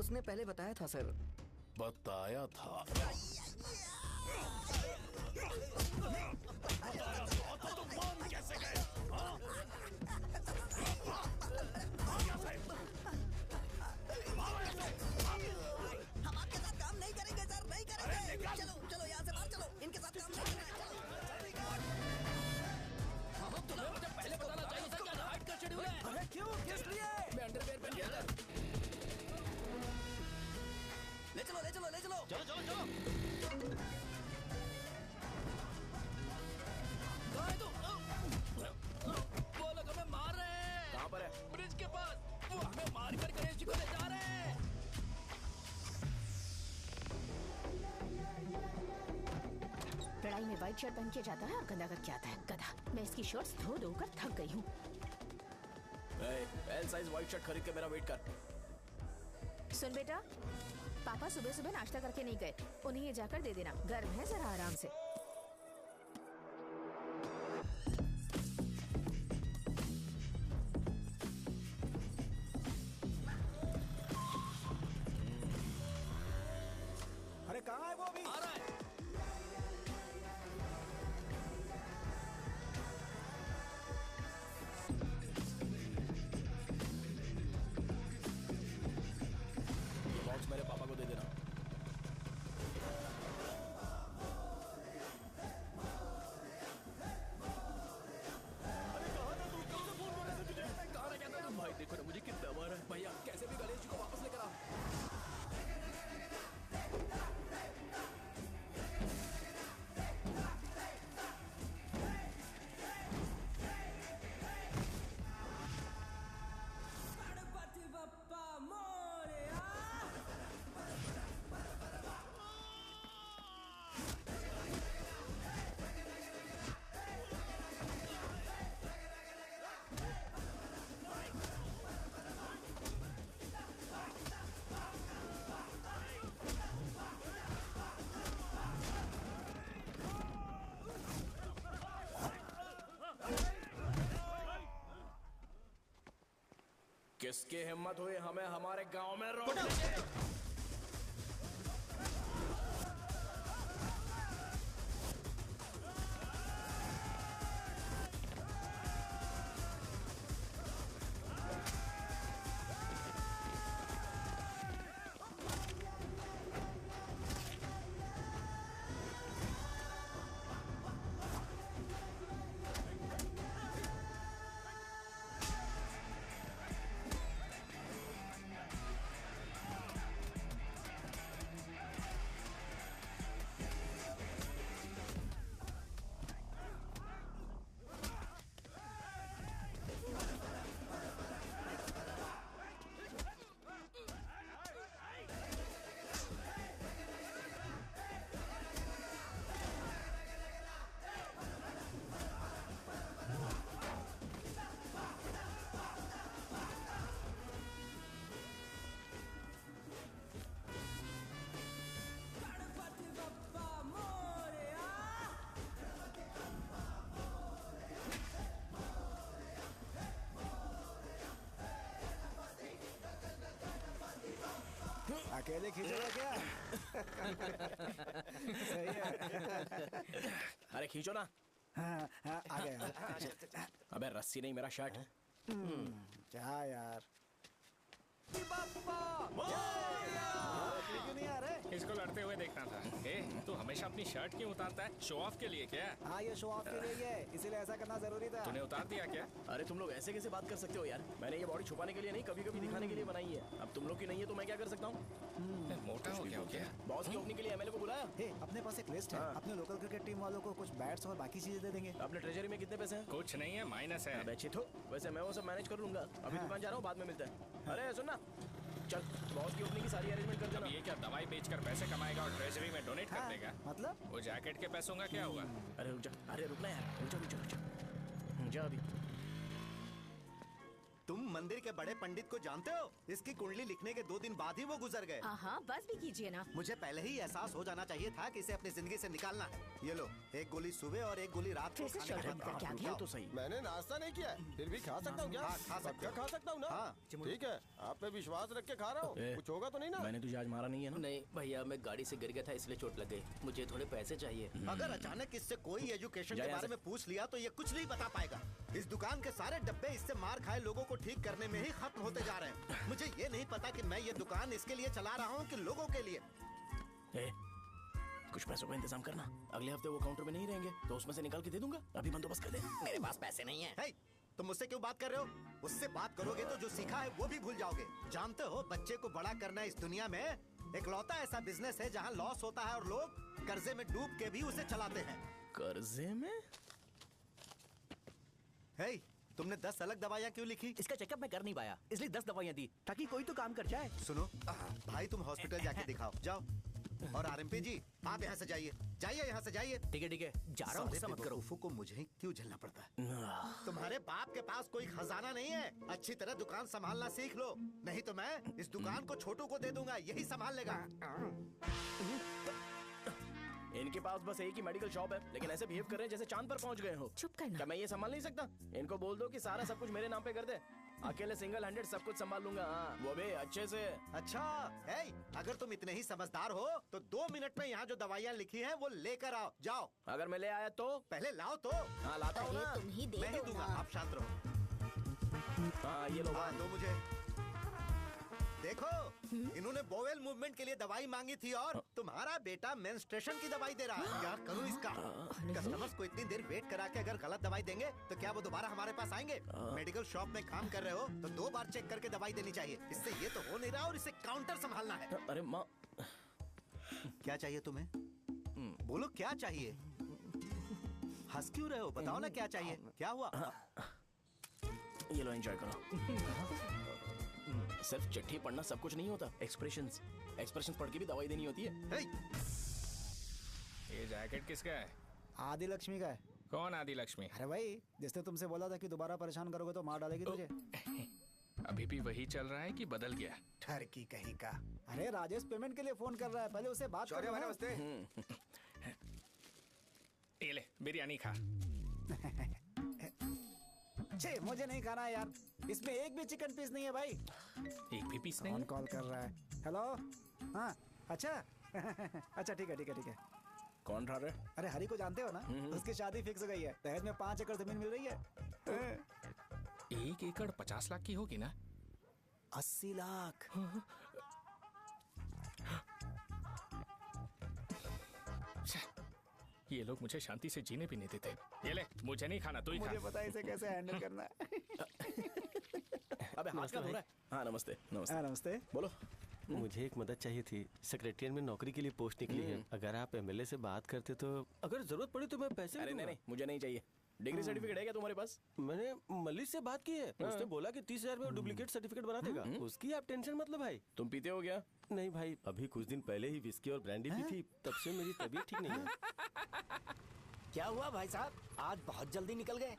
उसने पहले बताया था सर। बताया था? तो तुम मान कैसे गए? हम आपके साथ काम नहीं करेंगे सर, नहीं करेंगे। चलो चलो यहाँ से बाहर चलो, इनके साथ काम नहीं करना है। तुम्हें मुझे पहले बताना चाहिए था क्या नाइट का शेड्यूल है। अरे क्यों, किस लिए? मैं अंडरवेयर पहन गया था। ले चलो ले चलो ले चलो। चलो चलो चलो। कहाँ है तू? वो लोग हमें मार रहे हैं। कहाँ पर है? ब्रिज के पास। वो हमें मार कर गणेश जी को ले जा रहे हैं। लड़ाई में व्हाइट शर्ट पहन के जाता है और गंदा करके आता है गधा। मैं इसकी शर्ट्स धो धो कर थक गई हूँ। एल साइज व्हाइट शर्ट खरीद के मेरा वेट कर। सुन बेटा, पापा सुबह सुबह नाश्ता करके नहीं गए, उन्हें ये जाकर दे देना। गर्म है, जरा आराम से। अरे कहाँ है वो अभी? आ रहा है। बॉक्स मेरे पापा को दे देना। भाई देखो ना मुझे कितना मारा है। भैया कैसे भी गणेश जी को वापस लेकर आओ। किसकी हिम्मत हुई हमें हमारे गांव में रोकने की? अकेले खींचोगा क्या? सही है। अरे खींचो ना। हाँ, हाँ, आ गया। अबे रस्सी नहीं, मेरा शर्ट। क्या यार? क्यों नहीं आ रहे? इसको लड़ते हुए देखना था। तू हमेशा अपनी शर्ट क्यों उतारता है? शो ऑफ के लिए क्या? हाँ, ये शो ऑफ के लिए है, इसीलिए ऐसा करना जरूरी था। तूने उतार दिया क्या? अरे तुम लोग ऐसे कैसे बात कर सकते हो यार? मैंने ये बॉडी छुपाने के लिए नहीं, कभी कभी दिखाने के लिए बनाई है। अब तुम लोग की नहीं है तो मैं क्या कर सकता हूँ? मोटा हो गया? बॉस की ओपनिंग के लिए एमएलए को बुलाया। अपने पास एक लिस्ट है। अपने लोकल क्रिकेट टीम वालों को कुछ बैट्स और बाकी चीजें दे देंगे। अपने ट्रेजरी में कितने पैसे हैं? कुछ नहीं है, माइनस है। अबे चितो, वैसे मैं वो सब मैनेज कर लूंगा। अभी दुकान जा रहा हूँ, बाद में मिलते हैं। अरे सुन ना, चल बॉस की ओपनिंग की सारी अरेंजमेंट कर देना। ये क्या दवाई बेचकर पैसे कमाएगा और ट्रेजरी में डोनेट कर देगा? मतलब वो जैकेट के पैसों का क्या होगा? अरे रुक जा, अरे रुकना यार, रुक जा। जा अभी। तुम मंदिर के बड़े पंडित को जानते हो? इसकी कुंडली लिखने के 2 दिन बाद ही वो गुजर गए। हाँ, बस भी कीजिए ना। मुझे पहले ही एहसास हो जाना चाहिए था कि इसे अपनी जिंदगी से निकालना है। ये लो, एक गोली सुबह और एक गोली रात को फिर से खाने के शोल्डर बाद निकल के आ खाओ। गया। तो सही। मैंने नाश्ता नहीं किया है, फिर भी खा सकता हूँ क्या? हाँ, खा सकते पक्का हो। खा सकता हूँ ना? हाँ। ठीक है, आप पे विश्वास रख के खा रहा हूँ। ए, कुछ होगा तो नहीं ना? मैंने तुझे आज मारा नहीं है ना? नहीं भैया, मैं गाड़ी से गिर गया था इसलिए चोट लग गई। मुझे थोड़े पैसे चाहिए। अगर अचानक इससे कोई एजुकेशन जा के यहाँ बारे से। में पूछ लिया तो ये कुछ नहीं बता पाएगा। इस दुकान के सारे डब्बे इससे मार खाए लोगों को ठीक करने में ही खत्म होते जा रहे हैं। मुझे ये नहीं पता कि मैं ये दुकान इसके लिए चला रहा हूँ कि लोगों के लिए। ए, कुछ पैसों का इंतजाम करना। अगले हफ्ते वो काउंटर में नहीं रहेंगे तो उसमें से निकाल के दे दूंगा। अभी बंदोबस्त कर दे। मेरे पास पैसे नहीं है। हे, तुम मुझसे क्यों बात कर रहे हो? उससे बात करोगे तो जो सीखा है वो भी भूल जाओगे। जानते हो, बच्चे को बड़ा करना इस दुनिया में इकलौता ऐसा बिजनेस है जहाँ लॉस होता है और लोग कर्जे में डूब के भी उसे चलाते हैं। कर्जे में? हे, तुमने 10 अलग दवाइयाँ क्यों लिखी? इसका चेकअप मैं कर नहीं पाया, इसलिए 10 दवाइयाँ दी ताकि कोई तो काम कर जाए। सुनो भाई, तुम हॉस्पिटल जाके दिखाओ, जाओ। और आरएमपी जी, आप यहाँ से जाइए, जाइए यहाँ से जाइए। ठीक है, जा रहा हूँ, गुस्सा मत करो। बेवकूफों को मुझे ही क्यों झेलना पड़ता है? तुम्हारे बाप के पास कोई खजाना नहीं है। अच्छी तरह दुकान संभालना सीख लो, नहीं तो मैं इस दुकान को छोटू को दे दूंगा, यही संभाल लेगा। इनके पास बस एक ही मेडिकल शॉप है, लेकिन ऐसे बिहेव कर रहे हैं जैसे चांद पर पहुंच गए हो। चुप करना। क्या मैं ये संभाल नहीं सकता? इनको बोल दो कि सारा सब कुछ मेरे नाम पे कर दे। अकेले सिंगल हैंडेड सब कुछ संभाल लूंगा। हाँ, वो भी अच्छे से। अच्छा, हे, अगर तुम इतने ही समझदार हो तो 2 मिनट में यहाँ जो दवाइयाँ लिखी हैं वो लेकर आओ, जाओ। अगर मैं ले आया तो? पहले लाओ तो। हाँ, लाता हूँ ना। तुम ही दे मैं ही दो दूंगा, ना। आप शांत रहो। हाँ, ये लो। हाँ, दो मुझे। देखो, इन्होंने बोवेल मूवमेंट के लिए दवाई मांगी थी और तुम्हारा बेटा मेंस्ट्रुएशन की दवाई दे रहा है। यार करो इसका। कस्टमर्स को इतनी देर वेट करा के अगर गलत दवाई देंगे तो क्या वो दोबारा हमारे पास आएंगे? मेडिकल शॉप में काम कर रहे हो तो 2 बार चेक करके दवाई देनी चाहिए। इससे ये तो हो नहीं रहा और इसे काउंटर संभालना है। अरे माँ, क्या चाहिए तुम्हें? बोलो क्या चाहिए? हंस क्यों रहे हो? बताओ ना क्या चाहिए? क्या हुआ? ये लो, एंजॉय करो। सिर्फ चिट्ठी पढ़ना सब कुछ नहीं होता। एक्सप्रेशंस पढ़ के भी दवाई देनी होती है। हे, ये जैकेट किसका है? आदि लक्ष्मी का है। कौन आदि लक्ष्मी? अरे भाई, जिसने तुमसे बोला था कि दोबारा परेशान करोगे तो मार डालेगी तुझे। अभी भी वही चल रहा है कि बदल गया? ठरकी कहीं का। अरे राजेश पेमेंट के लिए फोन कर रहा है, पहले उसे बात करो। नमस्ते। ये ले, बिरयानी खा। छे, मुझे नहीं खाना है यार, इसमें एक भी चिकन पीस नहीं है भाई। एक भी पीस नहीं कौन है? कॉल कर रहा है? हेलो, हाँ, अच्छा। अच्छा, ठीक है। कौन रहा रे? अरे हरी को जानते हो ना, उसकी शादी फिक्स हो गई है। दहेज में 5 एकड़ जमीन मिल रही है। 1 एकड़ 50 लाख की होगी ना? 80 लाख। ये लोग मुझे शांति से जीने भी नहीं देते। ये ले, मुझे नहीं खाना, तू ही खा। मुझे पता है इसे कैसे हैंडल करना है। अबे हाथ का धो रहा है। हाँ, नमस्ते। हाँ, नमस्ते। बोलो। मुझे एक मदद चाहिए थी। सेक्रेटरिएट में नौकरी के लिए पोस्ट निकली है। अगर आप एमएलए से बात करते तो अगर जरूरत पड़ी तो मैं पैसे भी अरे दूंगा। नहीं, मुझे नहीं चाहिए। डिग्री सर्टिफिकेट है क्या तुम्हारे पास? मैंने मलिक से बात की है। उसने बोला कि 30,000 में डुप्लीकेट सर्टिफिकेट बना देगा। उसकी आप टेंशन मत लो भाई। तुम पीते हो क्या? नहीं भाई, अभी कुछ दिन पहले ही विस्की और ब्रांडी पी थी, तब से मेरी तबीयत ठीक नहीं है। क्या हुआ भाई साहब, आज बहुत जल्दी निकल गए?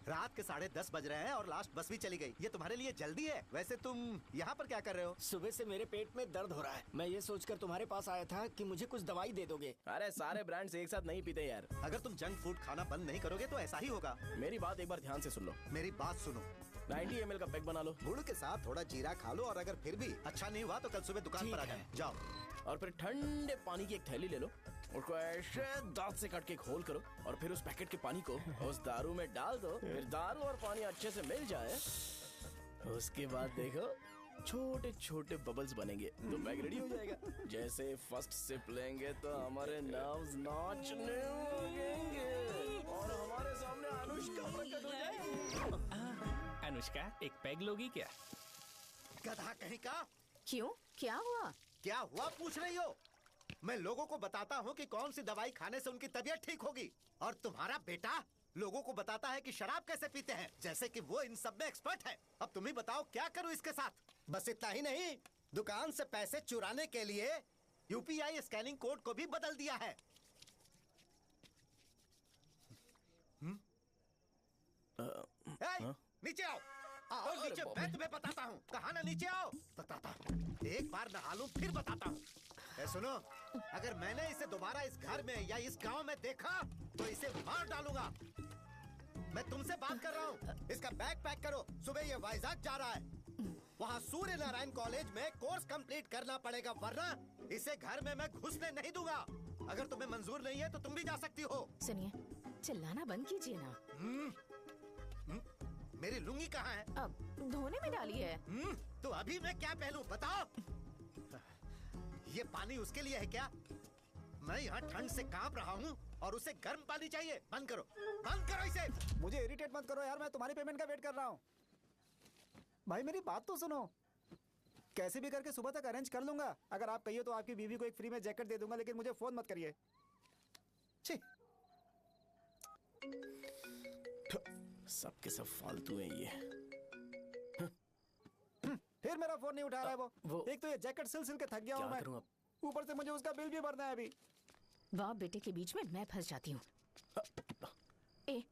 रात के 10:30 बज रहे हैं और लास्ट बस भी चली गई। ये तुम्हारे लिए जल्दी है? वैसे तुम यहाँ पर क्या कर रहे हो? सुबह से मेरे पेट में दर्द हो रहा है। मैं ये सोचकर तुम्हारे पास आया था कि मुझे कुछ दवाई दे दोगे। अरे सारे ब्रांड्स एक साथ नहीं पीते यार। अगर तुम जंक फूड खाना बंद नहीं करोगे तो ऐसा ही होगा। मेरी बात एक बार ध्यान से सुन लो। मेरी बात सुनो, 90 ml का पैक बना लो गुड़ के साथ थोड़ा जीरा खा लो और अगर फिर भी अच्छा नहीं हुआ तो कल सुबह दुकान पर आ जाओ। और फिर ठंडे पानी की एक थैली ले लो, उसको ऐसे दांत से काट के घोल करो और फिर उस पैकेट के पानी को उस दारू में डाल दो। फिर दारू और पानी अच्छे से मिल जाए, उसके बाद देखो छोटे छोटे बबल्स बनेंगे तो पैक रेडी हो जाएगा। जैसे फर्स्ट सिप लेंगे तो हमारे नर्व्स नाचने लगेंगे और हमारे सामने अनुष्का प्रकट हो जाएगी। अनुष्का, एक पैग लोगी क्या? गधा कहीं का। क्यों, क्या हुआ? क्या हुआ पूछ रही हो? मैं लोगों को बताता हूँ कि कौन सी दवाई खाने से उनकी तबीयत ठीक होगी और तुम्हारा बेटा लोगों को बताता है कि शराब कैसे पीते हैं, जैसे कि वो इन सब में एक्सपर्ट है। अब तुम ही बताओ क्या करूँ इसके साथ? बस इतना ही नहीं, दुकान से पैसे चुराने के लिए यूपीआई स्कैनिंग कोड को भी बदल दिया है। नीचे आओ। आओ नीचे, मैं तुम्हें बताता हूँ। कहा ना नीचे आओ, बताता हूँ। एक बार नहा लूं फिर बताता हूँ। सुनो, अगर मैंने इसे दोबारा इस घर में या इस गांव में देखा तो इसे मार डालूंगा। मैं तुमसे बात कर रहा हूँ। इसका बैग पैक करो, सुबह ये वाइजाग जा रहा है। वहाँ सूर्य नारायण कॉलेज में कोर्स कंप्लीट करना पड़ेगा, वरना इसे घर में मैं घुसने नहीं दूंगा। अगर तुम्हें मंजूर नहीं है तो तुम भी जा सकती हो। सुनिए, चिल्लाना बंद कीजिए ना। मेरी लुंगी कहाँ है? अब धोने में डाली है। तो अभी मैं क्या पहनूं बताओ? ये पानी उसके लिए है क्या? मैं यहाँ ठंड से कांप रहा हूँ और उसे गर्म पानी चाहिए। बंद करो इसे। मुझे इरिटेट मत करो यार, मैं तुम्हारी पेमेंट का वेट कर रहा हूँ। भाई मेरी बात तो सुनो। कैसे भी करके सुबह तक अरेंज कर लूंगा। अगर आप कहिए तो आपकी बीवी को एक फ्री में जैकेट दे दूंगा, लेकिन मुझे फोन मत करिए। छी। सबके सब फालतू हैं ये। फिर मेरा फोन नहीं उठा रहा है वो। एक तो ये जैकेट सिल के थक गया हूँ मैं, ऊपर से मुझे उसका बिल भी भरना है अभी। वाह बेटे के बीच में मैं फंस जाती हूँ। ए,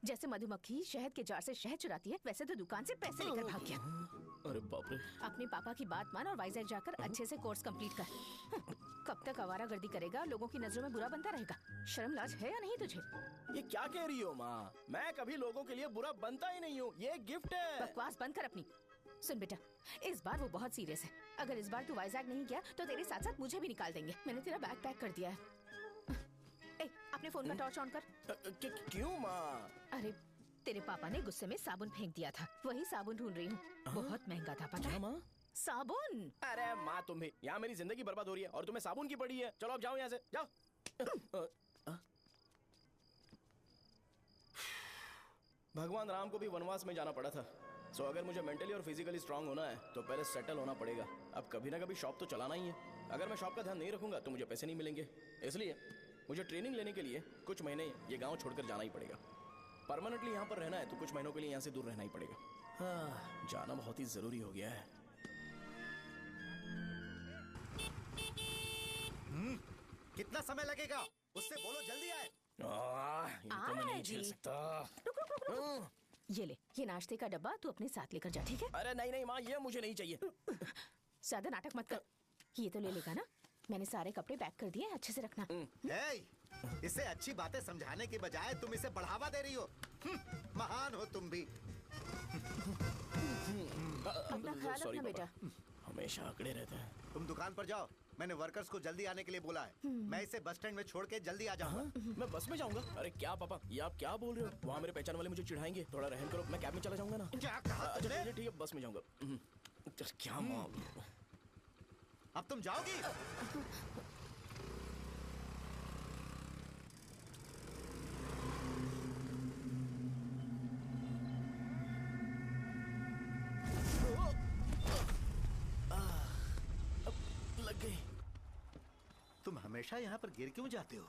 जैसे मधुमक्खी शहद के जार से शहद चुराती है, वैसे तो दुकान से पैसे लेकर भाग गया। अरे बाप रे। अपने पापा की बात मान और वाइजैक जाकर अच्छे से कोर्स कंप्लीट कर। कब तक आवारागर्दी करेगा, लोगों की नजरों में बुरा बनता रहेगा। शर्म लाज है या नहीं तुझे? ये क्या कह रही हो माँ? मैं कभी लोगों के लिए बुरा बनता ही नहीं हूँ। ये गिफ्ट है। बकवास बंद कर अपनी। सुन बेटा, इस बार वो बहुत सीरियस है। अगर इस बार तू वाइजैक नहीं गया तो तेरे साथ साथ मुझे भी निकाल देंगे। मैंने तेरा बैग पैक कर दिया है। ए, अपने फोन का टॉर्च ऑन कर। क्यों माँ? अरे तेरे पापा ने गुस्से में साबुन फेंक दिया था, वही साबुन ढूंढ रही हूँ। बहुत महंगा था, पता है? माँ? साबुन। अरे माँ तुम भी, यहाँ मेरी जिंदगी बर्बाद हो रही है और तुम्हें साबुन की पड़ी है। चलो अब जाओ यहाँ से, जाओ। भगवान राम को भी वनवास में जाना पड़ा था। सो अगर मुझे मेंटली और फिजिकली स्ट्रांग होना है तो पहले सेटल होना पड़ेगा। अब कभी ना कभी शॉप तो चलाना ही है। अगर मैं शॉप का ध्यान नहीं रखूंगा तो मुझे पैसे नहीं मिलेंगे। इसलिए मुझे ट्रेनिंग लेने के लिए कुछ महीने ये गांव छोड़कर जाना ही पड़ेगा। परमानेंटली यहाँ पर रहना है तो कुछ महीनों के लिए यहाँ से दूर रहना ही पड़ेगा। हाँ, जाना बहुत ही जरूरी हो गया है। कितना समय लगेगा? उससे बोलो जल्दी आए। इनको मैं नहीं झेल सकता। ये ले, ये नाश्ते का डब्बा तू अपने साथ लेकर जा, ठीक है? अरे नहीं नहीं माँ, ये मुझे नहीं चाहिए। ज्यादा नाटक मत कर। ये तो ले लेगा ना? मैंने सारे कपड़े पैक कर दिए, अच्छे से रखना। इसे अच्छी बातें समझाने के बजाय तुम इसे बढ़ावा दे रही हो। महान हो तुम भी। अपना ख्याल रखना बेटा। हमेशा अकड़े रहते हैं। तुम दुकान पर जाओ, मैंने वर्कर्स को जल्दी आने के लिए बोला है। मैं इसे बस स्टैंड में छोड़ के जल्दी आ जाऊंगा। मैं बस में जाऊंगा? अरे क्या पापा, ये आप क्या बोल रहे हो? वहाँ मेरे पहचान वाले मुझे चिढ़ाएंगे। थोड़ा रहम करो, मैं कैब में चला जाऊंगा ना। क्या कहा तुमने? ठीक है, बस में जाऊंगा। क्या माँ, अब तुम जाओगी? लग गई। तुम हमेशा यहाँ पर गिर क्यों जाते हो?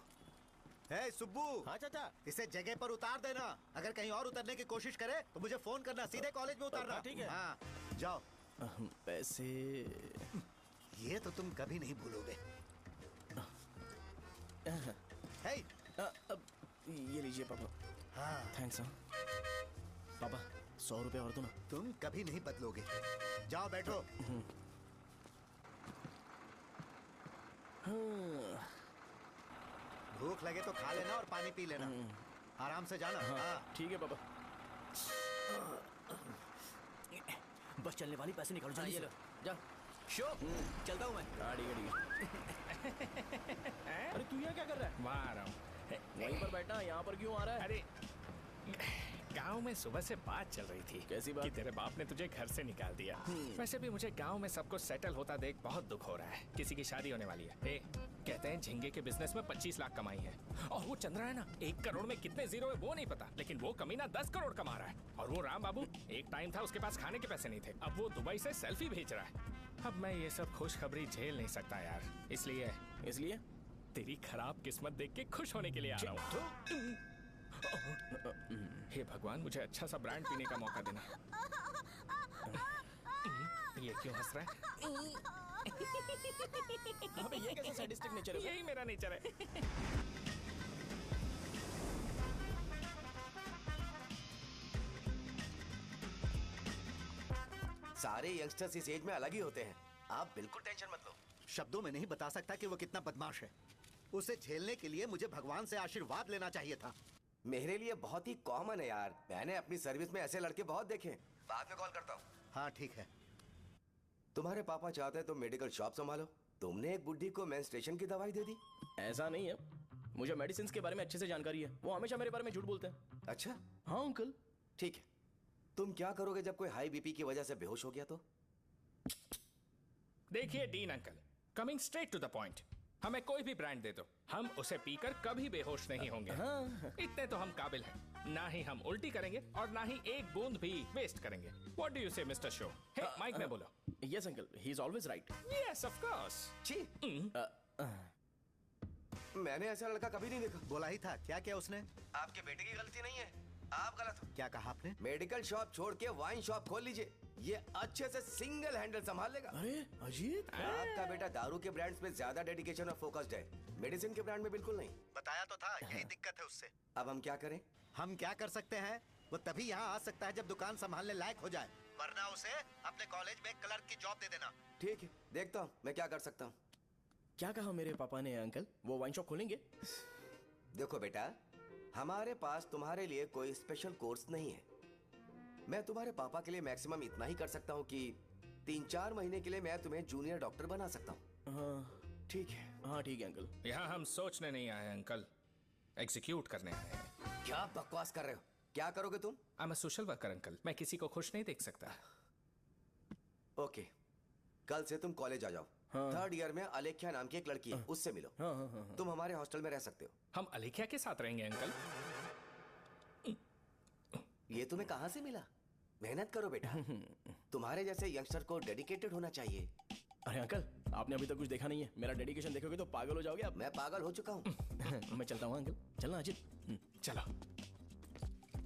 हे सुब्बू। हाँ चाचा। इसे जगह पर उतार देना। अगर कहीं और उतरने की कोशिश करे तो मुझे फोन करना। सीधे कॉलेज में उतारना। ठीक है। हाँ, जाओ। पैसे ये तो तुम कभी नहीं भूलोगे। हे, ये लीजिए पापा। हाँ, थैंक्स। पापा 100 रुपए और दो ना। तुम कभी नहीं बदलोगे। जाओ बैठो। भूख लगे तो खा लेना और पानी पी लेना। आराम से जाना। हाँ, ठीक है पापा। बस चलने वाली, पैसे निकालो जल्दी से। जा। शो, चलता हूँ मैं। ठीक है। अरे तू यहाँ क्या कर रहा है? वहाँ आ रहा हूँ। वहीं पर बैठना, यहाँ पर क्यों आ रहा है? अरे गांव में सुबह से बात चल रही थी। कैसी बात? कि तेरे बाप ने तुझे घर से निकाल दिया। वैसे भी मुझे गांव में सबको सेटल होता देख बहुत दुख हो रहा है। किसी की शादी होने वाली है। कहते हैं झींगे के बिजनेस में 25 लाख कमाई है। और वो चंद्रा है ना, 1 करोड़ में कितने जीरो है वो नहीं पता, लेकिन वो कमीना 10 करोड़ कमा रहा है। और वो राम बाबू, एक टाइम था उसके पास खाने के पैसे नहीं थे, अब वो दुबई से सेल्फी भेज रहा है। अब मैं ये सब खुशखबरी झेल नहीं सकता यार। इसलिए तेरी खराब किस्मत देख के खुश होने के लिए आ रहा हूँ। हे भगवान, मुझे अच्छा सा ब्रांड पीने का मौका देना। ये क्यों हंस रहा है? अबे ये कैसा सैडिस्टिक नेचर है? यही मेरा नेचर है। सारे यंगस्टर्स इस एज में अलग ही होते हैं। आप बिल्कुल टेंशन मत लो। शब्दों में नहीं बता सकता कि वो कितना बदमाश है। उसे झेलने के लिए मुझे भगवान से आशीर्वाद लेना चाहिए था। मेरे लिए बहुत ही कॉमन है यार, मैंने अपनी सर्विस में ऐसे लड़के बहुत देखे। बाद में कॉल करता हूँ। हाँ ठीक है। तुम्हारे पापा चाहते हैं तुम मेडिकल शॉप संभालो, तुमने एक बुड्ढी को मेंस्ट्रुएशन की दवाई दे दी। ऐसा नहीं है, मुझे मेडिसिन के बारे में अच्छे से जानकारी है। वो हमेशा मेरे बारे में झूठ बोलते हैं। अच्छा हाँ अंकल। ठीक है, तुम क्या करोगे जब कोई हाई बीपी की वजह से बेहोश हो गया तो? देखिए Dean uncle, coming straight to the point, हमें कोई भी ब्रांड दे दो, हम उसे पीकर कभी बेहोश नहीं होंगे। इतने तो हम काबिल हैं। ना ही हम उल्टी करेंगे और ना ही एक बूंद भी वेस्ट करेंगे। व्हाट डू यू से मिस्टर शो? हे माइक में बोलो। Yes uncle, he is always right. Yes of course. छी, मैंने ऐसा लड़का कभी नहीं देखा। बोला ही था। क्या क्या उसने? आपके बेटे की गलती नहीं है, आप गलत हो। क्या कहा आपने? मेडिकल शॉप छोड़ के वाइन शॉप खोल लीजिए, ये अच्छे से सिंगल हैंडल संभाल लेगा। अरे अजीत, आपका बेटा दारू के ब्रांड्स में ज्यादा डेडिकेशन और फोकस्ड है, मेडिसिन के ब्रांड में बिल्कुल नहीं। बताया तो था, यही दिक्कत है उससे। अब हम क्या करें? हम क्या कर सकते हैं? वो तभी यहाँ आ सकता है जब दुकान संभालने लायक हो जाए, वरना उसे अपने कॉलेज में क्लर्क की जॉब दे देना। ठीक है, देखता हूँ मैं क्या कर सकता हूँ। क्या कहा मेरे पापा ने अंकल? वो वाइन शॉप खोलेंगे? देखो बेटा, हमारे पास तुम्हारे लिए कोई स्पेशल कोर्स नहीं है। मैं तुम्हारे पापा के लिए मैक्सिमम इतना ही कर सकता हूँ कि 3-4 महीने के लिए मैं तुम्हें जूनियर डॉक्टर बना सकता हूँ। हाँ ठीक है। हाँ ठीक है अंकल। यहाँ हम सोचने नहीं आए अंकल, एग्जीक्यूट करने आए हैं। क्या बकवास कर रहे हो? क्या करोगे तुम? I am a social worker uncle, मैं किसी को खुश नहीं देख सकता। ओके, कल से तुम कॉलेज आ जाओ। हाँ। 3rd ईयर में अलेख्या नाम की एक लड़की है, उससे मिलो। हाँ, हाँ, हाँ, हाँ। तुम हमारे हॉस्टल में रह सकते हो। हम अलेख्या के साथ रहेंगे अंकल। ये तुम्हें कहाँ से मिला? मेहनत करो बेटा, तुम्हारे जैसे यंगस्टर को डेडिकेटेड होना चाहिए। अरे अंकल, आपने अभी तक कुछ देखा नहीं है। मेरा डेडिकेशन देखोगे तो पागल हो जाओगे आप। मैं पागल हो चुका हूँ। मैं चलता हूँ अंकल। चलना अजित। चलो।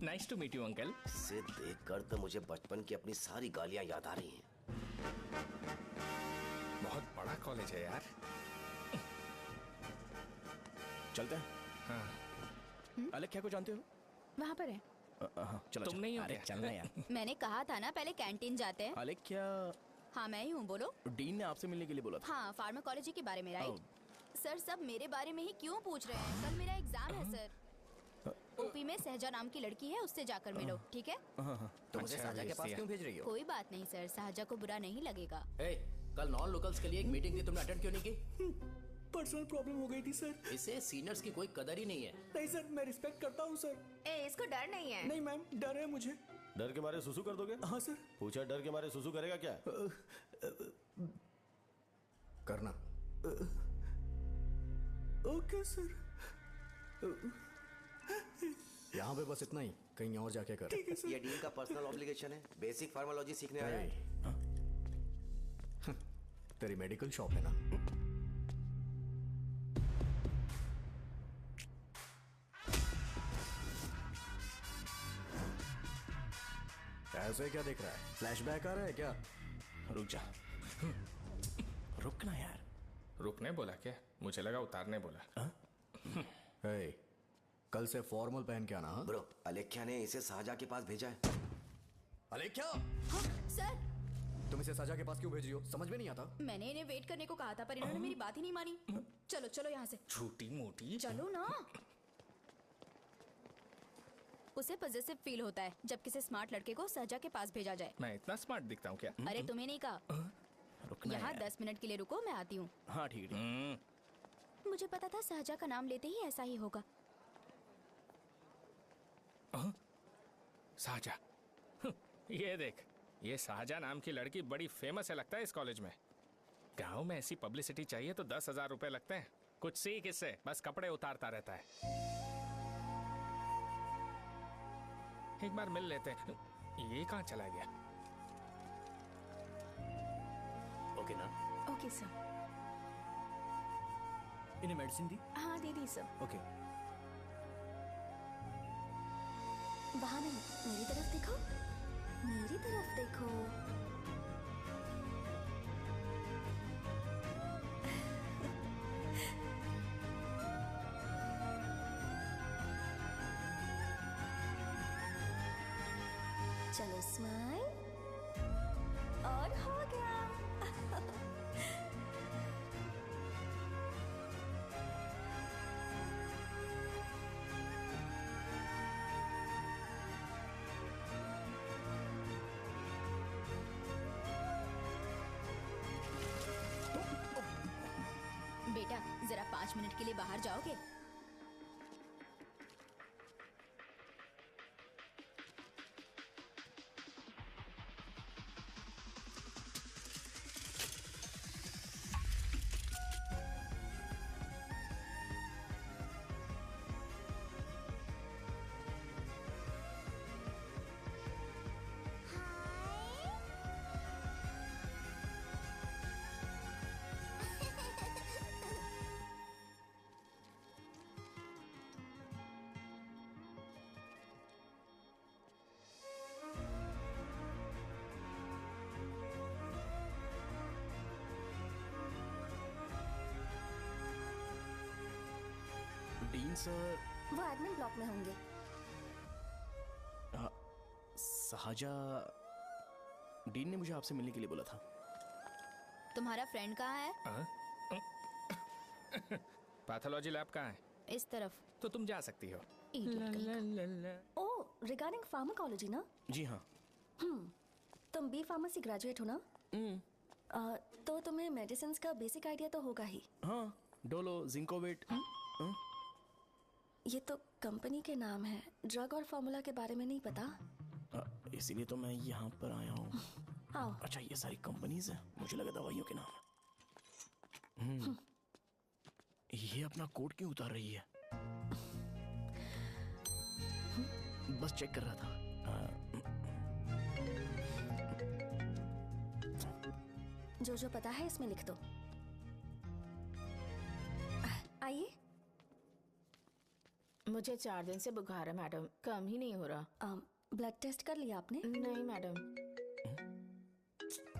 Nice to meet you uncle. इसे देखकर तो मुझे बचपन की अपनी सारी गालियां याद आ रही हैं। बहुत बड़ा कॉलेज है यार। चलते हैं। हाँ। अलेख्या को जानते हो? वहाँ पर है। चलो तुम नहीं हो अरे क्या? चलना यार। मैंने कहा था ना पहले कैंटीन जाते हैं। अलेख्या, हाँ मैं ही हूँ, बोलो। डीन ने आपसे मिलने के लिए बोला था। हाँ, फार्माकोलॉजी के बारे में, राइट? सर सब मेरे बारे में ही क्यों पूछ रहे हैं? कल मेरा एग्जाम है सर। ओपी में सहजा नाम की लड़की है, उससे जाकर मिलो, ठीक है? तो मुझे साजा के पास क्यों भेज रही हो? कोई बात नहीं सर, सहजा को बुरा नहीं लगेगा। कल नॉन लोकल्स के लिए एक मीटिंग थी, तुमने अटेंड क्यों नहीं की? पर्सनल प्रॉब्लम हो गई थी सर। इसे सीनियर्स की कोई कदर ही नहीं है। नहीं सर, मैं रिस्पेक्ट करता हूँ सर। इसको डर नहीं है। नहीं मैम, डर है मुझे। डर के मारे सुसु कर दोगे? हाँ सर। पूछा डर के मारे सुसु करेगा क्या? करना। Okay sir. यहाँ पे बस इतना ही, कहीं और जाके कर। ठीक है सर। ये डीन का पर्सनल ऑब्लिगेशन है, बेसिक फार्माकोलॉजी सीखने आया है। तेरी मेडिकल शॉप है ना? ऐसे क्या देख रहा है? फ्लैशबैक आ रहा है क्या? रुक जा। रुकना यार। रुकने बोला क्या? मुझे लगा उतारने बोला। कल से फॉर्मल पहन के आना। हाँ? ब्रो, अलेख्या ने इसे साजा के पास भेजा है। अलेख्या! हाँ, सर। तुम इसे साजा के पास क्यों भेज रही हो? समझ में नहीं आता। मैंने इन्हें वेट करने को कहा था, पर इन्होंने मेरी बात ही नहीं मानी। चलो चलो यहाँ से। छोटी मोटी। चलो ना। उसे पॉजिटिव फील होता है जब किसी स्मार्ट लड़के को सहजा के पास भेजा जाए। मैं इतना स्मार्ट दिखता हूँ क्या? अरे तुम्हें नहीं कहा। रुकना यहाँ यार। 10 मिनट के लिए रुको, मैं आती हूँ। हाँ ठीक है। मुझे पता था सहजा का नाम लेते ही ऐसा ही होगा। साजा। ये देख, ये साजा नाम की लड़की बड़ी फेमस है लगता है इस कॉलेज में। गांव में ऐसी पब्लिसिटी चाहिए तो 10,000 रुपए लगते हैं। कुछ सीख इससे, बस कपड़े उतारता रहता है। एक बार मिल लेते हैं। ये कहाँ चला गया? ओके ना? Okay sir. इन्हें मेडिसिन दी? हाँ दे दी सर। ओके। वहाँ नहीं, मेरी तरफ देखो, मेरी तरफ देखो। चलो स्माइल और हो गया। बेटा जरा 5 मिनट के लिए बाहर जाओगे? Dean sir. वो एडमिन ब्लॉक में होंगे। साजा, डीन ने मुझे आपसे मिलने के लिए बोला था। तुम्हारा फ्रेंड कहाँ है? पैथोलॉजी लैब कहाँ है? इस तरफ। तो तुम जा सकती हो। ओह, रिगार्डिंग फार्माकोलॉजी ना? जी हाँ। तुम बी फार्मेसी ग्रेजुएट हो ना? तो तुम्हें मेडिसिन का बेसिक आइडिया तो होगा ही। हाँ, डोलो, जिंकोवेट। ये तो कंपनी के नाम है, ड्रग और फॉर्मूला के बारे में नहीं पता। इसीलिए तो मैं यहाँ पर आया हूँ। आओ। अच्छा, ये सारी कंपनीज है, मुझे लगा दवाइयों के नाम। ये अपना कोट क्यों उतार रही है? बस चेक कर रहा था। जो जो पता है इसमें लिख दो। आइए। मुझे 4 दिन से बुखार है मैडम, कम ही नहीं हो रहा। ब्लड टेस्ट कर लिया आपने? नहीं मैडम।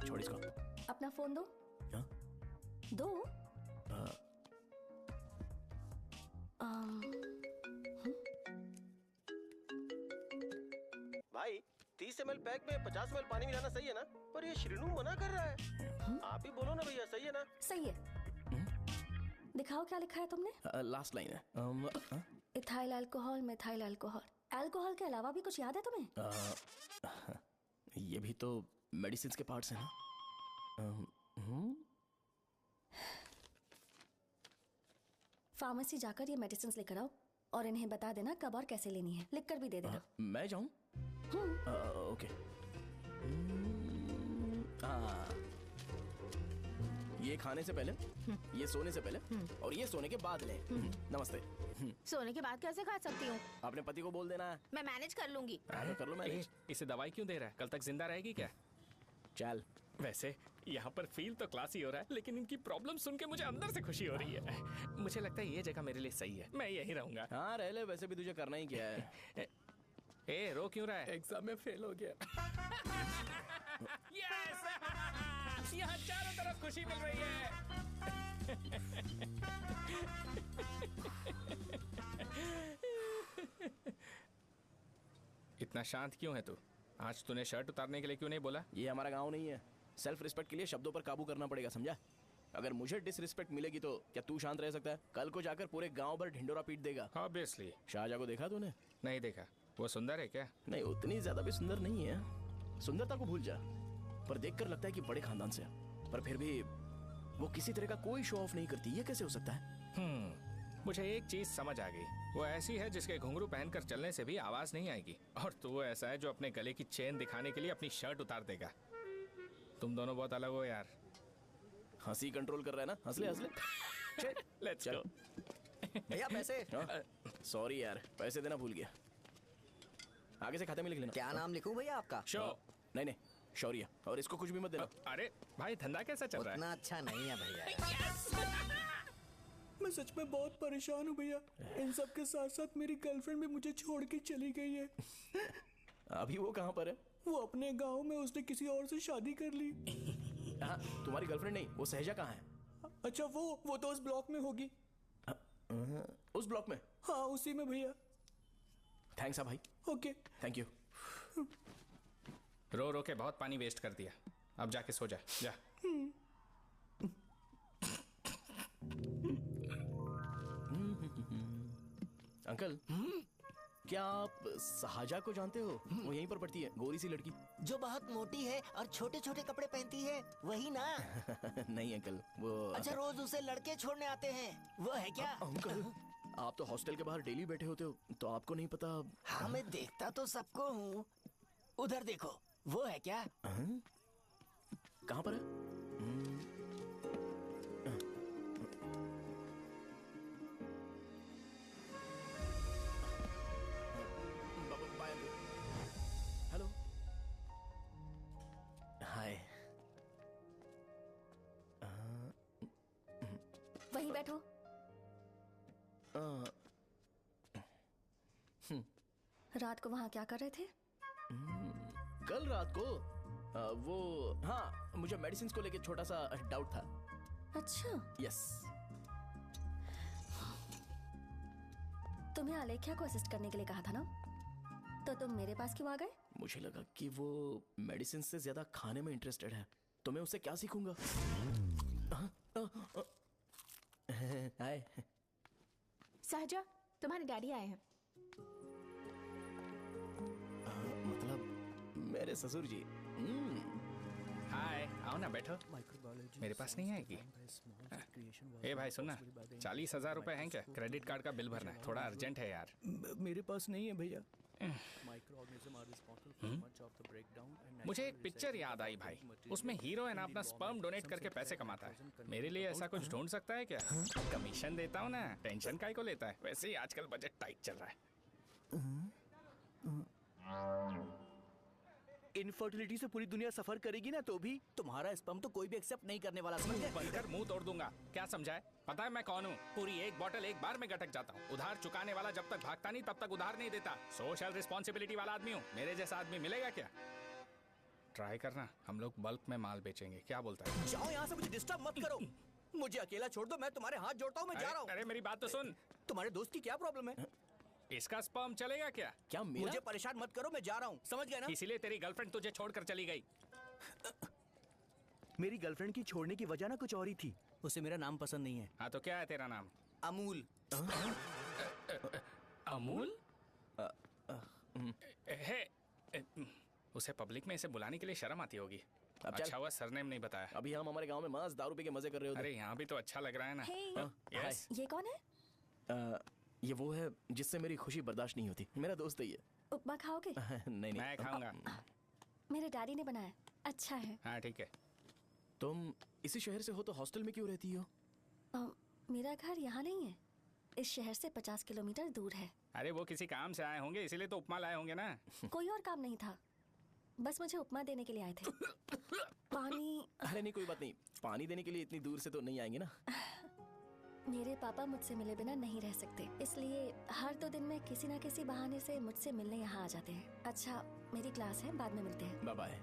छोड़ इसको। अपना फोन दो। हाँ? दो। भाई 30 ml पैक में 50 ml पानी मिलाना सही है ना? पर ये श्रीनू मना कर रहा है। आप ही बोलो ना भैया, सही है ना? सही है। दिखाओ क्या लिखा है तुमने? लास्ट लाइन है। Ethyl alcohol, methyl alcohol. Alcohol के अलावा भी कुछ याद है तुम्हें? ये भी तो मेडिसिन के पार्ट्स हैं ना। फार्मेसी जाकर ये मेडिसिन लेकर आओ और इन्हें बता देना कब और कैसे लेनी है। लिख कर भी दे देना। मैं जाऊं? ओके। ये खाने से पहले, ये सोने से पहले और ये सोने के बाद ले। नमस्ते। सोने के बाद कैसे खा सकती हूँ? अपने पति को बोल देना है। मैं मैनेज कर लूंगी। कर लो मैनेज। इसे दवाई क्यों दे रहा है? कल तक जिंदा रहेगी क्या? चल। वैसे यहाँ पर फील तो क्लासी हो रहा है, लेकिन इनकी प्रॉब्लम सुन के मुझे अंदर से खुशी हो रही है। मुझे लगता है ये जगह मेरे लिए सही है, मैं यहीं रहूंगा। हाँ रह ले, वैसे भी तुझे करना ही क्या है। ए, रो क्यों रहा है? एग्जाम में फेल हो गया। यस! यहाँ चारों तरफ खुशी मिल रही है। इतना शांत क्यों है तू? आज तूने शर्ट उतारने के लिए क्यों नहीं बोला? ये हमारा गांव नहीं है। सेल्फ रिस्पेक्ट के लिए शब्दों पर काबू करना पड़ेगा, समझा? अगर मुझे डिसरिस्पेक्ट मिलेगी तो क्या तू शांत रह सकता है? कल को जाकर पूरे गांव भर ढिंडोरा पीट देगा। ऑब्वियसली। शाहजहां को देखा तूने? नहीं देखा। वो सुंदर है क्या? नहीं, उतनी ज्यादा भी सुंदर नहीं है। सुंदरता को भूल जा, पर देखकर लगता है कि बड़े खानदान से है। पर फिर भी वो किसी तरह का कोई शो ऑफ नहीं करती। ये कैसे हो सकता है? मुझे एक चीज समझ आ गई। वो ऐसी है जिसके घुंघरू पहनकर चलने से भी आवाज नहीं आएगी, और तू ऐसा है जो अपने गले की चेन दिखाने के लिए अपनी शर्ट उतार देगा। तुम दोनों बहुत अलग हो यार। हंसी कंट्रोल कर रहा है ना? हंस ले हंस ले। Let's go. भैया पैसे। सॉरी यार, पैसे देना भूल गया। आगे से खाते में लिख लेना। क्या नाम लिखूं भैया आपका? शो। नहीं, शौर्य। और इसको कुछ भी मत देना। अरे भाई, धंधा कैसा चल रहा है? उतना अच्छा नहीं है भैया। मैं सच में बहुत परेशान हूँ भैया। इन सब के साथ साथ मेरी गर्लफ्रेंड भी मुझे छोड़ के चली गई है। अभी वो कहाँ पर है? वो अपने गांव में, उसने किसी और से शादी कर ली। हाँ, तुम्हारी गर्लफ्रेंड नहीं, वो सहजा कहाँ है? अच्छा, वो तो उस ब्लॉक में होगी। उस ब्लॉक में? हाँ, उसी में भैया। थैंक्स भाई। Okay, thank you. रो रो के बहुत पानी वेस्ट कर दिया। अब जाके सो जा जा। अंकल, क्या आप सहाजा को जानते हो? वो यहीं पर पढ़ती है, गोरी सी लड़की। जो बहुत मोटी है और छोटे छोटे कपड़े पहनती है, वही ना? नहीं अंकल, वो अच्छा, रोज उसे लड़के छोड़ने आते हैं, वो है क्या? अंकल, आप तो हॉस्टल के बाहर डेली बैठे होते हो, तो आपको नहीं पता? हाँ, मैं देखता तो सबको हूँ। उधर देखो, वो है क्या? कहाँ पर है? हेलो, हाय। वहीं बैठो। रात को वहाँ क्या कर रहे थे? कल रात को वो, हाँ, मुझे मेडिसिन को लेके छोटा सा डाउट था। अच्छा। यस। तुम्हें आलेख्या को असिस्ट करने के लिए कहा था ना, तो तुम मेरे पास क्यों आ गए? मुझे लगा कि वो मेडिसिन से ज्यादा खाने में इंटरेस्टेड है, तो मैं उससे क्या सीखूंगा? हाय। सहजा, तुम्हारे डैडी आए हैं। मतलब मेरे ससुर जी। हाय, आओ ना, बैठो। मेरे पास नहीं आएगी। ए भाई सुनना, 40,000 रुपए हैं क्या? क्रेडिट कार्ड का बिल भरना है, थोड़ा अर्जेंट है यार। मेरे पास नहीं है भैया। मुझे एक पिक्चर याद आई भाई, उसमें हीरो है ना अपना स्पर्म डोनेट करके पैसे कमाता है। मेरे लिए ऐसा कुछ ढूंढ सकता है क्या? कमीशन देता हूँ ना, टेंशन काहे को लेता है? वैसे ही आजकल बजट टाइट चल रहा है। इनफर्टिलिटी से पूरी दुनिया सफर करेगी ना, तो भी तुम्हारा स्पर्म तो कोई भी एक्सेप्ट नहीं करने वाला, समझ गए? बनकर मुंह तोड़ दूंगा। क्या समझा है? पता है मैं कौन हूँ? पूरी एक बोतल एक बार में गटक जाता हूँ। उधार चुकाने वाला जब तक भागता नहीं तब तक उधार नहीं देता। सोशल रिस्पॉन्सिबिलिटी वाला आदमी हूँ। मेरे जैसा आदमी मिलेगा क्या? ट्राई करना, हम लोग बल्क में माल बेचेंगे। क्या बोलता है? जाओ यहाँ से, मुझे डिस्टर्ब मत करो। मुझे अकेला छोड़ दो, मैं तुम्हारे हाथ जोड़ता हूँ, मैं जा रहा हूँ। अरे मेरी बात तो सुन। तुम्हारे दोस्त की क्या प्रॉब्लम है? इसका स्पर्म चलेगा क्या? क्या मेरा? मुझे परेशान मत करो, मैं जा रहा हूँ, समझ गए ना? इसीलिए तेरी गर्लफ्रेंड तुझे छोड़कर चली गई। मेरी गर्लफ्रेंड की छोड़ने की वजह ना कुछ और ही थी। उसे मेरा नाम पसंद नहीं है। हाँ तो क्या है तेरा नाम? अमूल। अमूल? उसे पब्लिक में इसे बुलाने के लिए शर्म आती होगी। अच्छा हुआ सरनेम नहीं बताया। अभी हम हमारे गांव में मस्त दारू पी के मजे कर रहे होते। अरे यहाँ भी तो अच्छा लग रहा है ना। यस। ये कौन है? ये वो है जिससे मेरी खुशी बर्दाश्त नहीं होती। मेरा दोस्त है ये। उपमा खाओगे? नहीं। मैं खाऊंगा। मेरे डैडी ने बनाया, अच्छा है। हाँ ठीक है। तुम इसी शहर से हो तो हॉस्टल में क्यों रहती हो? मेरा घर यहाँ नहीं है, इस शहर से 50 किलोमीटर दूर है। अरे वो किसी काम से आए होंगे, इसीलिए तो उपमा लाए होंगे ना। कोई और काम नहीं था, बस मुझे उपमा देने के लिए आए थे। पानी? अरे नहीं, कोई बात नहीं, पानी देने के लिए इतनी दूर से तो नहीं आएंगे ना। मेरे पापा मुझसे मिले बिना नहीं रह सकते, इसलिए हर 2 दिन में किसी ना किसी बहाने से मुझसे मिलने यहाँ आ जाते हैं। अच्छा, मेरी क्लास है, बाद में मिलते हैं। Bye bye.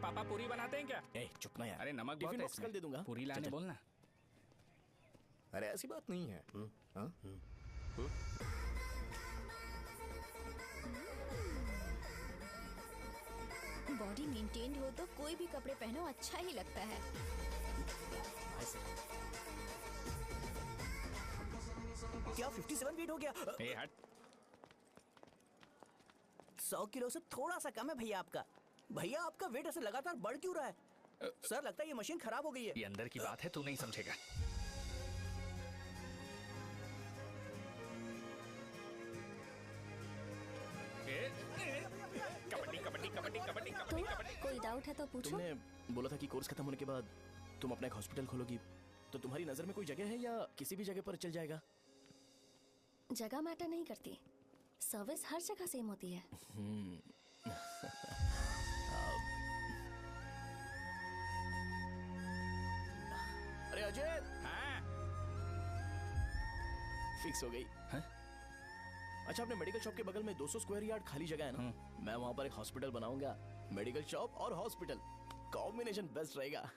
पापा पूरी बनाते हैं क्या? चुप ना यार। अरे नमक टिफिन बहुत बॉक्स कल दे दूंगा। पूरी लाने बोलना। अरे ऐसी बात नहीं है। बॉडी मेंटेन्ड हो तो कोई भी कपड़े पहनो अच्छा ही लगता है। क्या 57 वेट हो गया? ए हट। 100 किलो से थोड़ा सा कम है भैया आपका। भैया आपका वेट ऐसे लगातार बढ़ क्यों रहा है? सर लगता है ये मशीन खराब हो गई है। ये अंदर की बात है, तू नहीं समझेगा। कबड्डी कबड्डी कबड्डी कबड्डी कबड्डी कबड्डी। कोई डाउट है तो पूछो। तुमने बोला था कि कोर्स खत्म होने के बाद तुम अपना एक हॉस्पिटल खोलोगी, तो तुम्हारी नजर में कोई जगह है या किसी भी जगह पर चल जाएगा? जगह मैटर नहीं करती, सर्विस हर जगह सेम होती है। अरे अजय। हाँ? फिक्स हो गई। हाँ? अच्छा, अपने मेडिकल शॉप के बगल में 200 स्क्वायर यार्ड खाली जगह है ना, मैं वहाँ पर एक हॉस्पिटल बनाऊंगा। मेडिकल शॉप और हॉस्पिटल कॉम्बिनेशन बेस्ट रहेगा।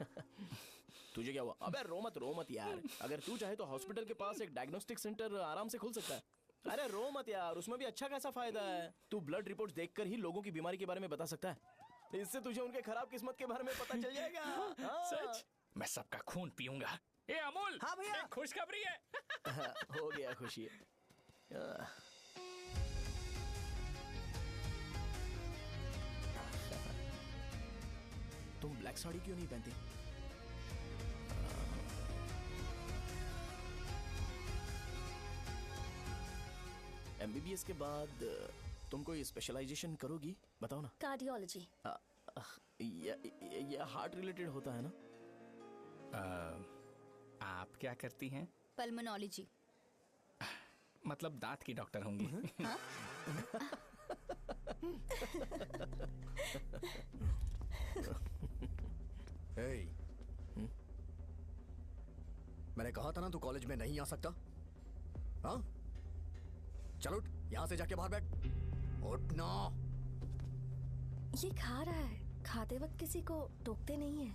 तुझे क्या हुआ? अबे रो मत यार। अगर तू चाहे तो हॉस्पिटल के पास एक डायग्नोस्टिक सेंटर आराम से खुल सकता है। अरे रो मत यार, उसमें भी अच्छा खासा फायदा है। तू ब्लड रिपोर्ट्स देखकर ही लोगों की बीमारी के बारे में बता सकता है। इससे तुझे उनके खराब किस्मत के बारे में पता चल जाएगा। हाँ। सच? मैं सबका खून पीऊंगा। ए अमूल, हाँ भैया। एक खुशखबरी है। हो गया खुशी। तुम ब्लैक साड़ी क्यों नहीं पहनती? एमबीबीएस के बाद तुम कोई स्पेशलाइजेशन करोगी? बताओ ना। कार्डियोलॉजी। ये हार्ट रिलेटेड होता है ना? आप क्या करती हैं? पल्मोनोलॉजी। मतलब दांत की डॉक्टर होंगी। हाँ? Hey, मैंने कहा था ना तू कॉलेज में नहीं आ सकता। हाँ? चल उठ, यहाँ से जाके बाहर बैठ। उठ ना। ये खा रहा है, खाते वक्त किसी को टोकते नहीं है।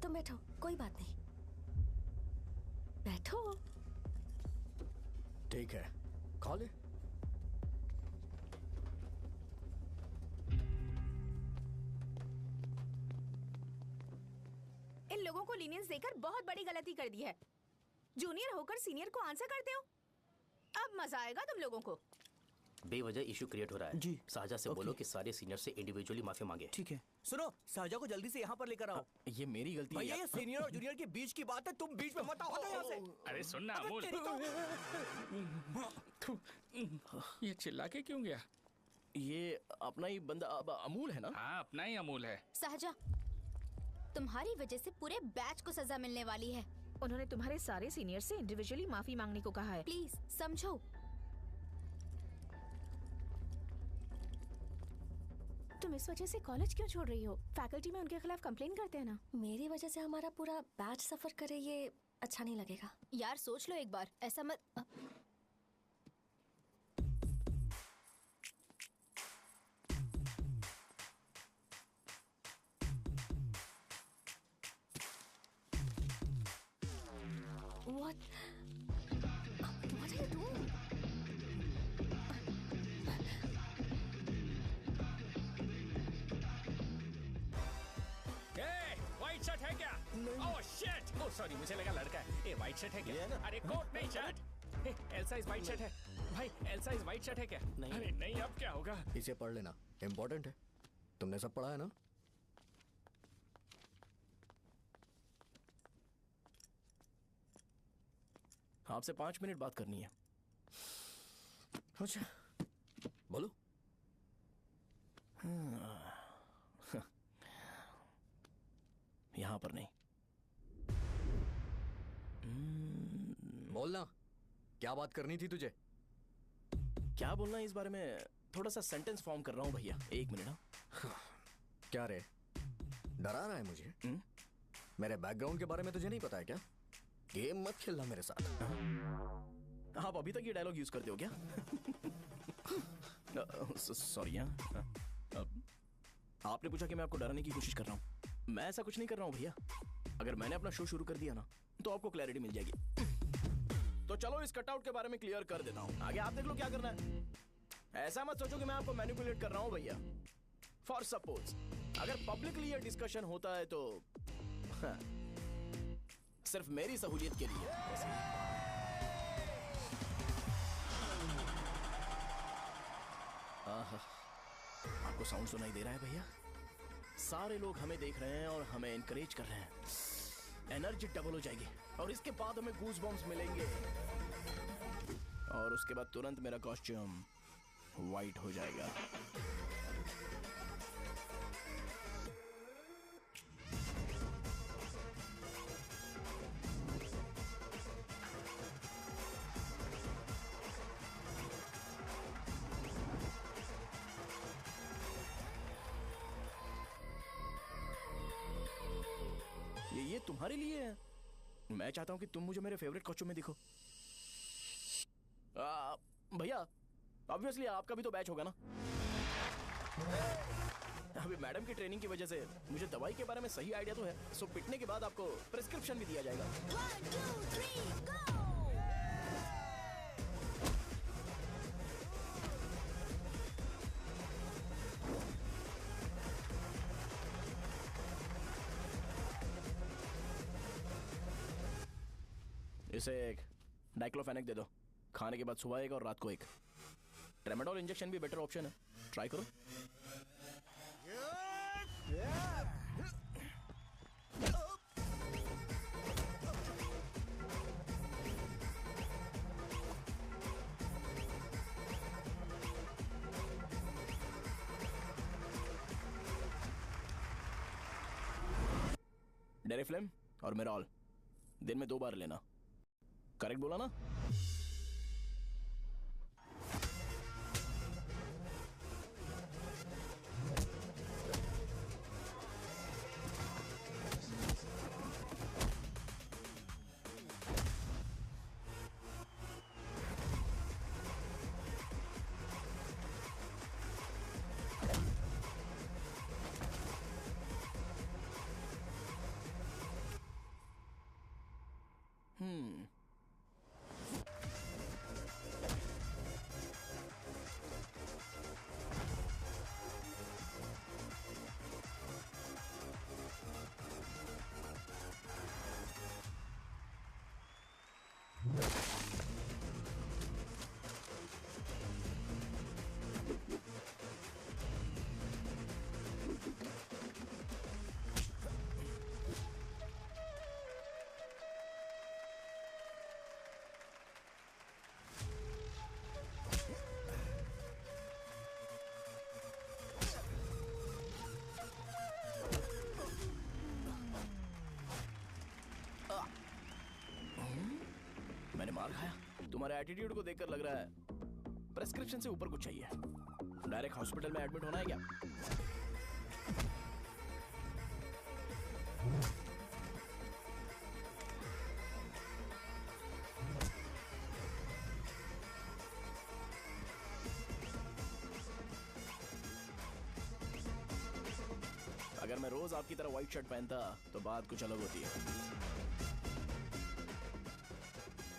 तुम बैठो, कोई बात नहीं, बैठो। ठीक है, खा ले। इन लोगों को लीनियंस देकर बहुत बड़ी गलती कर दी है। जूनियर होकर सीनियर को आंसर करते हो। अब मजा आएगा तुम लोगों को। बेवजह इशू क्रिएट हो रहा है जी। शाहजहा से बोलो कि सारे सीनियर से इंडिविजुअली माफी मांगे। ठीक है। सुनो, शाहजहा को जल्दी से यहाँ पर लेकर आओ। ये मेरी गलती है। भैया ये सीनियर और जूनियर के बीच की बात है, तुम बीच में मत आओ। हटो यहाँ से। अरे सुन ना अमूल, ये चिल्ला के क्यों गया? ये अपना ही बंदा अमूल है ना? हाँ, अपना ही अमूल है। शाहजहा, तुम्हारी वजह से पूरे बैच को सजा मिलने वाली है। उन्होंने तुम्हारे सारे सीनियर से इंडिविजुअली माफी मांगने को कहा है। प्लीज समझो। तुम इस वजह से कॉलेज क्यों छोड़ रही हो? फैकल्टी में उनके खिलाफ कंप्लेन करते हैं ना। मेरी वजह से हमारा पूरा बैच सफर करे, ये अच्छा नहीं लगेगा। यार सोच लो एक बार, ऐसा मत। What are you doing? White shirt है क्या? Oh shit! ओह सॉरी, मुझे लगा लड़का है। ए व्हाइट शर्ट है क्या? अरे कोट नहीं shirt. L size white shirt है। भाई एल साइज व्हाइट शर्ट है क्या? अरे नहीं, अब क्या होगा? इसे पढ़ लेना, इम्पोर्टेंट है। तुमने सब पढ़ा है ना? आपसे 5 मिनट बात करनी है। अच्छा, बोलो। यहाँ पर नहीं। बोलना, क्या बात करनी थी तुझे? क्या बोलना है इस बारे में? थोड़ा सा सेंटेंस फॉर्म कर रहा हूँ भैया, 1 मिनट। क्या रे, डरा रहा है मुझे? मेरे बैकग्राउंड के बारे में तुझे नहीं पता है क्या? गेम मत खेलना मेरे साथ। आप अभी तक ये डायलॉग यूज करते हो क्या? सॉरी। आपने पूछा कि मैं आपको डराने की कोशिश कर रहा हूँ। मैं ऐसा कुछ नहीं कर रहा हूँ भैया। अगर मैंने अपना शो शुरू कर दिया ना, तो आपको क्लैरिटी मिल जाएगी। तो चलो इस कटआउट के बारे में क्लियर कर देता हूँ, आगे आप देख लो क्या करना है। ऐसा मत सोचो कि मैं आपको मैनिपुलेट कर रहा हूँ भैया। फॉर सपोज अगर पब्लिकली ये डिस्कशन होता है तो सिर्फ मेरी सहूलियत के लिए। आपको साउंड सुनाई दे रहा है भैया? सारे लोग हमें देख रहे हैं और हमें एनकरेज कर रहे हैं। एनर्जी डबल हो जाएगी और इसके बाद हमें गूज बम्स मिलेंगे और उसके बाद तुरंत मेरा कॉस्ट्यूम वाइट हो जाएगा। ये तुम्हारे लिए है। मैं चाहता हूं कि तुम मुझे मेरे फेवरेट कॉस्ट्यूम में दिखो। भैया ऑब्वियसली आपका भी तो बैच होगा ना। अभी मैडम की ट्रेनिंग की वजह से मुझे दवाई के बारे में सही आइडिया तो है। सो पिटने के बाद आपको प्रिस्क्रिप्शन भी दिया जाएगा। 1 2 3 गो। इसे एक डाइक्लोफेनेक दे दो, खाने के बाद सुबह एक और रात को एक। ट्रेमाडोल इंजेक्शन भी बेटर ऑप्शन है, ट्राई करो। डेरिफ्लेम और मेरॉल दिन में 2 बार लेना। करेक्ट बोला ना? मैंने मार खाया? तुम्हारे एटीट्यूड को देखकर लग रहा है प्रेस्क्रिप्शन से ऊपर कुछ चाहिए। डायरेक्ट हॉस्पिटल में एडमिट होना है क्या? अगर मैं रोज आपकी तरह व्हाइट शर्ट पहनता तो बात कुछ अलग होती है।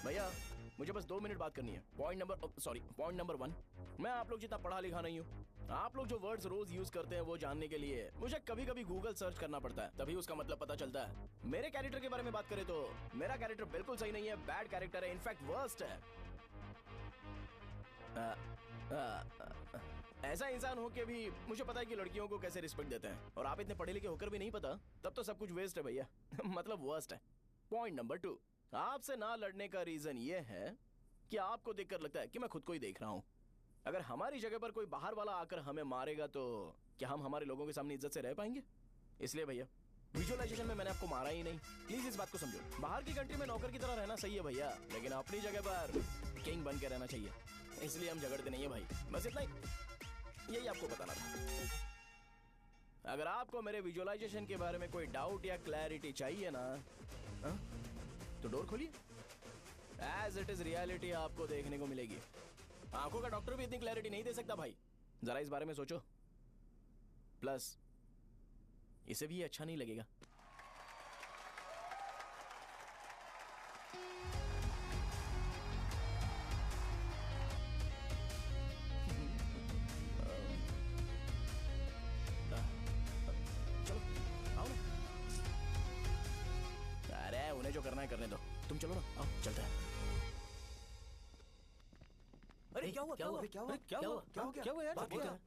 भैया मुझे बस 2 मिनट बात करनी है। पॉइंट नंबर 1, मैं आप लोग जितना पढ़ा लिखा नहीं हूँ। आप लोग जो वर्ड्स रोज यूज करते हैं वो जानने के लिए मुझे कभी कभी गूगल सर्च करना पड़ता है, तभी उसका मतलब पता चलता है। मेरे कैरेक्टर के बारे में बात करें तो मेरा कैरेक्टर बिल्कुल सही नहीं है, बैड कैरेक्टर है, इनफैक्ट वर्स्ट है। ऐसा इंसान हो के भी मुझे पता है कि लड़कियों को कैसे रिस्पेक्ट देते हैं, और आप इतने पढ़े लिखे होकर भी नहीं पता, तब तो सब कुछ वेस्ट है भैया। मतलब वर्स्ट है। पॉइंट नंबर 2, आपसे ना लड़ने का रीजन ये है कि आपको देखकर लगता है कि मैं खुद को ही देख रहा हूं। अगर हमारी जगह पर कोई बाहर वाला आकर हमें मारेगा तो क्या हम हमारे लोगों के सामने इज्जत से रह पाएंगे? इसलिए भैया विजुअलाइजेशन में मैंने आपको मारा ही नहीं, प्लीज इस बात को समझो। बाहर की कंट्री में नौकर की तरह रहना सही है भैया, लेकिन अपनी जगह पर किंग बन के रहना चाहिए। इसलिए हम झगड़ते नहीं है भाई, बस इतना ही, यही आपको बताना था। अगर आपको मेरे विजुअलाइजेशन के बारे में कोई डाउट या क्लैरिटी चाहिए ना, तो डोर खोलिए। एज इट इज रियलिटी आपको देखने को मिलेगी। आंखों का डॉक्टर भी इतनी क्लैरिटी नहीं दे सकता भाई, जरा इस बारे में सोचो। प्लस इसे भी अच्छा नहीं लगेगा। चलो आओ ना। अरे उन्हें जो करना है करने दो, तुम चलो ना, आओ चलते हैं। अरे क्या हुआ? क्या हुआ? क्या हुआ? क्या हुआ? क्या हुआ यार? बात क्या?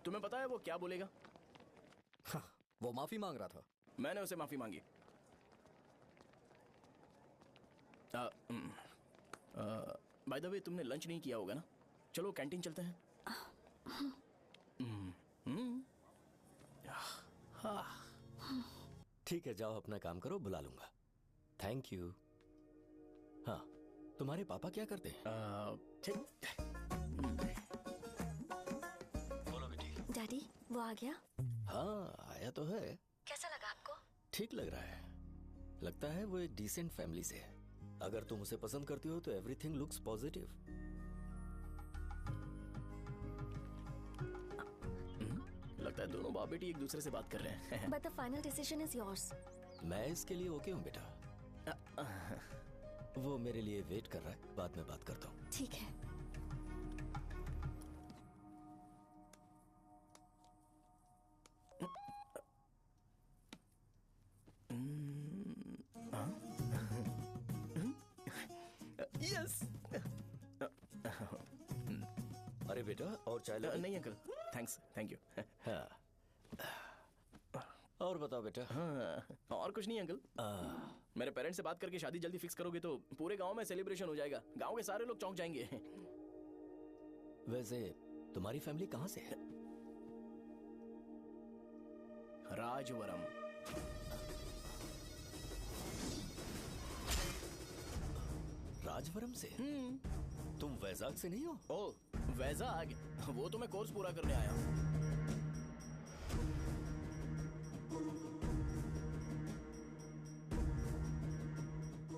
तुम्हें पता है वो क्या बोलेगा? वो माफी मांग रहा था। मैंने उसे माफी मांगी। बाय द वे तुमने लंच नहीं किया होगा ना? चलो कैंटीन चलते हैं। ठीक है, जाओ अपना काम करो, बुला लूंगा। Thank you. हाँ, तुम्हारे पापा क्या करते हैं? बोलो बेटी। डैडी वो आ गया? हाँ आया तो है। कैसा लगा आपको? ठीक लग रहा है। लगता है वो एक डिसेंट फैमिली से है। अगर तुम उसे पसंद करती हो तो एवरीथिंग लुक्स पॉजिटिव। लगता है दोनों बाप बेटी एक दूसरे से बात कर रहे हैं। But the final decision is yours. मैं इसके लिए ओके हूँ बेटा। वो मेरे लिए वेट कर रहा है, बाद में बात करता हूँ। ठीक है। यस। अरे बेटा, और चाय लो। नहीं अंकल, थैंक्स, थैंक यू। हाँ। और बताओ बेटा। हाँ, और कुछ नहीं अंकल। मेरे पेरेंट्स से बात करके शादी जल्दी फिक्स करोगे तो पूरे गांव में सेलिब्रेशन हो जाएगा। गांव के सारे लोग चौंक जाएंगे। वैसे तुम्हारी फैमिली कहाँ से है? राजवरम। राजवरम से? तुम वैजाग से नहीं हो? ओ, वैजाग? वो तो मैं कोर्स पूरा करने आया हूँ।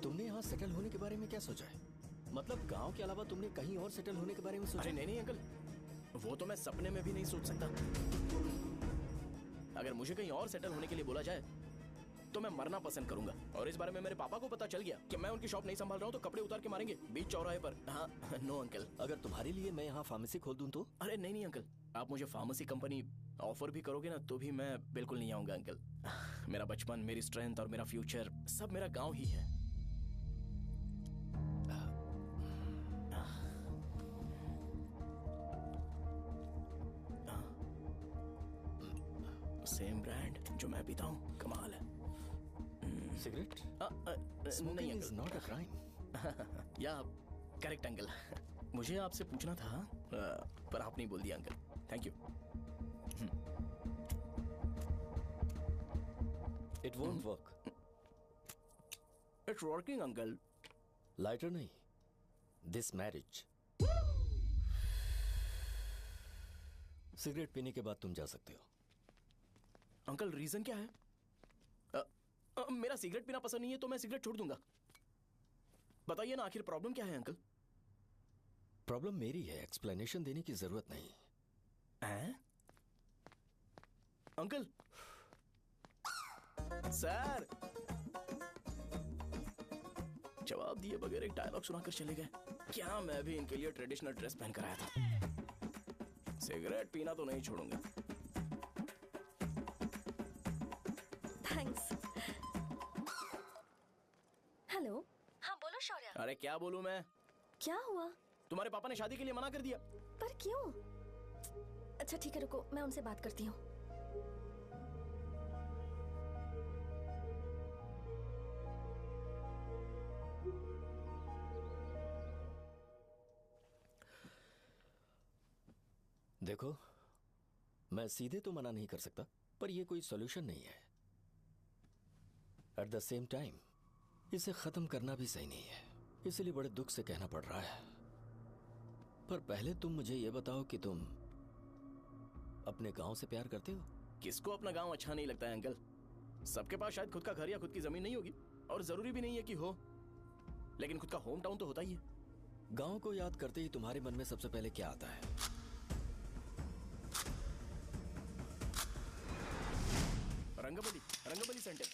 तुमने यहाँ सेटल होने के बारे में क्या सोचा है? मतलब गांव के अलावा तुमने कहीं और सेटल होने के बारे में सोचा? अरे नहीं नहीं अंकल, वो तो मैं सपने में भी नहीं सोच सकता। अगर मुझे कहीं और सेटल होने के लिए बोला जाए तो मैं मरना पसंद करूंगा। और इस बारे में मेरे पापा को पता चल गया कि मैं उनकी शॉप नहीं संभाल रहा हूँ तो कपड़े उतार के मारेंगे बीच चौराहे पर। हाँ, नो अंकल। अगर तुम्हारे लिए मैं यहाँ फार्मेसी खोल दूँ तो? अरे नहीं नहीं अंकल, आप मुझे फार्मेसी कंपनी ऑफर भी करोगे ना तो भी मैं बिल्कुल नहीं आऊंगा अंकल। मेरा बचपन, मेरी स्ट्रेंथ और मेरा फ्यूचर सब मेरा गाँव ही है। सेम ब्रांड जो मैं पीता हूँ, कमाल है। सिगरेट? नहीं इज नॉट अ क्राइम। या करेक्ट अंकल। मुझे आपसे पूछना था पर आप नहीं बोल दिया uncle. Thank you. It won't work. It's working uncle. Lighter नहीं, दिस मैरिज। सिगरेट पीने के बाद तुम जा सकते हो। अंकल रीजन क्या है? मेरा सिगरेट पीना पसंद नहीं है तो मैं सिगरेट छोड़ दूंगा। बताइए ना, आखिर प्रॉब्लम क्या है अंकल? प्रॉब्लम मेरी है, एक्सप्लेनेशन देने की जरूरत नहीं। अंकल, सर जवाब दिए बगैर एक डायलॉग सुनाकर चले गए। क्या मैं भी इनके लिए ट्रेडिशनल ड्रेस पहन कर आया था। सिगरेट पीना तो नहीं छोड़ूंगा। थैंक्स। हेलो। हाँ बोलो शौर्य। अरे क्या बोलूं मैं? क्या हुआ? तुम्हारे पापा ने शादी के लिए मना कर दिया। पर क्यों? अच्छा ठीक है, रुको मैं उनसे बात करती हूँ। देखो, मैं सीधे तो मना नहीं कर सकता, पर यह कोई सॉल्यूशन नहीं है। एट द सेम टाइम इसे खत्म करना भी सही नहीं है, इसलिए बड़े दुख से कहना पड़ रहा है। पर पहले तुम मुझे यह बताओ कि तुम अपने गांव से प्यार करते हो? किसको अपना गांव अच्छा नहीं लगता है अंकल? सबके पास शायद खुद का घर या खुद की जमीन नहीं होगी, और जरूरी भी नहीं है कि हो, लेकिन खुद का होम टाउन तो होता ही है। गांव को याद करते ही तुम्हारे मन में सबसे पहले क्या आता है? रंगबली, रंगबली सेंटर।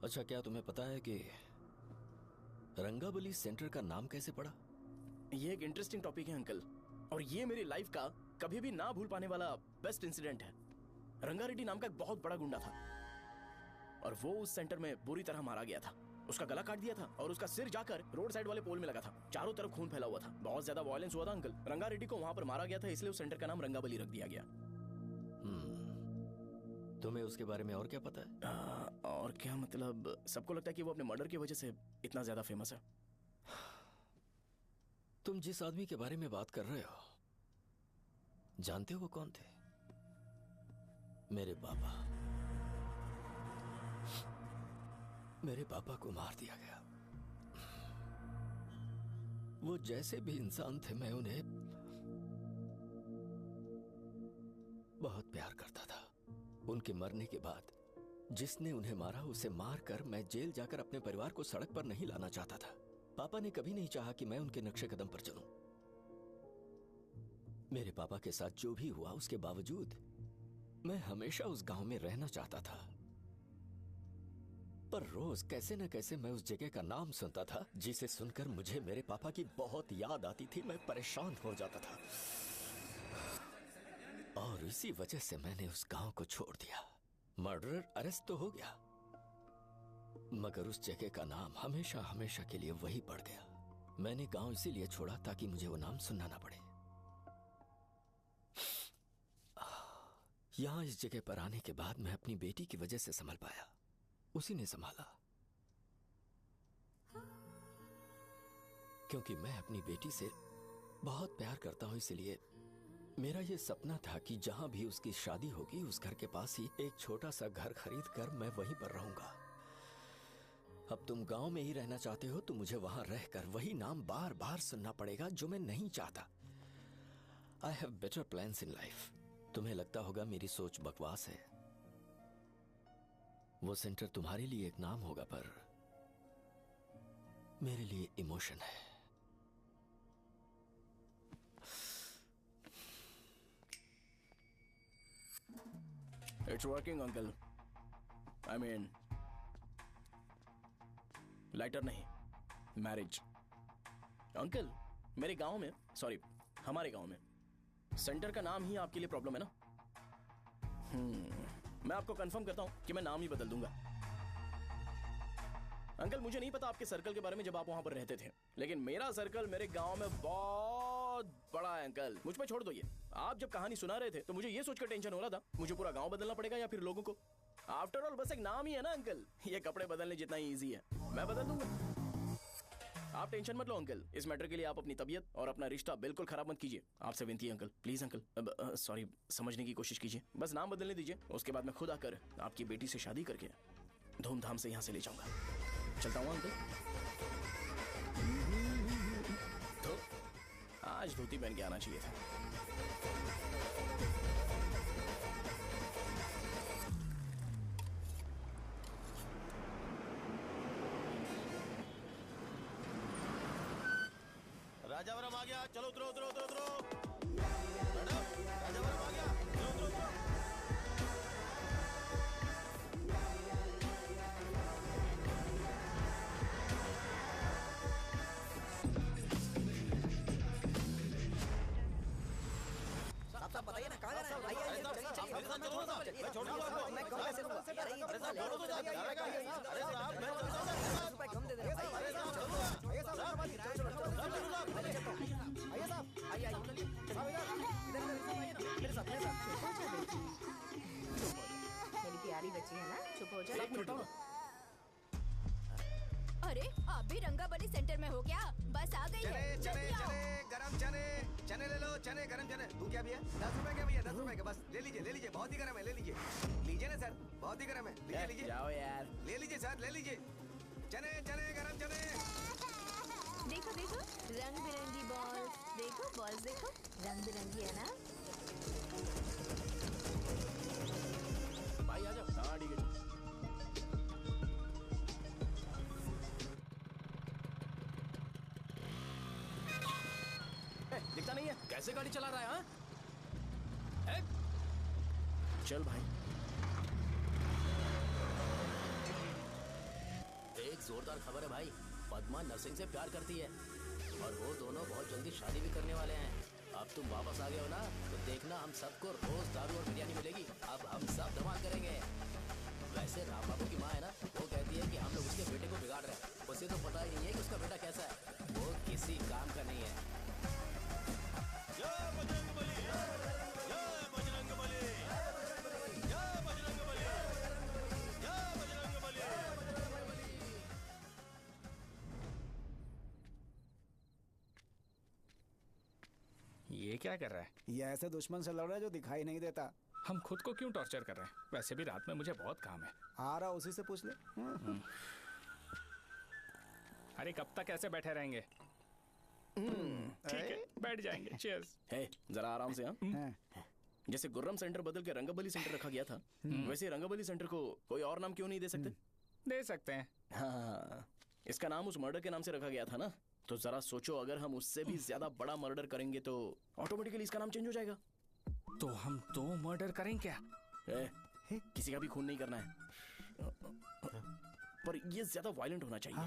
अच्छा, क्या तुम्हें पता है कि रंगाबली सेंटर का नाम कैसे पड़ा? ये एक इंटरेस्टिंग टॉपिक है अंकल, और ये मेरी लाइफ का कभी भी ना भूल पाने वाला बेस्ट इंसिडेंट है। रंगारेड्डी नाम का एक बहुत बड़ा गुंडा था, और वो उस सेंटर में बुरी तरह मारा गया था। उसका गला काट दिया था और उसका सिर जाकर रोड साइड वाले पोल में लगा था। चारों तरफ खून फैला हुआ था, बहुत ज्यादा वायलेंस हुआ था अंकल। रंगारेड्डी को वहां पर मारा गया था, इसलिए उस सेंटर का नाम रंगाबली रख दिया गया। तुम्हें उसके बारे में और क्या पता है? और क्या मतलब, सबको लगता है कि वो अपने मर्डर की वजह से इतना ज्यादा फेमस है। तुम जिस आदमी के बारे में बात कर रहे हो, जानते हो वो कौन थे? मेरे पापा। मेरे पापा को मार दिया गया। वो जैसे भी इंसान थे, मैं उन्हें बहुत प्यार करता था। उनके मरने के बाद जिसने उन्हें मारा उसे मारकर मैं जेल जाकर अपने परिवार को सड़क पर नहीं लाना चाहता था। पापा ने कभी नहीं चाहा कि मैं उनके नक्शे कदम पर चलूं। मेरे पापा के साथ जो भी हुआ, उसके बावजूद मैं हमेशा उस गांव में रहना चाहता था। पर रोज कैसे न कैसे मैं उस जगह का नाम सुनता था, जिसे सुनकर मुझे मेरे पापा की बहुत याद आती थी। मैं परेशान हो जाता था, और इसी वजह से मैंने उस गांव को छोड़ दिया। मर्डरर अरेस्ट तो हो गया, मगर उस जगह का नाम हमेशा हमेशा के लिए वही पड़ गया। मैंने गांव इसीलिए छोड़ा ताकि मुझे वो नाम सुनना ना पड़े। यहां इस जगह पर आने के बाद मैं अपनी बेटी की वजह से संभल पाया, उसी ने संभाला। क्योंकि मैं अपनी बेटी से बहुत प्यार करता हूं, इसलिए मेरा ये सपना था कि जहां भी उसकी शादी होगी उस घर के पास ही एक छोटा सा घर खरीद कर मैं वहीं पर रहूंगा। अब तुम गांव में ही रहना चाहते हो तो मुझे वहां रहकर वही नाम बार बार सुनना पड़ेगा जो मैं नहीं चाहता। I have better plans in life. तुम्हें लगता होगा मेरी सोच बकवास है। वो सेंटर तुम्हारे लिए एक नाम होगा, पर मेरे लिए इमोशन है। It's working, uncle. I mean, lighter नहीं, मैरिज। अंकल, मेरे गांव में, सॉरी, हमारे गांव में सेंटर का नाम ही आपके लिए प्रॉब्लम है ना? मैं आपको कंफर्म करता हूं कि मैं नाम ही बदल दूंगा। अंकल, मुझे नहीं पता आपके सर्कल के बारे में जब आप वहां पर रहते थे, लेकिन मेरा सर्कल मेरे गांव में बहुत बड़ा है। अंकल, मुझ पे छोड़ दो ये। आप जब कहानी सुना रहे थे तो मुझे ये सोचकर टेंशन हो रहा था मुझे पूरा गांव बदलना पड़ेगा या फिर लोगों को। आफ्टर ऑल बस एक नाम ही है ना अंकल, ये कपड़े बदलने जितना ही इजी है। मैं बदल दूंगा, आप टेंशन मत लो अंकल। इस मैटर के लिए आप अपनी तबीयत और अपना रिश्ता बिल्कुल खराब मत कीजिए। आपसे विनती है अंकल, प्लीज अंकल। सॉरी, समझने की कोशिश कीजिए। बस नाम बदलने दीजिए, उसके बाद मैं खुद आकर आपकी बेटी से शादी करके धूमधाम से यहाँ से ले जाऊंगा। चलता हूँ अंकल। तो आज धोती पहन के आना चाहिए था। राजावरम आ गया, चलो उतरो उतरो उतरो उतरो। मैडम, राजावरम आ गया, चलो उतरो उतरो। साहब बताइए ना कहाँ जाना है? आइए आइए, चलिए चलिए। मैं छोड़ दूंगा आपको। मैं कम कैसे दूंगा? अरे साहब, बोलो तो जाएगा। अरे साहब, मैं चलता हूँ। 10 रुपए कम दे दे। अरे साहब, आइए साहब, आइए साहब, आइए आइए। साहब इधर मेरे साथ मेरी प्यारी बच्ची है ना, चुप हो जा। अरे आप भी रंगाबली सेंटर में हो क्या? बस आ गई है। चने गरम चने, चने ले लो, चने गरम चने। तू क्या भैया? 10 रुपए के भैया, 10 रुपए के। बस ले लीजिए, बहुत ही गरम है, ले लीजिए ना सर, बहुत ही गरम है, लीजिए जाओ यार, ले लीजिए सर, ले लीजिए। चने गरम चने। देखो देखो रंग बिरंगी बॉल्स, देखो बॉल्स, देखो रंग बिरंगी है ना। भाई आ जाओ। हाँ ठीक है। दिखता नहीं है, कैसे गाड़ी चला रहा है? हाँ, चल भाई। एक जोरदार खबर है भाई, पद्मा नर्सिंग से प्यार करती है और वो दोनों बहुत जल्दी शादी भी करने वाले हैं। अब तुम वापस आ गए हो ना, तो देखना हम सबको रोज दारू और बिरयानी मिलेगी। अब हम सब धमाल करेंगे। वैसे राम बाबू की माँ है ना, वो कहती है कि हम लोग उसके बेटे को बिगाड़ रहे हैं। उसे तो पता ही नहीं है कि उसका बेटा कैसा है, वो किसी काम का नहीं है। ये क्या कर रहा है? ये ऐसे दुश्मन से लड़ रहा है जो दिखाई नहीं देता। हम खुद को क्यों टॉर्चर कर रहे हैं? वैसे भी रात में मुझे बहुत काम है। आ रहा उसी से पूछ ले। अरे कब तक ऐसे बैठे रहेंगे? ठीक है, बैठ जाएंगे। चीयर्स। हे, जरा आराम से। हाँ, जैसे गुर्रम सेंटर बदल के रंगबली सेंटर रखा गया था, वैसे रंगबली सेंटर को कोई और नाम क्यों नहीं दे सकते? दे सकते हैं। हाँ, इसका नाम उस मर्डर के नाम से रखा गया था ना, तो जरा सोचो अगर हम उससे भी ज्यादा बड़ा मर्डर करेंगे तो ऑटोमेटिकली इसका नाम चेंज हो जाएगा। तो हम 2 मर्डर करें क्या? किसी का भी खून नहीं करना है, पर ये ज्यादा वायलेंट होना चाहिए।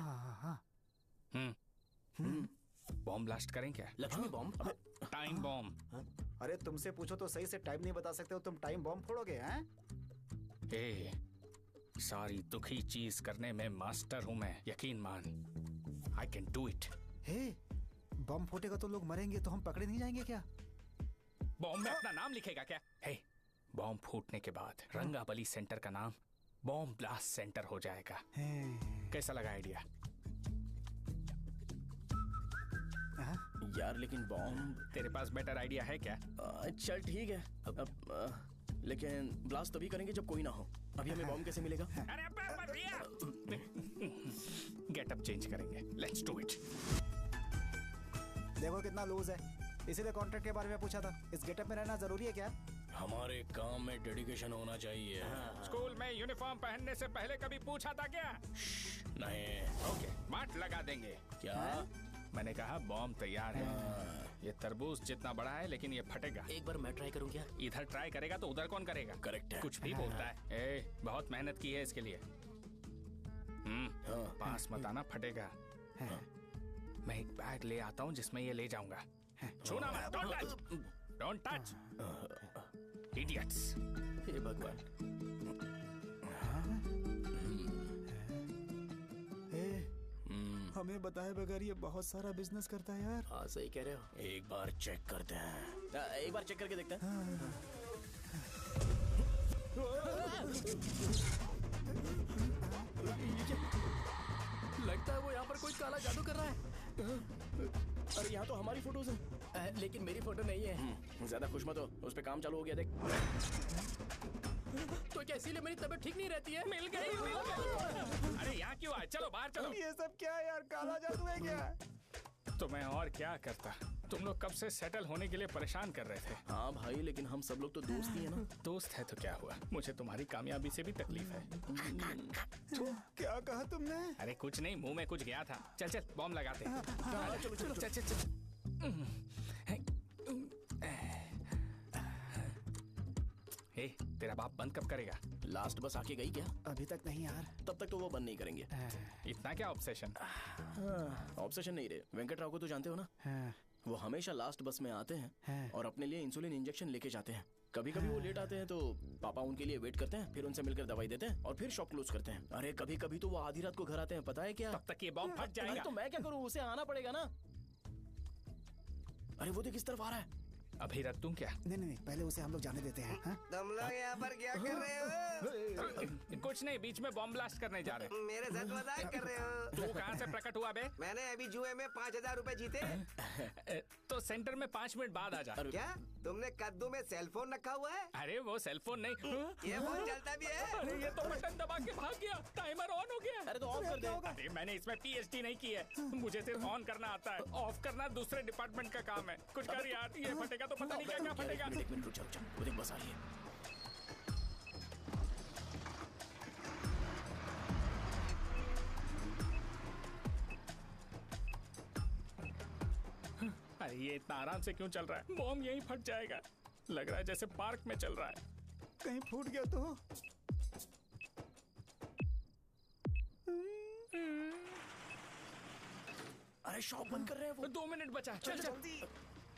बॉम्ब ब्लास्ट करें क्या? Lakshmi bomb, time bomb. अरे तुमसे पूछो तो सही से टाइम नहीं बता सकते हो, तुम टाइम बॉम्ब फोड़ोगे? हैं? सारी दुखी चीज करने में मास्टर हूँ मैं, यकीन मान। I can do it. Hey, bomb फूटेगा तो लोग मरेंगे, तो हम पकड़े नहीं जाएंगे क्या? बॉम्ब में अपना नाम लिखेगा क्या? हे, बॉम्ब फूटने के बाद रंगाबली सेंटर का नाम बॉम्ब ब्लास्ट सेंटर हो जाएगा। कैसा लगा आइडिया? यार लेकिन बॉम्ब, तेरे पास बेटर आइडिया है क्या? चल ठीक है, लेकिन ब्लास्ट तभी करेंगे जब कोई ना हो। अभी हमें बॉम्ब कैसे मिलेगा? अरे भैया, गेटअप चेंज करेंगे। Let's do it. देखो कितना लूज है, इसीलिए कॉन्ट्रैक्ट के बारे में पूछा था। इस गेटअप में रहना जरूरी है क्या? हमारे काम में डेडिकेशन होना चाहिए। स्कूल में यूनिफॉर्म पहनने से पहले कभी पूछा था क्या? नहीं। ओके, बात लगा देंगे। क्या? मैंने कहा बॉम्ब तैयार है। ये तरबूज जितना बड़ा है, लेकिन ये फटेगा। एक बार मैं ट्राई करूं क्या? इधर ट्राई करेगा तो उधर कौन करेगा? करेक्ट है। कुछ भी बोलता है। ए, बहुत मेहनत की है इसके लिए। पास मत आना, फटेगा। मैं एक बैग ले आता हूँ जिसमें ये ले जाऊंगा। छूना मत, don't touch, don't touch, idiots. हे भगवान। हमें बताए बगैर ये बहुत सारा बिजनेस करता है यार। हाँ सही कह रहे हो। एक बार चेक करते हैं। एक बार चेक करके देखते हैं। लगता है वो यहाँ पर कोई काला जादू कर रहा है। अरे यहाँ तो हमारी फोटोज हैं, लेकिन मेरी फोटो नहीं है। ज्यादा खुश मत हो, उस पे काम चालू हो गया देख। तो क्या इसीलिए मेरी तबीयत ठीक नहीं रहती है? मिल गई। अरे यहाँ क्यों आए? चलो बाहर चलो। ये सब क्या है यार, काला जादू है क्या? तो मैं और क्या करता? तुम लोग कब से सेटल होने के लिए परेशान कर रहे थे। हाँ भाई, लेकिन हम सब लोग तो दोस्त ही है ना। दोस्त है तो क्या हुआ? मुझे तुम्हारी कामयाबी से भी तकलीफ है। क्या कहा तुमने? अरे कुछ नहीं, मुंह में कुछ गया था। चल चल बॉम्ब लगाते हैं। चलो चलो चल चल चल। हे, तेरा बाप बंद कब करेगा? लास्ट बस आके गई क्या? अभी तक नहीं यार। तब तक तो वो बंद नहीं करेंगे। इतना क्या ऑब्सेशन? ऑब्सेशन नहीं रे, वेंकट राव को तो जानते हो ना। वो हमेशा लास्ट बस में आते हैं और अपने लिए इंसुलिन इंजेक्शन लेके जाते हैं। कभी कभी वो लेट आते हैं तो पापा उनके लिए वेट करते हैं, फिर उनसे मिलकर दवाई देते हैं और फिर शॉप क्लोज करते हैं। अरे कभी कभी तो वो आधी रात को घर आते हैं, पता है क्या? तब तक ये बॉम्ब फट जाएगा। तो मैं क्या करूँ, उसे आना पड़ेगा ना। अरे वो देख किस तरफ आ रहा है। अभी रख दूं क्या? नहीं, पहले उसे हम लोग जाने देते हैं। तुम लोग यहाँ पर क्या कर रहे हो? कुछ नहीं, बीच में बॉम्ब ब्लास्ट करने जा रहे। मेरे साथ मजाक कर रहे हो? तू कहाँ से प्रकट हुआ बे? मैंने अभी जुए में 5000 रुपए जीते। तो सेंटर में 5 मिनट बाद आ जा। क्या तुमने कद्दू में सेल फोन रखा हुआ है? अरे वो सेल फोन नहीं, ये फोन चलता भी है। अरे ये तो बटन दबा के भाग गया, टाइमर ऑन हो गया। अरे तो ऑफ कर दे। अरे मैंने इसमें PhD नहीं की है, मुझे सिर्फ ऑन करना आता है। ऑफ करना दूसरे डिपार्टमेंट का काम है। कुछ कर यार, ये फटेगा तो पता नहीं क्या फटेगा। एक मिनट रुक जा, वो देख बस आ रही है। अरे ये इतना आराम से क्यों चल रहा है? बॉम्ब यहीं फट जाएगा। लग रहा है जैसे पार्क में चल रहा है। कहीं फूट गया तो? अरे शॉप बंद कर रहे हैं वो। 2 मिनट बचा। चल जल्दी।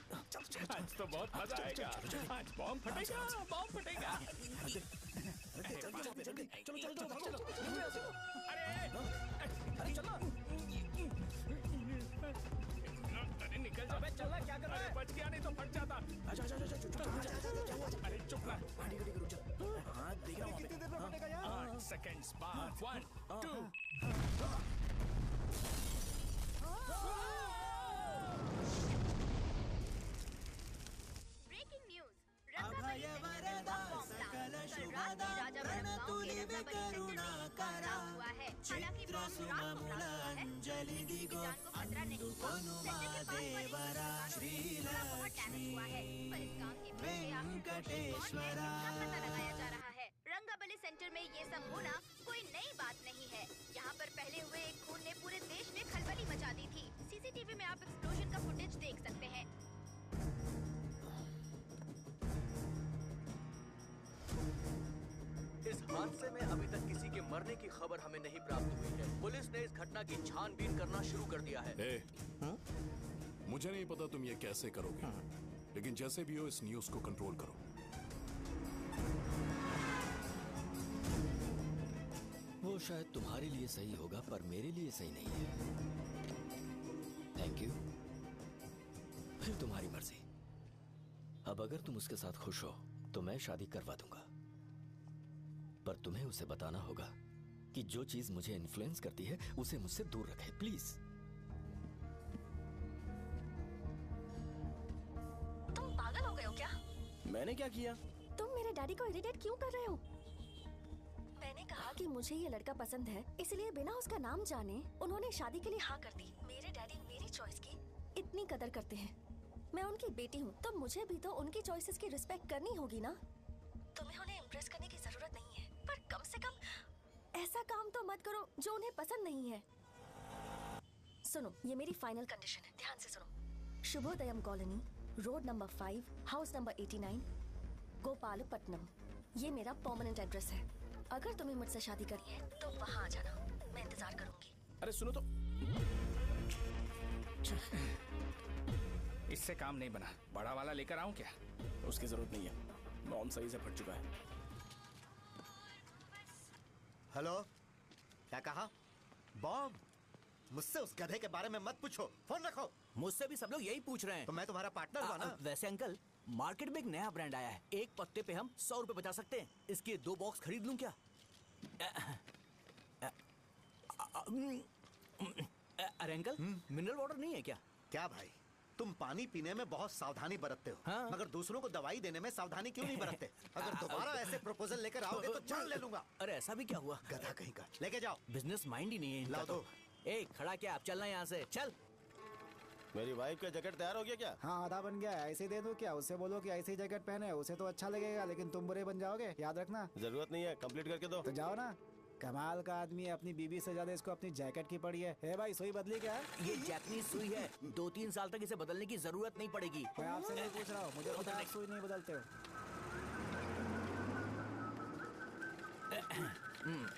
आज तो बहुत मजा आएगा। आज बॉम्ब फटेगा, बॉम्ब फटेगा। चलो। अरे चलो। अरे निकल जा। अबे चल, क्या कर रहा है? बच गया, नहीं तो फट जाता। अरे चुप ना। हाँ देख रहा हूँ। कितनी देर में फटेगा यार? 8 सेकंड्स बाद 1 2। ब्रेकिंग न्यूज, रंगाबली सेंटर में बॉम्ब ब्लास्ट। कल रात में राजावरम गांव के रंगाबली सेंटर में पथराव हुआ है। हालांकि बॉम्ब रात को ब्लास्ट हुआ है, किसी की जान को खतरा नहीं। सेंटर के पास वाली थोड़ा बहुत डैमेज हुआ है, पर इस काम के पीछे आखिर कौन है, इसका पता लगाया जा रहा है। रंगाबली सेंटर में ये सब होना कोई नई बात नहीं है। यहाँ पर पहले हुए एक खून ने पूरे देश में खलबली मचा दी थी। CCTV में आप एक्सप्लोजन का फुटेज देख सकते हैं। इस हादसे में अभी तक किसी के मरने की खबर हमें नहीं प्राप्त हुई है। पुलिस ने इस घटना की छानबीन करना शुरू कर दिया है। मुझे नहीं पता तुम ये कैसे करोगे, लेकिन जैसे भी हो इस न्यूज को कंट्रोल करो। वो शायद तुम्हारे लिए सही होगा पर मेरे लिए सही नहीं है। Thank you. फिर तुम्हारी मर्जी। अब अगर तुम उसके साथ खुश हो तो मैं शादी करवा दूंगा, पर तुम्हें उसे बताना होगा कि जो चीज मुझे इन्फ्लुएंस करती है उसे मुझसे दूर रखे, प्लीज। तुम पागल हो गए हो क्या? मैंने क्या किया? तुम मेरे डैडी को इरिटेट क्यों कर रहे हो? मैंने कहा कि मुझे ये लड़का पसंद है, इसलिए बिना उसका नाम जाने उन्होंने शादी के लिए हाँ कर दी। मेरे डैडी मेरी चॉइस की इतनी कदर करते हैं। मैं उनकी बेटी हूँ तो मुझे भी तो उनकी चॉइसेस की रिस्पेक्ट करनी होगी ना। तुम्हें उन्हें इम्प्रेस करने की जरूरत नहीं है, पर कम से कम ऐसा काम तो मत करो जो उन्हें पसंद नहीं है। सुनो, ये मेरी फाइनल कंडीशन है, ध्यान से सुनो। Shubhodayam colony, road number 5, house number 89, Gopalapatnam. ये मेरा परमानेंट एड्रेस है। अगर तुम्हें मुझसे शादी करनी है तो वहाँ आ जाना, मैं इंतजार करूंगी। अरे सुनो तो। इससे काम नहीं बना, बड़ा वाला लेकर आऊं क्या? उसकी जरूरत नहीं है, बॉम्ब सही से फट चुका है। हेलो, क्या कहा? बॉम्ब? मुझसे उस गधे के बारे में मत पूछो, फोन रखो। मुझसे भी सब लोग यही पूछ रहे हैं। तो मैं तुम्हारा पार्टनर हुआ ना? वैसे अंकल, मार्केट में एक नया ब्रांड आया है, एक पत्ते पे हम 100 रुपए बचा सकते हैं। इसके 2 बॉक्स खरीद लूं क्या? अरे अंकल, मिनरल वाटर नहीं है क्या? क्या भाई, तुम पानी पीने में बहुत सावधानी बरतते हो, हाँ? मगर दूसरों को दवाई देने में सावधानी क्यों नहीं बरतते? अगर दोबारा ऐसे प्रपोजल लेकर आओगे तो जान ले लूंगा। अरे ऐसा भी क्या हुआ? गधा कहीं का, लेके जाओ। बिजनेस माइंड ही नहीं है इनका। लाओ दो। ए, खड़ा क्या? आप चलना यहाँ से, चल। मेरी वाइफ का जैकेट तैयार हो गया क्या? हाँ, आधा बन गया है। ऐसे ही दे दो क्या? उससे बोलो कि ऐसे ही जैकेट पहने, उसे तो अच्छा लगेगा, लेकिन तुम बुरे बन जाओगे, याद रखना। जरूरत नहीं है, कंप्लीट करके दो। तो जाओ ना। कमाल का आदमी है, अपनी बीबी से ज्यादा इसको अपनी जैकेट की पड़ी है। हे भाई, सुई बदली क्या? ये जैपनीज सुई है, 2-3 साल तक इसे बदलने की जरूरत नहीं पड़ेगी। मैं आपसे नहीं पूछ रहा हूँ, मुझे पता है आप सुई नहीं बदलते हो।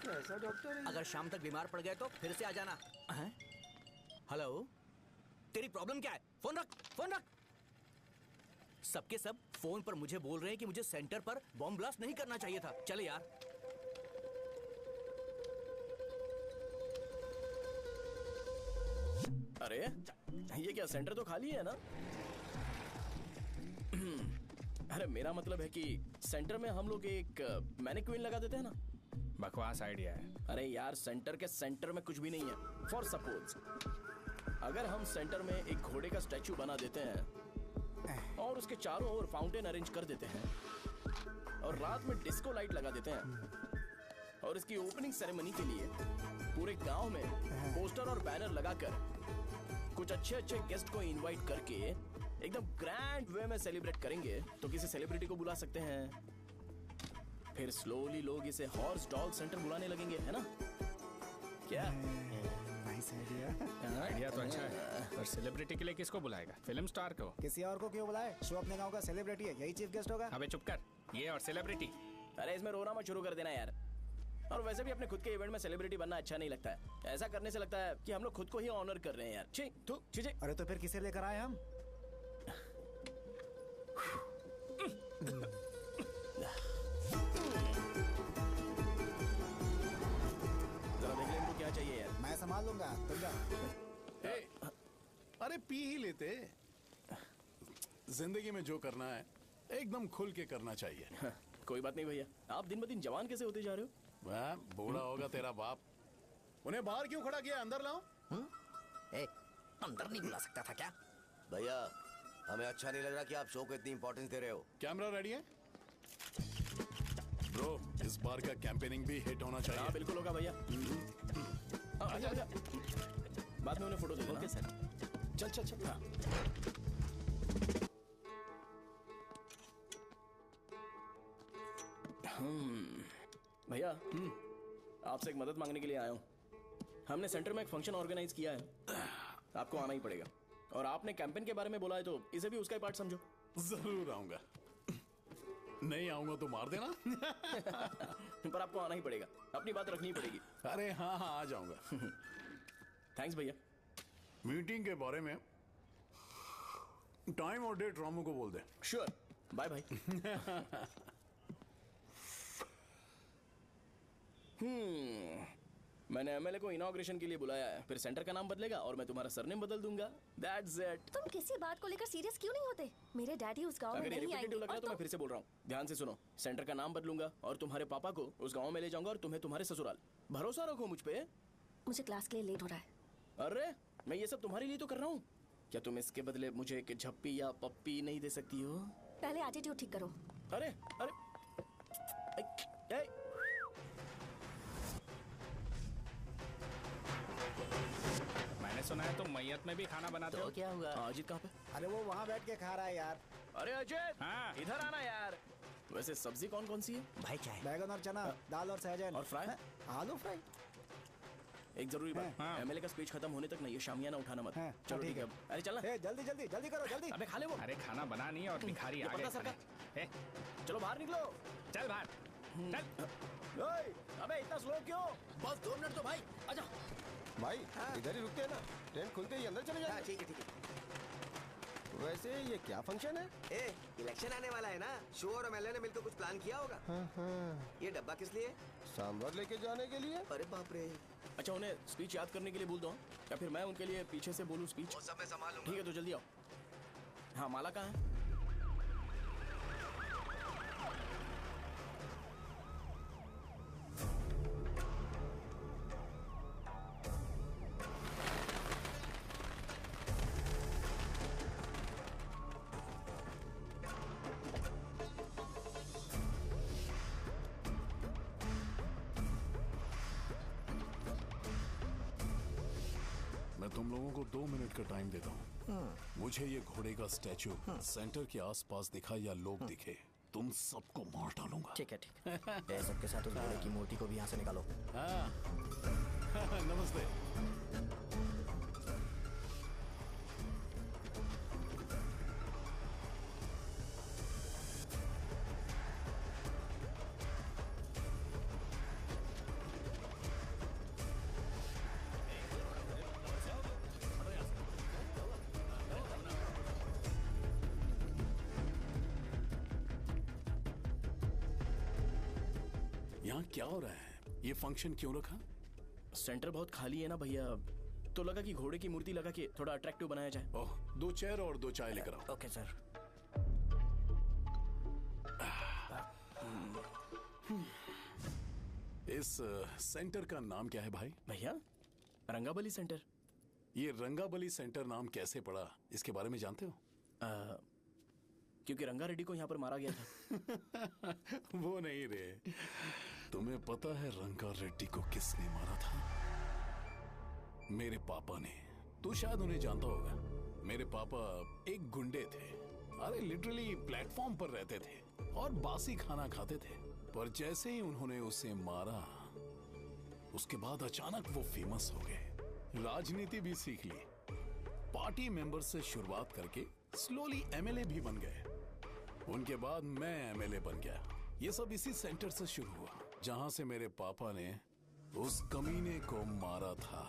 ऐसा डॉक्टर, अगर शाम तक बीमार पड़ गए तो फिर से आ जाना। हेलो, तेरी प्रॉब्लम क्या है? फोन रख, फोन रख। सबके सब फोन पर मुझे बोल रहे हैं कि मुझे सेंटर पर बॉम्ब ब्लास्ट नहीं करना चाहिए था। चले यार। अरे ये क्या, सेंटर तो खाली है ना? अरे मेरा मतलब है कि सेंटर में हम लोग एक मैनिक्विन लगा देते हैं ना। बकवास आइडिया है। अरे यार, सेंटर के सेंटर में कुछ भी नहीं है। फॉर सपोज अगर हम सेंटर में एक घोड़े का स्टैचू बना देते हैं और उसके चारों ओर फाउंटेन अरेंज कर देते हैं और रात में डिस्को लाइट लगा देते हैं और इसकी ओपनिंग सेरेमनी के लिए पूरे गांव में पोस्टर और बैनर लगाकर कुछ अच्छे अच्छे गेस्ट को इनवाइट करके एकदम ग्रैंड वे में सेलिब्रेट करेंगे, तो किसी सेलिब्रिटी को बुला सकते हैं। फिर स्लोली लोग इसे हॉर्स डॉग सेंटर बुलाने लगेंगे, है ना? क्या? Nice idea. आइडिया तो अच्छा है, पर सेलिब्रिटी के लिए किसको बुलाएगा? फिल्म स्टार को। किसी और को क्यों बुलाए? शो अपने गांव का सेलिब्रिटी है, यही चीफ गेस्ट होगा। अबे चुप कर, ये और सेलिब्रिटी। अरे इसमें रोना मत शुरू कर देना यार। और वैसे भी अपने खुद के इवेंट में सेलिब्रिटी बनना अच्छा नहीं लगता है। ऐसा करने से लगता है कि हम लोग खुद को ही ऑनर कर रहे हैं यार। छी, तू चीजें। अरे तो फिर किसे लेकर आए हम? जरा देख ले इनको क्या चाहिए यार। मैं संभाल लूंगा, तुम जा। अरे पी ही लेते। जिंदगी में जो करना है एकदम खुल के करना चाहिए। कोई बात नहीं भैया, आप दिन ब दिन जवान कैसे होते जा रहे हो? वह बूढ़ा होगा तेरा बाप। उन्हें बाहर क्यों खड़ा किया? अंदर लाओ। अंदर नहीं बुला सकता था क्या? भैया, हमें अच्छा नहीं लग रहा कि आप शो को इतनी इंपॉर्टेंस दे रहे हो। कैमरा रेडी है? ब्रो, इस बार का कैंपेनिंग भी हिट होना चाहिए। हाँ बिल्कुल होगा भैया। आजा आजा, बाद में उन्हें फोटो दे देना। Okay sir. चल चल चल। हाँ। भैया, आपसे एक मदद मांगने के लिए आया हूँ। हमने सेंटर में एक फंक्शन ऑर्गेनाइज किया है, आपको आना ही पड़ेगा। और आपने कैंपेन के बारे में बोला है तो इसे भी उसका ही पार्ट समझो। जरूर आऊंगा। नहीं आऊंगा तो मार देना। पर आपको आना ही पड़ेगा, अपनी बात रखनी पड़ेगी। अरे हाँ हाँ, आ जाऊंगा। थैंक्स भैया। मीटिंग के बारे में टाइम और डेट रामू को बोल दे। श्योर, बाय भाई। मैंने एमएलए को इनॉग्रेशन के लिए बुलाया है, फिर सेंटर का नाम बदलेगा और मैं तुम्हारा सरनेम बदल दूंगा। That's it. तुम किसी बात को लेकर सीरियस क्यों नहीं होते? मेरे डैडी उस गांव में अगर ये नहीं रिपीटेटिव आएंगे। लग रहा है तो मैं फिर से बोल रहा हूँ, ध्यान से सुनो। सेंटर का नाम बदलूंगा और तुम्हारे पापा को उस गाँव में ले जाऊंगा और तुम्हें तुम्हारे ससुराल। भरोसा रखो मुझ पे। मुझे क्लास के लिए लेट हो रहा है। अरे मैं ये सब तुम्हारे लिए तो कर रहा हूँ। क्या तुम इसके बदले मुझे एक झप्पी या पप्पी नहीं दे सकती हो? पहले एटीट्यूड ठीक करो। अरे अरे ए, मैंने सुना है तुम मैयत में भी खाना बनाते हो। क्या हुआ? अजीत कहाँ पे? अरे वो वहाँ बैठ के खा रहा है यार। अरे अजीत, हाँ। इधर आना यार। वैसे सब्जी कौन कौन सी है? भाई क्या है? बैगन और चना, दाल और सहजन और फ्राई? आलू फ्राई। एक जरूरी बात, हाँ। एमएलए का स्पीच खत्म होने तक ना ये शामियाना उठाना मत। हाँ, चलो ठीक ठीक है। अरे चलना। ए, जल्दी जल्दी जल्दी करो जल्दी। अबे खा ले वो। अरे खाना बना नहीं है और भिखारी ये आ गए पता सबका। खाने। ए, चलो बाहर निकलो। चल बाहर चल। ओए, अबे इतना स्लो क्यों? बस 2 मिनट तो भाई, आजा। भाई इधर ही रुकते हैं ना, ट्रेन खुलते ही अंदर चले जाएंगे। ठीक है ठीक है। वैसे ये क्या फंक्शन है? ए, इलेक्शन आने वाला है ना, शो और एमएलए ने मिलकर कुछ प्लान किया होगा। ये डब्बा किस लिए? सांभर लेके जाने के लिए। अरे बाप रे। अच्छा उन्हें स्पीच याद करने के लिए बोल दो या फिर मैं उनके लिए पीछे से बोलूं स्पीच? वो सब मैं संभालूंगा। ठीक है तो जल्दी आओ। हाँ माला कहाँ है? मैं तुम लोगों को 2 मिनट का टाइम देता हूँ। मुझे ये घोड़े का स्टैचू सेंटर के आसपास दिखा या लोग दिखे, तुम सबको मार डालूंगा। ठीक है ठीक है। सबके साथ उस घोड़े की मूर्ति को भी यहाँ से निकालो। हाँ। नमस्ते। यहाँ क्या हो रहा है? ये फंक्शन क्यों रखा? सेंटर बहुत खाली है ना भैया, तो लगा कि घोड़े की मूर्ति लगा के थोड़ा अट्रैक्टिव बनाया जाए। ओह, 2 चेयर और 2 चाय लेकर आओ। Okay sir. इस सेंटर का नाम क्या है भाई? भैया रंगाबली सेंटर। ये रंगाबली सेंटर नाम कैसे पड़ा, इसके बारे में जानते हो? क्योंकि रंगा रेड्डी को यहाँ पर मारा गया था। वो नहीं रे, तुम्हें पता है रंगा रेड्डी को किसने मारा था? मेरे पापा ने। तू शायद उन्हें जानता होगा। मेरे पापा एक गुंडे थे। अरे लिटरली प्लेटफॉर्म पर रहते थे और बासी खाना खाते थे। पर जैसे ही उन्होंने उसे मारा, उसके बाद अचानक वो फेमस हो गए। राजनीति भी सीख ली, पार्टी मेंबर से शुरुआत करके स्लोली एमएलए भी बन गए। उनके बाद मैं एमएलए बन गया। ये सब इसी सेंटर से शुरू हुआ, जहां से मेरे पापा ने उस कमीने को मारा था।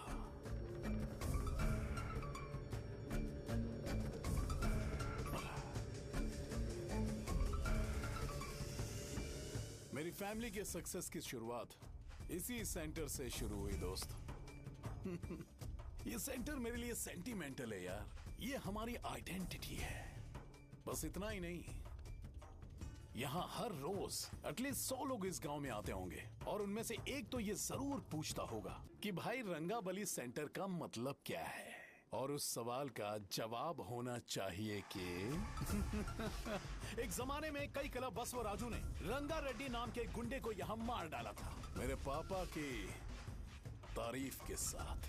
मेरी फैमिली के सक्सेस की शुरुआत इसी सेंटर से शुरू हुई दोस्त। ये सेंटर मेरे लिए सेंटिमेंटल है यार। ये हमारी आइडेंटिटी है। बस इतना ही नहीं, यहाँ हर रोज एटलीस्ट 100 लोग इस गांव में आते होंगे और उनमें से एक तो ये जरूर पूछता होगा कि भाई रंगाबली सेंटर का मतलब क्या है। और उस सवाल का जवाब होना चाहिए कि एक जमाने में कई क्लब बसव राजू ने रंगा रेड्डी नाम के गुंडे को यहाँ मार डाला था, मेरे पापा की तारीफ के साथ।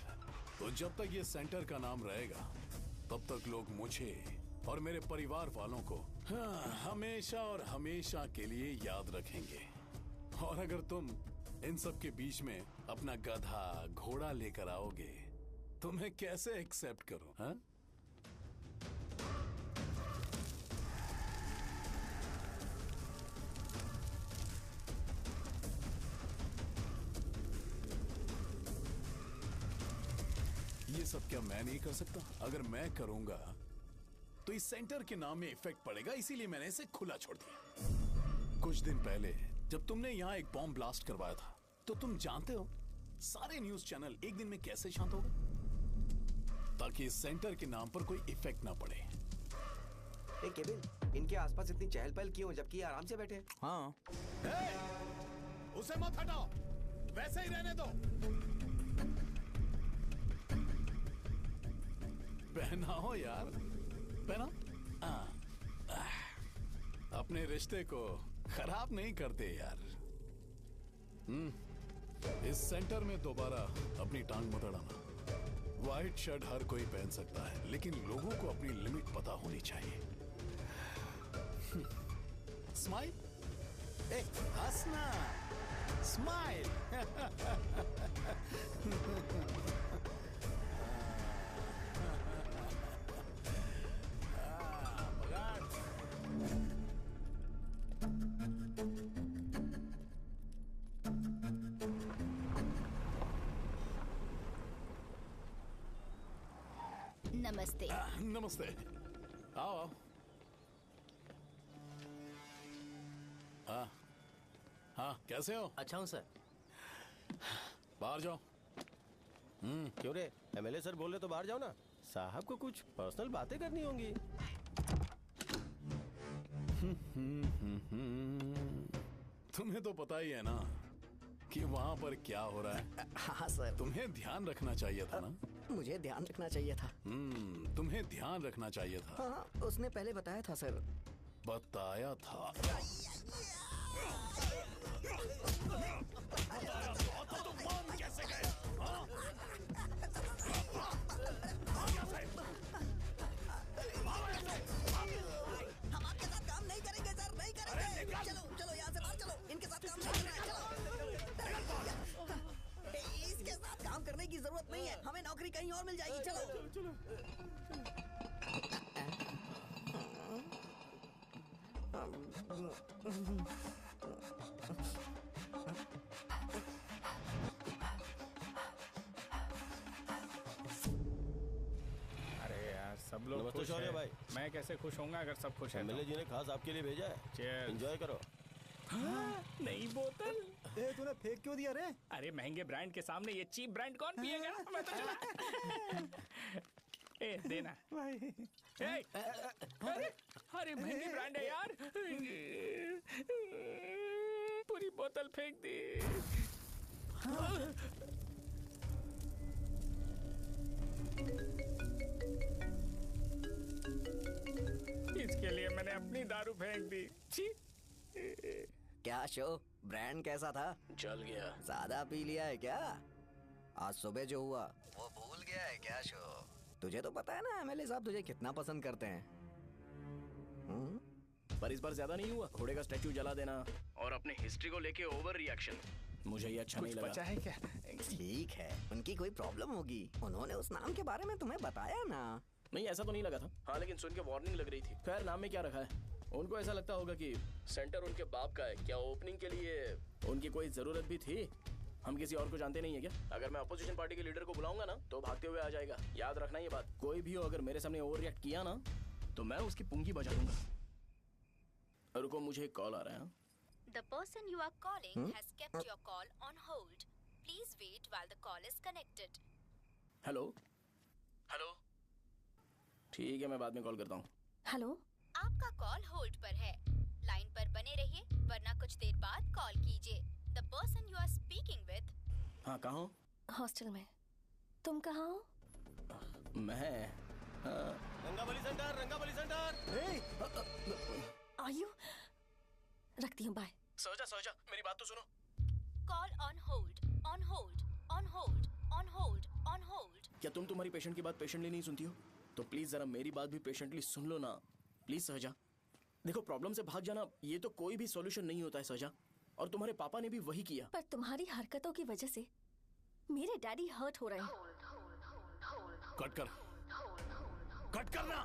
तो जब तक ये सेंटर का नाम रहेगा, तब तक लोग मुझे और मेरे परिवार वालों को हमेशा और हमेशा के लिए याद रखेंगे। और अगर तुम इन सब के बीच में अपना गधा घोड़ा लेकर आओगे तो मैं कैसे एक्सेप्ट करूं? हाँ? ये सब क्या मैं नहीं कर सकता? अगर मैं करूंगा तो इस सेंटर के नाम में इफेक्ट पड़ेगा, इसीलिए मैंने इसे खुला छोड़ दिया। कुछ दिन पहले जब तुमने यहाँ एक बॉम्ब ब्लास्ट करवाया था, तो तुम जानते हो सारे न्यूज चैनल एक दिन में कैसे शांत हो गए? ताकि इस सेंटर के नाम पर कोई इफेक्ट ना पड़े। ए केविन, इनके आसपास इतनी चहल पहल क्यों जबकि ये आराम से बैठे हैं? हाँ। उसे मत हटाओ, वैसे ही रहने दो। पहनाओ यार, पहना। अपने रिश्ते को खराब नहीं करते यार। इस सेंटर में दोबारा अपनी टांग मत अड़ाना। व्हाइट शर्ट हर कोई पहन सकता है, लेकिन लोगों को अपनी लिमिट पता होनी चाहिए। स्माइल, हंसना, स्माइल। नमस्ते। नमस्ते, आओ। हाँ, कैसे हो? अच्छा हूँ सर। बाहर जाओ। क्यों रे, एमएलए सर बोल रहे तो बाहर जाओ ना। साहब को कुछ पर्सनल बातें करनी होंगी। तुम्हें तो पता ही है ना कि वहाँ पर क्या हो रहा है। हाँ सर। तुम्हें ध्यान रखना चाहिए था ना। मुझे ध्यान रखना चाहिए था। तुम्हें ध्यान रखना चाहिए था। हाँ, उसने पहले बताया था सर। बताया था। तो मान कैसे गए? हम आपके साथ काम नहीं करेंगे सर, नहीं करेंगे। चलो चलो यहाँ से बाहर चलो, इनके साथ काम नहीं करना है। चलो, इसके साथ काम करने की जरूरत नहीं है, हमें नौकरी कहीं और मिल जाएगी। चलो। अरे यार, सब लोग नमस्ते खुश शौर्य हैं। भाई। मैं कैसे खुश होऊंगा अगर सब खुश हैं? एमएलए जी ने खास आपके लिए भेजा है। Cheers। एंजॉय करो। नई बोतल। तूने फेंक क्यों दिया रे? अरे महंगे ब्रांड के सामने ये चीप ब्रांड कौन पिएगा? मैं तो चला। ए देना भाई। ए, अरे महंगी ब्रांड है यार। पूरी बोतल फेंक दी। इसके लिए मैंने अपनी दारू फेंक दी। छी। क्या शो, ब्रांड कैसा था? चल गया। ज्यादा पी लिया है क्या? आज सुबह जो हुआ वो भूल गया है क्या शो? तुझे तो पता है ना एमएलए साहब तुझे कितना पसंद करते हैं। पर इस बार ज्यादा नहीं हुआ? घोड़े का स्टैचू जला देना और अपने हिस्ट्री को लेके ओवर रिएक्शन, मुझे ये अच्छा नहीं लगा। बचा है क्या? ठीक है, उनकी कोई प्रॉब्लम होगी। उन्होंने उस नाम के बारे में तुम्हें बताया ना? नहीं, ऐसा तो नहीं लगा था। हाँ, लेकिन सुन के वार्निंग लग रही थी। खैर, नाम में क्या रखा है? उनको ऐसा लगता होगा कि सेंटर उनके बाप का है। क्या ओपनिंग के लिए उनकी कोई जरूरत भी थी? हम किसी और को जानते नहीं है क्या? अगर मैं अपोजिशन पार्टी के लीडर को बुलाऊंगा ना तो भागते हुए आ जाएगा। याद रखना ये बात। कोई भी हो अगर मेरे सामने ओवर रिएक्ट किया ना तो मैं उसकी पुंगी बजा दूंगा। रुको, मुझे एक कॉल आ रहा है। The person you are calling has kept your call on hold. Please wait while the call is connected. Hello hello, ठीक है, मैं बाद में कॉल करता हूँ। हेलो, आपका कॉल होल्ड पर है। लाइन पर बने रहिए वरना कुछ देर बाद कॉल कीजिए। The person you are speaking with. हाँ, कहाँ हो? हॉस्टल में। तुम कहाँ हो? मैं रंगाबली सेंटर, रंगाबली सेंटर। आयु, रखती हूँ, बाय। सोचा, मेरी बात तो सुनो। Call on hold, on hold, on hold, on hold, on hold. क्या तुम तुम्हारी पेशेंट की बात पेशेंटली नहीं सुनती हो? तो प्लीज जरा मेरी बात भी पेशेंटली सुन लो ना। प्लीज सहजा, देखो, प्रॉब्लम से भाग जाना ये तो कोई भी सॉल्यूशन नहीं होता है सहजा। और तुम्हारे पापा ने भी वही किया। पर तुम्हारी हरकतों की वजह से मेरे डैडी हर्ट हो रहे हैं। कट करना।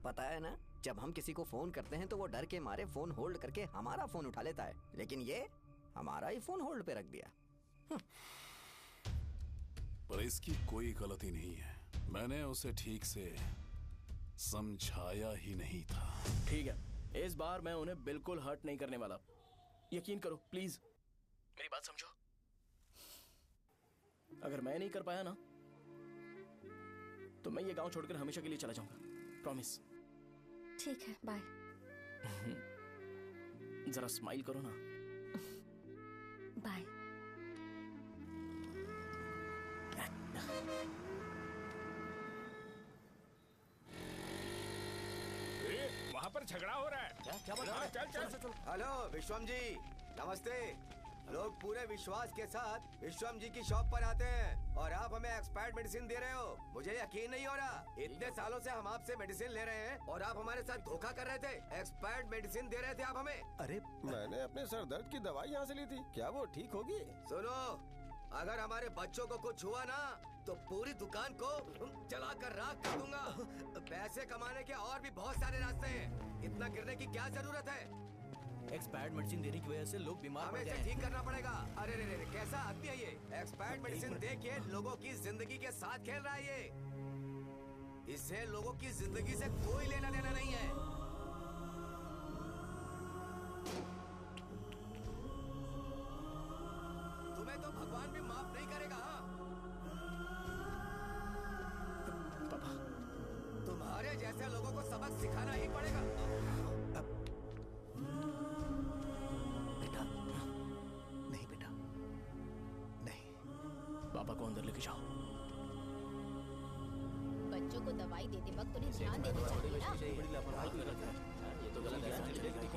पता है ना, जब हम किसी को फोन करते हैं तो वो डर के मारे फोन होल्ड करके हमारा फोन उठा लेता है, लेकिन ये हमारा ही फोन होल्ड पे रख दिया। पर इसकी कोई गलती नहीं है। मैंने उसे ठीक से समझाया ही नहीं था। ठीक है, इस बार मैं उन्हें बिल्कुल हर्ट नहीं करने वाला। यकीन करो प्लीज, मेरी बात बात समझो। अगर मैं नहीं कर पाया ना तो मैं ये गांव छोड़कर हमेशा के लिए चला जाऊंगा, प्रॉमिस। ठीक है, बाय। जरा स्माइल करो ना। बाय। वहाँ पर झगड़ा हो रहा है। क्या बात है? चल। हेलो विश्वम जी, नमस्ते। लोग पूरे विश्वास के साथ विश्वम जी की शॉप पर आते हैं और आप हमें एक्सपायर्ड मेडिसिन दे रहे हो। मुझे यकीन नहीं हो रहा। इतने सालों से हम आपसे मेडिसिन ले रहे हैं और आप हमारे साथ धोखा कर रहे थे। एक्सपायर्ड मेडिसिन दे रहे थे आप हमें। अरे मैंने अपने सर दर्द की दवाई यहाँ से ली थी, क्या वो ठीक होगी? सुनो, अगर हमारे बच्चों को कुछ हुआ ना तो पूरी दुकान को जला कर राख कर दूंगा। पैसे कमाने के और भी बहुत सारे रास्ते हैं, इतना गिरने की क्या जरूरत है? एक्सपायर्ड मेडिसिन देने की वजह से लोग बीमार पड़ हमें गए इसे ठीक करना पड़ेगा। अरे रे रे, कैसा आदमी है ये? एक्सपायर्ड मेडिसिन दे के लोगों की जिंदगी के साथ खेल रहा है ये। इससे लोगों की जिंदगी से कोई लेना देना नहीं है। तुम्हें तो भगवान भी माफ नहीं करेगा। पापा, तुम्हारे जैसे लोगों को सबक सिखाना ही पड़ेगा। पापा को अंदर लेके जाओ। बच्चों को दवाई देते वक्त उन्हें ध्यान देना चाहिए ना। ये तो गलत है।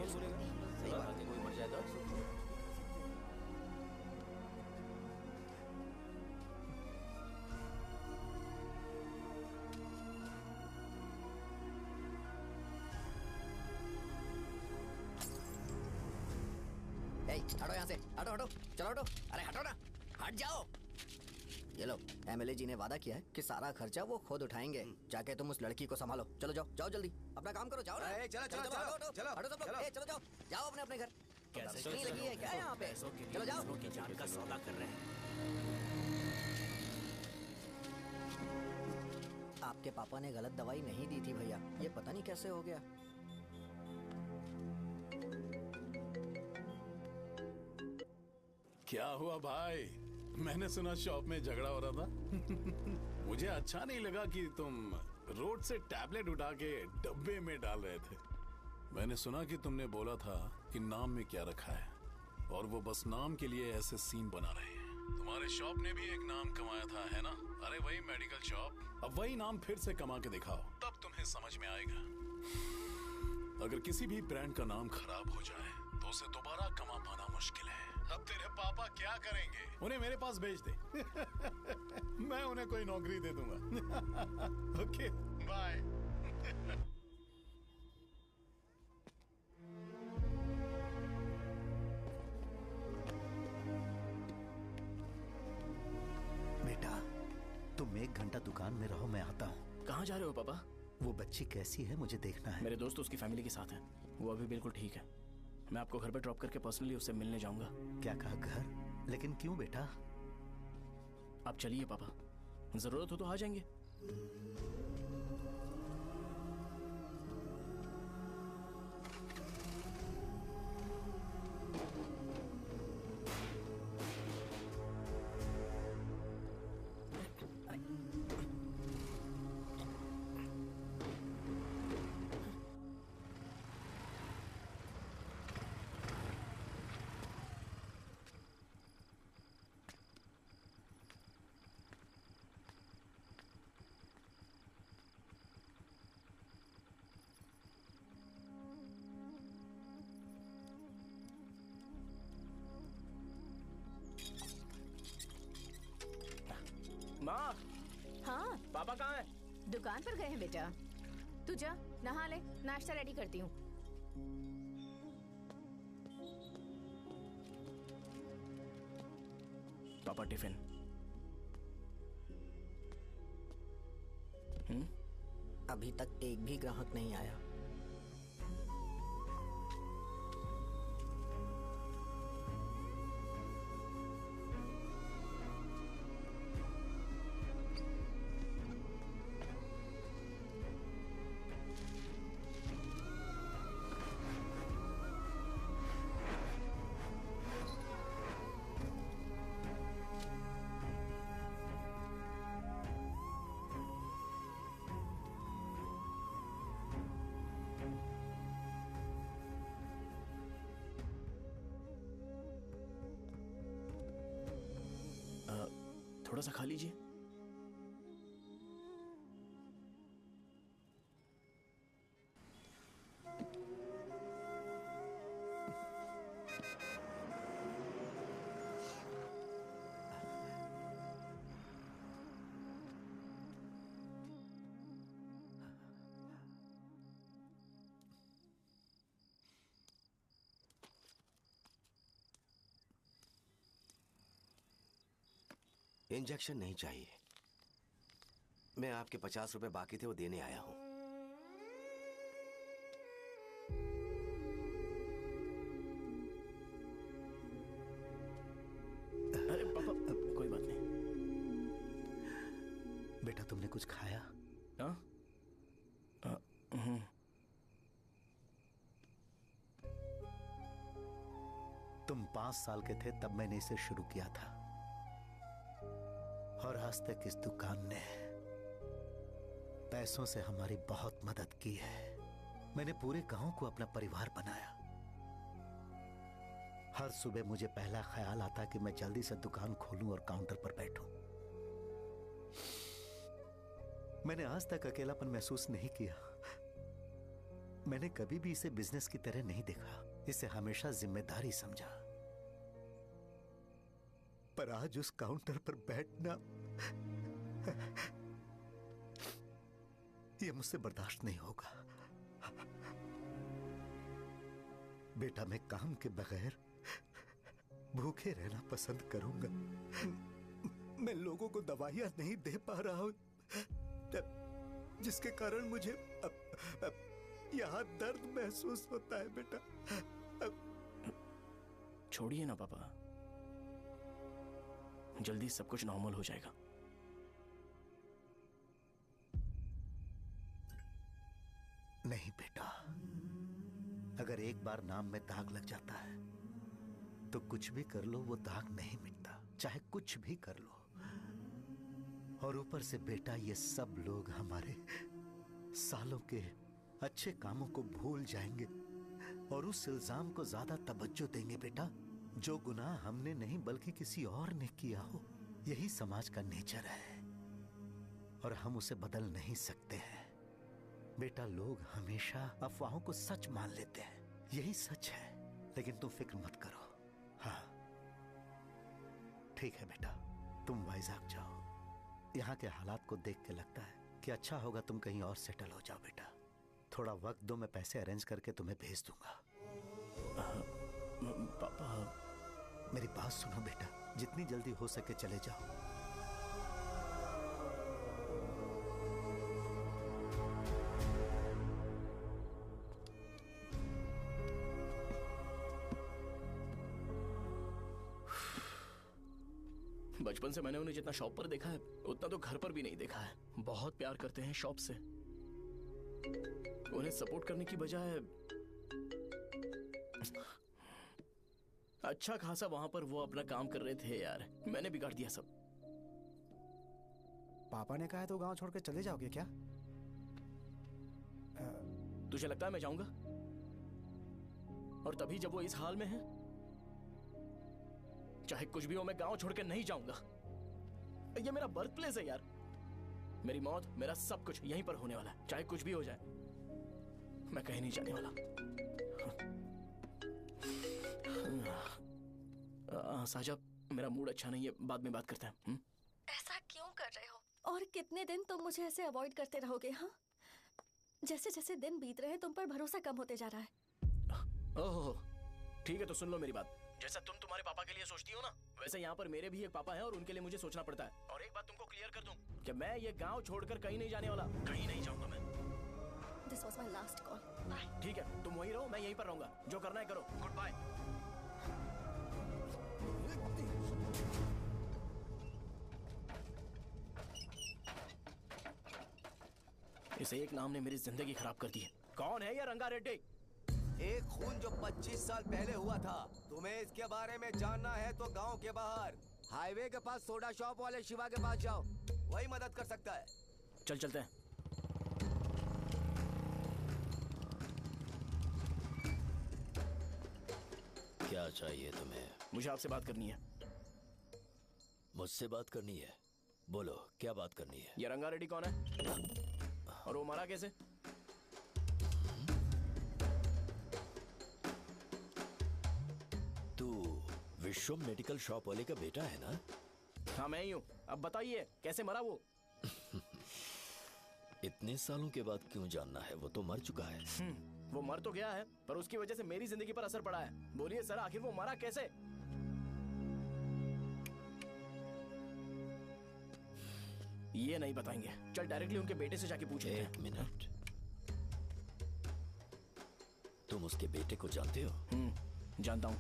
सही बात है, कोई मर जाए तो हटो यहाँ से, हटो हटो, चलो हटो। अरे हटो ना, हट जाओ। ये लो, एमएलए जी ने वादा किया है कि सारा खर्चा वो खुद उठाएंगे। जाके तुम उस लड़की को संभालो। चलो जाओ, जाओ जल्दी, अपना काम करो। जाओ ना। चलो चलो चलो हटो, चलो हटो सब लोग। चलो जाओ, जाओ अपने अपने घर। कैसे नहीं लगी है क्या यहाँ पे? चलो जाओ। की जान का सौदा कर रहे हैं। आपके पापा ने गलत दवाई नहीं दी थी भैया, ये पता नहीं कैसे हो गया। क्या हुआ भाई? मैंने सुना शॉप में झगड़ा हो रहा था। मुझे अच्छा नहीं लगा कि तुम रोड से टैबलेट उठा के डब्बे में डाल रहे थे। मैंने सुना कि तुमने बोला था कि नाम में क्या रखा है और वो बस नाम के लिए ऐसे सीन बना रहे हैं। तुम्हारे शॉप ने भी एक नाम कमाया था, है ना? अरे वही मेडिकल शॉप, अब वही नाम फिर से कमा के दिखाओ, तब तुम्हें समझ में आएगा। अगर किसी भी ब्रांड का नाम खराब हो जाए तो उसे दोबारा कमा पाना मुश्किल है। अब तेरे पापा क्या करेंगे? उन्हें मेरे पास भेज दे। मैं उन्हें कोई नौकरी दे दूंगा। Okay, bye. बेटा, तुम 1 घंटा दुकान में रहो, मैं आता हूँ। कहाँ जा रहे हो पापा? वो बच्ची कैसी है मुझे देखना है। मेरे दोस्त उसकी फैमिली के साथ हैं, वो अभी बिल्कुल ठीक है। मैं आपको घर पे ड्रॉप करके पर्सनली उससे मिलने जाऊंगा। क्या कहा घर? लेकिन क्यों बेटा? आप चलिए पापा, जरूरत हो तो आ जाएंगे। माँ, हाँ पापा कहाँ हैं? दुकान पर गए हैं बेटा। तू जा नहा ले, नाश्ता रेडी करती हूँ। पापा टिफिन। अभी तक एक भी ग्राहक नहीं आया। थोड़ा सा खा लीजिए। इंजेक्शन नहीं चाहिए। मैं आपके 50 रुपए बाकी थे, वो देने आया हूं। अरे पापा, कोई बात नहीं। बेटा तुमने कुछ खाया? हाँ? तुम 5 साल के थे तब मैंने इसे शुरू किया था, और आज तक इस दुकान ने पैसों से हमारी बहुत मदद की है। मैंने पूरे गांव को अपना परिवार बनाया। हर सुबह मुझे पहला ख्याल आता कि मैं जल्दी से दुकान खोलूं और काउंटर पर बैठूं। मैंने आज तक अकेलापन महसूस नहीं किया। मैंने कभी भी इसे बिजनेस की तरह नहीं देखा, इसे हमेशा जिम्मेदारी समझा। पर आज उस काउंटर पर बैठना यह मुझसे बर्दाश्त नहीं होगा। बेटा मैं काम के बगैर भूखे रहना पसंद करूंगा। मैं लोगों को दवाइयां नहीं दे पा रहा हूं, जिसके कारण मुझे यहां दर्द महसूस होता है। बेटा छोड़िए ना पापा, जल्दी सब कुछ नॉर्मल हो जाएगा। नहीं बेटा, अगर एक बार नाम में दाग लग जाता है तो कुछ भी कर लो वो दाग नहीं मिटता, चाहे कुछ भी कर लो। और ऊपर से बेटा ये सब लोग हमारे सालों के अच्छे कामों को भूल जाएंगे और उस इल्जाम को ज्यादा तवज्जो देंगे बेटा जो गुनाह हमने नहीं बल्कि किसी और ने किया हो। यही समाज का नेचर है और हम उसे बदल नहीं सकते हैं। बेटा लोग हमेशा अफवाहों को सच मान लेते हैं, यही सच है। लेकिन तुम फिक्र मत करो। हाँ ठीक है बेटा, तुम वाइजाग जाओ। यहाँ के हालात को देख के लगता है कि अच्छा होगा तुम कहीं और सेटल हो जाओ। बेटा थोड़ा वक्त दो, मैं पैसे अरेंज करके तुम्हें भेज दूंगा। पापा मेरी बात सुनो बेटा, जितनी जल्दी हो सके चले जाओ। बचपन से मैंने उन्हें जितना शॉप पर देखा है उतना तो घर पर भी नहीं देखा है। बहुत प्यार करते हैं शॉप से। उन्हें सपोर्ट करने की बजाय अच्छा खासा वहां पर वो अपना काम कर रहे थे। यार मैंने बिगाड़ दिया सब। पापा ने कहा है तो गांव छोड़ के चले जाओगे क्या? तुझे लगता है मैं जाऊंगा? और तभी जब वो इस हाल में है, चाहे कुछ भी हो मैं गांव छोड़ के नहीं जाऊंगा। ये मेरा बर्थ प्लेस है यार। मेरी मौत, मेरा सब कुछ यहीं पर होने वाला है। चाहे कुछ भी हो जाए मैं कहीं नहीं जाने वाला। साजा, मेरा मूड अच्छा नहीं है, बाद में बात करते हैं। ऐसा क्यों कर रहे हो? और कितने दिन तुम मुझे ऐसे अवॉइड करते रहोगे? हाँ, जैसे जैसे दिन बीत रहे हैं तुम पर भरोसा कम होते जा रहा है। ओह ठीक है, तो सुन लो मेरी बात। जैसा तुम तुम्हारे पापा के लिए सोचती हो ना, वैसे यहाँ पर मेरे भी एक पापा हैं और उनके लिए मुझे सोचना पड़ता है। और एक बात तुमको क्लियर कर दूं कि मैं ये गांव छोड़कर कहीं नहीं जाने वाला। कहीं नहीं जाऊंगा मैं। This was my last call. Bye. ठीक है, तुम वहीं रहो, मैं यहीं पर रहूंगा। जो करना है करो। Good bye. इस एक नाम ने मेरी जिंदगी खराब कर दी है। कौन है ये रंगा रेड्डी? एक खून जो 25 साल पहले हुआ था। तुम्हें इसके बारे में जानना है तो गांव के बाहर हाईवे के पास सोडा शॉप वाले शिवा के पास जाओ, वही मदद कर सकता है। चल चलते हैं। क्या चाहिए तुम्हें? मुझे आपसे बात करनी है। मुझसे बात करनी है? बोलो, क्या बात करनी है? ये रंगा रेड्डी कौन है और वो मरा कैसे? तू विश्वम मेडिकल शॉप वाले का बेटा है ना? हाँ मैं ही हूँ। अब बताइए कैसे मरा वो? इतने सालों के बाद क्यों जानना है? वो तो मर चुका है। वो मर तो गया है, पर उसकी वजह से मेरी जिंदगी पर असर पड़ा है। बोलिए सर, आखिर वो मरा कैसे? ये नहीं बताएंगे। चल डायरेक्टली उनके बेटे से जाके पूछ लेते हैं। एक मिनट, तुम उसके बेटे को जानते हो? जानता हूँ।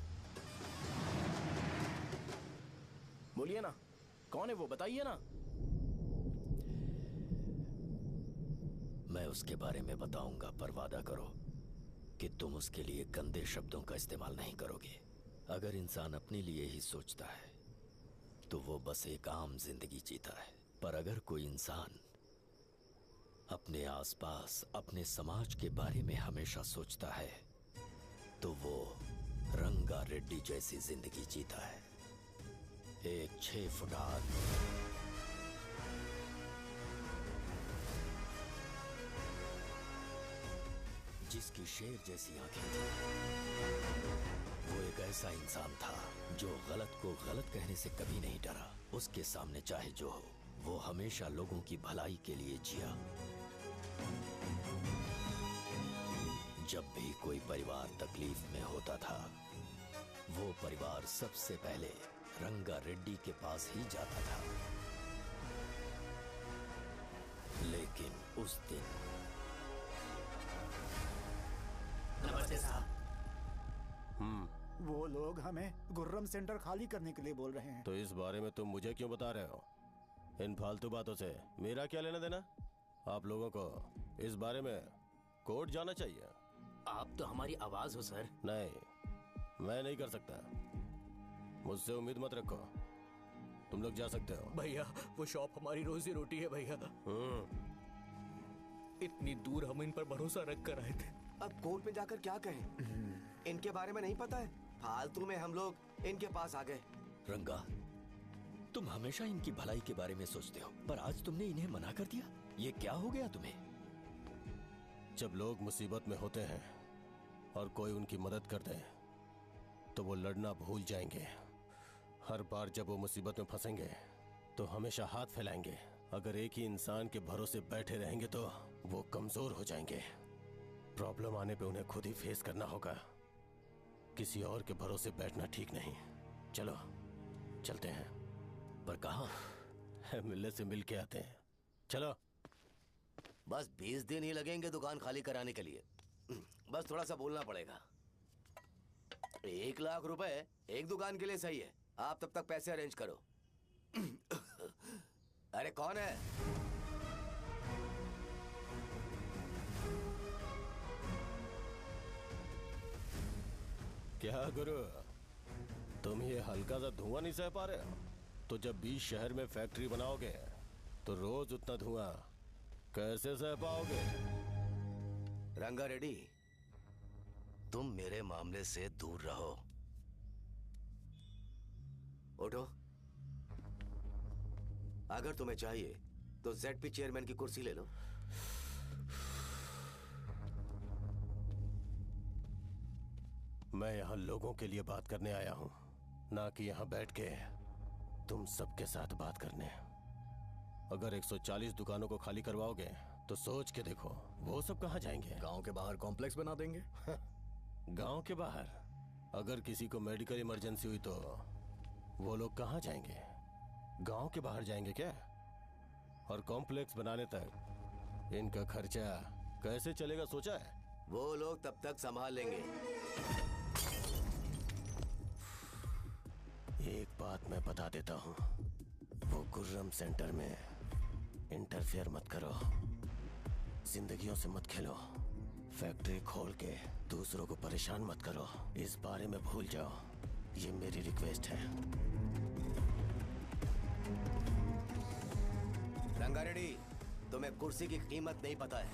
बोलिए ना, कौन है वो? बताइए ना। मैं उसके बारे में बताऊंगा, पर वादा करो कि तुम उसके लिए गंदे शब्दों का इस्तेमाल नहीं करोगे। अगर इंसान अपने लिए ही सोचता है तो वो बस एक आम जिंदगी जीता है, पर अगर कोई इंसान अपने आसपास, अपने समाज के बारे में हमेशा सोचता है तो वो रंगा रेड्डी जैसी जिंदगी जीता है। एक 6 फुट आदमी, जिसकी शेर जैसी आंखें थी। वो एक ऐसा इंसान था जो गलत को गलत कहने से कभी नहीं डरा। उसके सामने चाहे जो हो, वो हमेशा लोगों की भलाई के लिए जिया। जब भी कोई परिवार तकलीफ में होता था, वो परिवार सबसे पहले रंगा रेड्डी के पास ही जाता था। लेकिन उस दिन नमस्ते साहब। वो लोग हमें गुर्रम सेंटर खाली करने के लिए बोल रहे हैं। तो इस बारे में तुम मुझे क्यों बता रहे हो? इन फालतू बातों से मेरा क्या लेना देना? आप लोगों को इस बारे में कोर्ट जाना चाहिए। आप तो हमारी आवाज हो सर। नहीं, मैं नहीं कर सकता। मुझसे उम्मीद मत रखो। तुम लोग जा सकते हो। भैया, वो शॉप हमारी रोजी रोटी है भैया। इतनी दूर हम इन पर भरोसा रख कर आए थे। अब कोर्ट में जाकर क्या कहें? इनके बारे में नहीं पता है। फालतू में हम लोग इनके पास आ गए। रंगा, तुम हमेशा इनकी भलाई के बारे में सोचते हो, पर आज तुमने इन्हें मना कर दिया। ये क्या हो गया तुम्हें? जब लोग मुसीबत में होते हैं और कोई उनकी मदद कर दे तो वो लड़ना भूल जाएंगे। हर बार जब वो मुसीबत में फंसेंगे तो हमेशा हाथ फैलाएंगे। अगर एक ही इंसान के भरोसे बैठे रहेंगे तो वो कमजोर हो जाएंगे। प्रॉब्लम आने पे उन्हें खुद ही फेस करना होगा। किसी और के भरोसे बैठना ठीक नहीं। चलो चलते हैं। पर कहाँ? मिलने से मिल के आते हैं। चलो। बस 20 दिन ही लगेंगे दुकान खाली कराने के लिए। बस थोड़ा सा बोलना पड़ेगा। 1 लाख रुपए एक दुकान के लिए सही है। आप तब तक पैसे अरेंज करो। अरे कौन है? क्या गुरु, तुम ये हल्का सा धुआं नहीं सह पा रहे हो? तो जब 20 शहर में फैक्ट्री बनाओगे तो रोज उतना धुआं कैसे सह पाओगे? रंगा रेड्डी, तुम मेरे मामले से दूर रहो। उठो। अगर तुम्हें चाहिए तो ZP चेयरमैन की कुर्सी ले लो। मैं यहाँ लोगों के लिए बात करने आया हूँ, ना कि यहाँ बैठ के तुम सबके साथ बात करने। अगर 140 दुकानों को खाली करवाओगे तो सोच के देखो वो सब कहाँ जाएंगे? गांव के बाहर कॉम्प्लेक्स बना देंगे। गांव के बाहर? अगर किसी को मेडिकल इमरजेंसी हुई तो वो लोग कहाँ जाएंगे? गांव के बाहर जाएंगे क्या? और कॉम्प्लेक्स बनाने तक इनका खर्चा कैसे चलेगा सोचा है? वो लोग तब तक संभाल लेंगे। एक बात मैं बता देता हूँ, वो गुर्रम सेंटर में इंटरफेयर मत करो। जिंदगियों से मत खेलो। फैक्ट्री खोल के दूसरों को परेशान मत करो। इस बारे में भूल जाओ। ये मेरी रिक्वेस्ट है। रंगा रेड्डी, तुम्हें कुर्सी की कीमत नहीं पता है।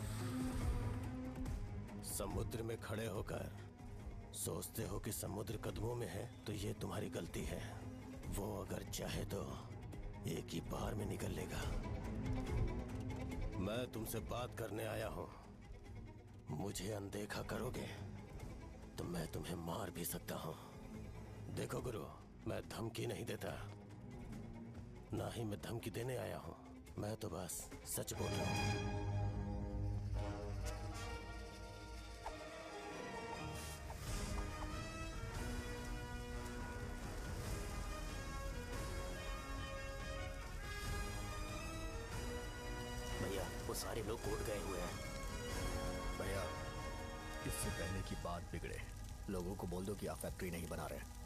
समुद्र में खड़े होकर सोचते हो कि समुद्र कदमों में है, तो ये तुम्हारी गलती है। वो अगर चाहे तो एक ही बार में निकल लेगा। मैं तुमसे बात करने आया हूं। मुझे अनदेखा करोगे तो मैं तुम्हें मार भी सकता हूं। देखो गुरु, मैं धमकी नहीं देता, ना ही मैं धमकी देने आया हूं। मैं तो बस सच बोल रहा हूं। भैया वो सारे लोग कोर्ट गए हुए हैं। भैया इससे पहले की बात बिगड़े, लोगों को बोल दो कि आप फैक्ट्री नहीं बना रहे।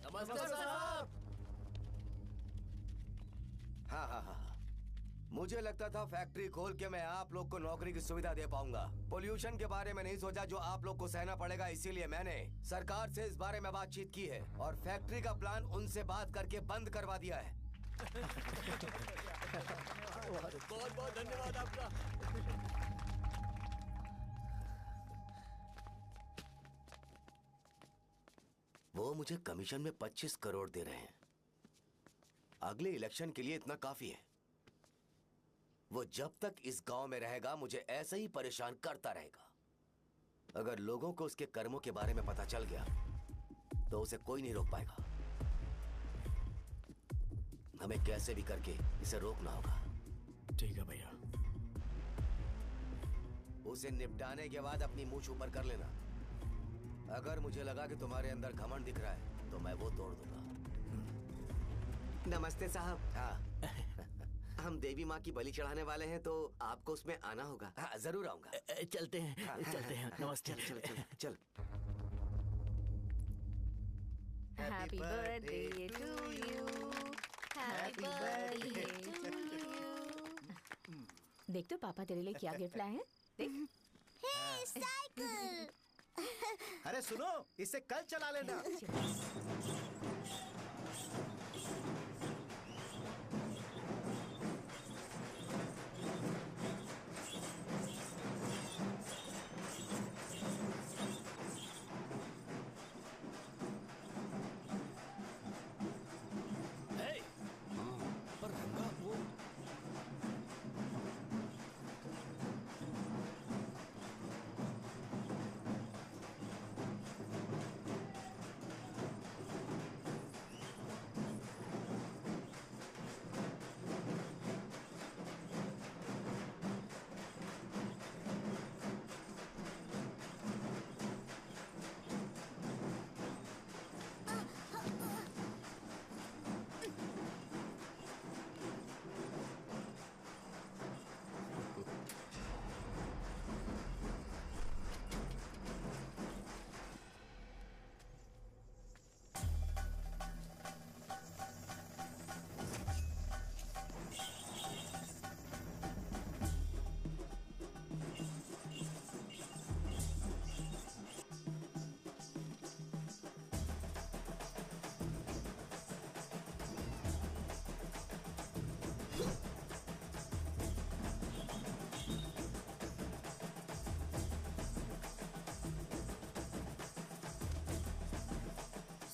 नमस्ते साहब। हाँ हाँ हाँ, मुझे लगता था फैक्ट्री खोल के मैं आप लोग को नौकरी की सुविधा दे पाऊंगा। पोल्यूशन के बारे में नहीं सोचा जो आप लोग को सहना पड़ेगा, इसीलिए मैंने सरकार से इस बारे में बातचीत की है और फैक्ट्री का प्लान उनसे बात करके बंद करवा दिया है। बहुत बहुत धन्यवाद आपका। वो मुझे कमीशन में 25 करोड़ दे रहे हैं। अगले इलेक्शन के लिए इतना काफी है। वो जब तक इस गांव में रहेगा मुझे ऐसे ही परेशान करता रहेगा। अगर लोगों को उसके कर्मों के बारे में पता चल गया तो उसे कोई नहीं रोक पाएगा। हमें कैसे भी करके इसे रोकना होगा। ठीक है भैया। उसे निपटाने के बाद अपनी मूंछ ऊपर कर लेना। अगर मुझे लगा कि तुम्हारे अंदर घमंड दिख रहा है तो मैं वो तोड़ दूंगा। नमस्ते साहब। हाँ हम देवी माँ की बलि चढ़ाने वाले हैं तो आपको उसमें आना होगा। हाँ, जरूर आऊंगा। चलते हैं चलते हैं। नमस्ते। चल चल चल। Happy birthday to you, happy birthday to you. देख तो पापा तेरे लिए क्या गिफ्ट लाए हैं। देख। हे साइकिल। अरे सुनो, इसे कल चला लेना। पर रंगा वो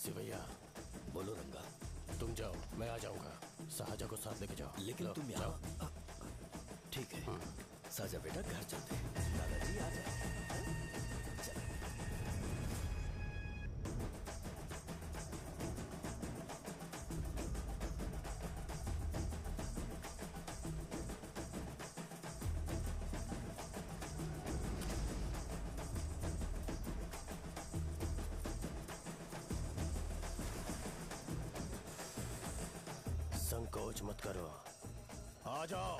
सिवैया, बोलो रंगा। तुम जाओ, मैं आ जाऊंगा। साहजा को साथ लेके जाओ। लेकिन लो, तुम जाओ। यहाँ ठीक है। साजा बेटा घर चलते हैं। दादाजी आ जाए। संकोच मत करो, आ जाओ।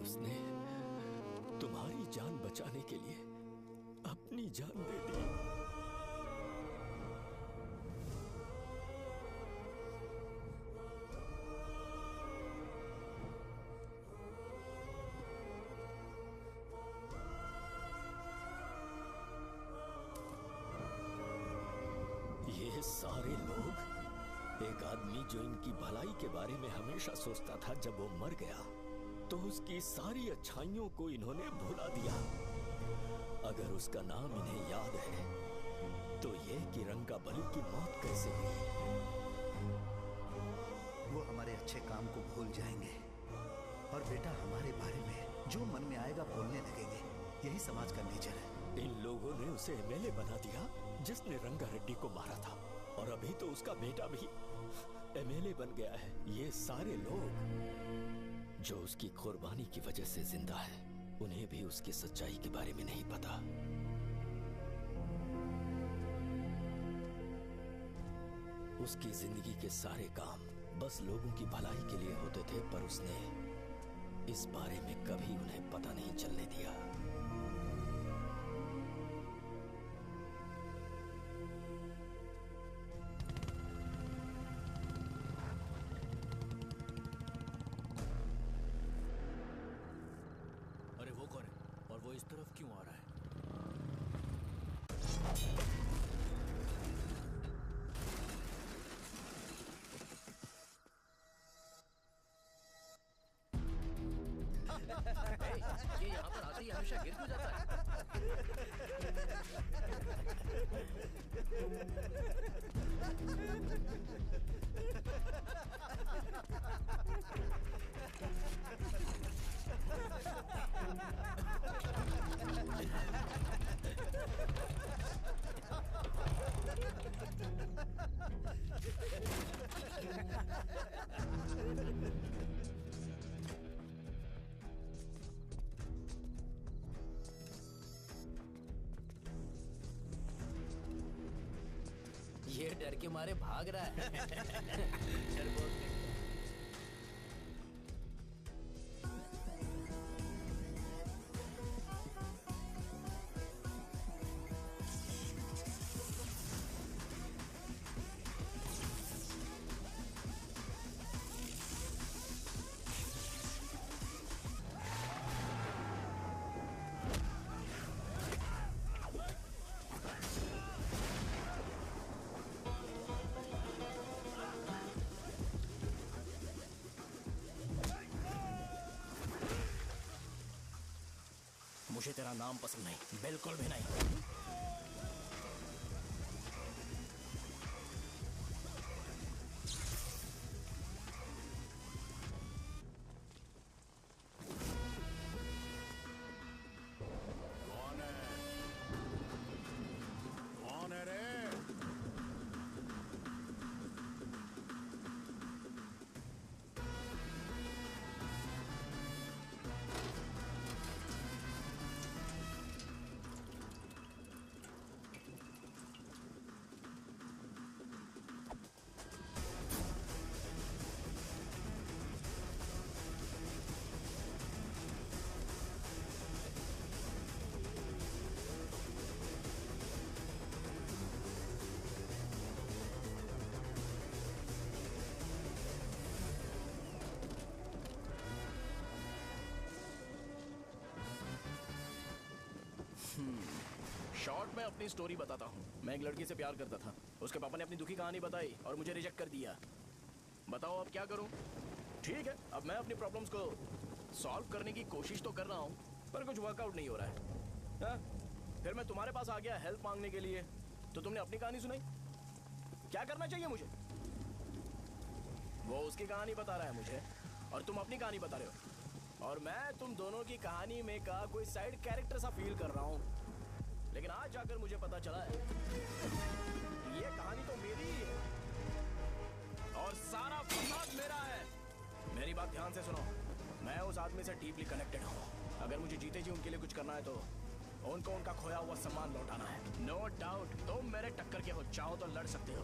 उसने तुम्हारी जान बचाने के लिए अपनी जान दे दी। ये सारे लोग, एक आदमी जो इनकी भलाई के बारे में हमेशा सोचता था, जब वो मर गया तो उसकी सारी अच्छाइयों को इन्होंने भुला दिया। अगर उसका नाम इन्हें याद है तो ये कि रंगाबली की मौत कैसे हुई। वो हमारे अच्छे काम को भूल जाएंगे और बेटा हमारे बारे में जो मन में आएगा बोलने लगेंगे। यही समाज का नेचर है। इन लोगों ने उसे एमएलए बना दिया जिसने रंगा रेड्डी को मारा था, और अभी तो उसका बेटा भी एमएलए बन गया है। ये सारे लोग जो उसकी कुर्बानी की वजह से जिंदा है, उन्हें भी उसकी सच्चाई के बारे में नहीं पता। उसकी जिंदगी के सारे काम बस लोगों की भलाई के लिए होते थे, पर उसने इस बारे में कभी उन्हें पता नहीं चलने दिया। अरे वो कौन है और वो इस तरफ क्यों आ रहा है? ये यहाँ पर आते ही हमेशा गिर क्यों जाता है? ये डर के मारे भाग रहा है। डरपोक नहीं। मुझे तेरा नाम पसंद नहीं, बिल्कुल भी नहीं। कौन है? कौन है रे? शॉर्ट में अपनी स्टोरी बताता हूँ। मैं एक लड़की से प्यार करता था। उसके पापा ने अपनी दुखी कहानी बताई और मुझे रिजेक्ट कर दिया। बताओ अब क्या करूँ? ठीक है, अब मैं अपनी प्रॉब्लम्स को सॉल्व करने की कोशिश तो कर रहा हूँ, पर कुछ वर्कआउट नहीं हो रहा है। हाँ? फिर मैं तुम्हारे पास आ गया हेल्प मांगने के लिए, तो तुमने अपनी कहानी सुनाई। क्या करना चाहिए मुझे? वो उसकी कहानी बता रहा है मुझे, और तुम अपनी कहानी बता रहे हो, और मैं तुम दोनों की कहानी में का कोई साइड कैरेक्टर सा फील कर रहा हूँ। लेकिन आज जाकर मुझे पता चला है ये कहानी तो मेरी ही है और सारा फसाद मेरा है। मेरी बात ध्यान से सुनो, मैं उस आदमी से डीपली कनेक्टेड हूँ। अगर मुझे जीते जी उनके लिए कुछ करना है तो उनको उनका खोया हुआ सम्मान लौटाना है। नो डाउट तुम मेरे टक्कर के हो, चाहो तो लड़ सकते हो,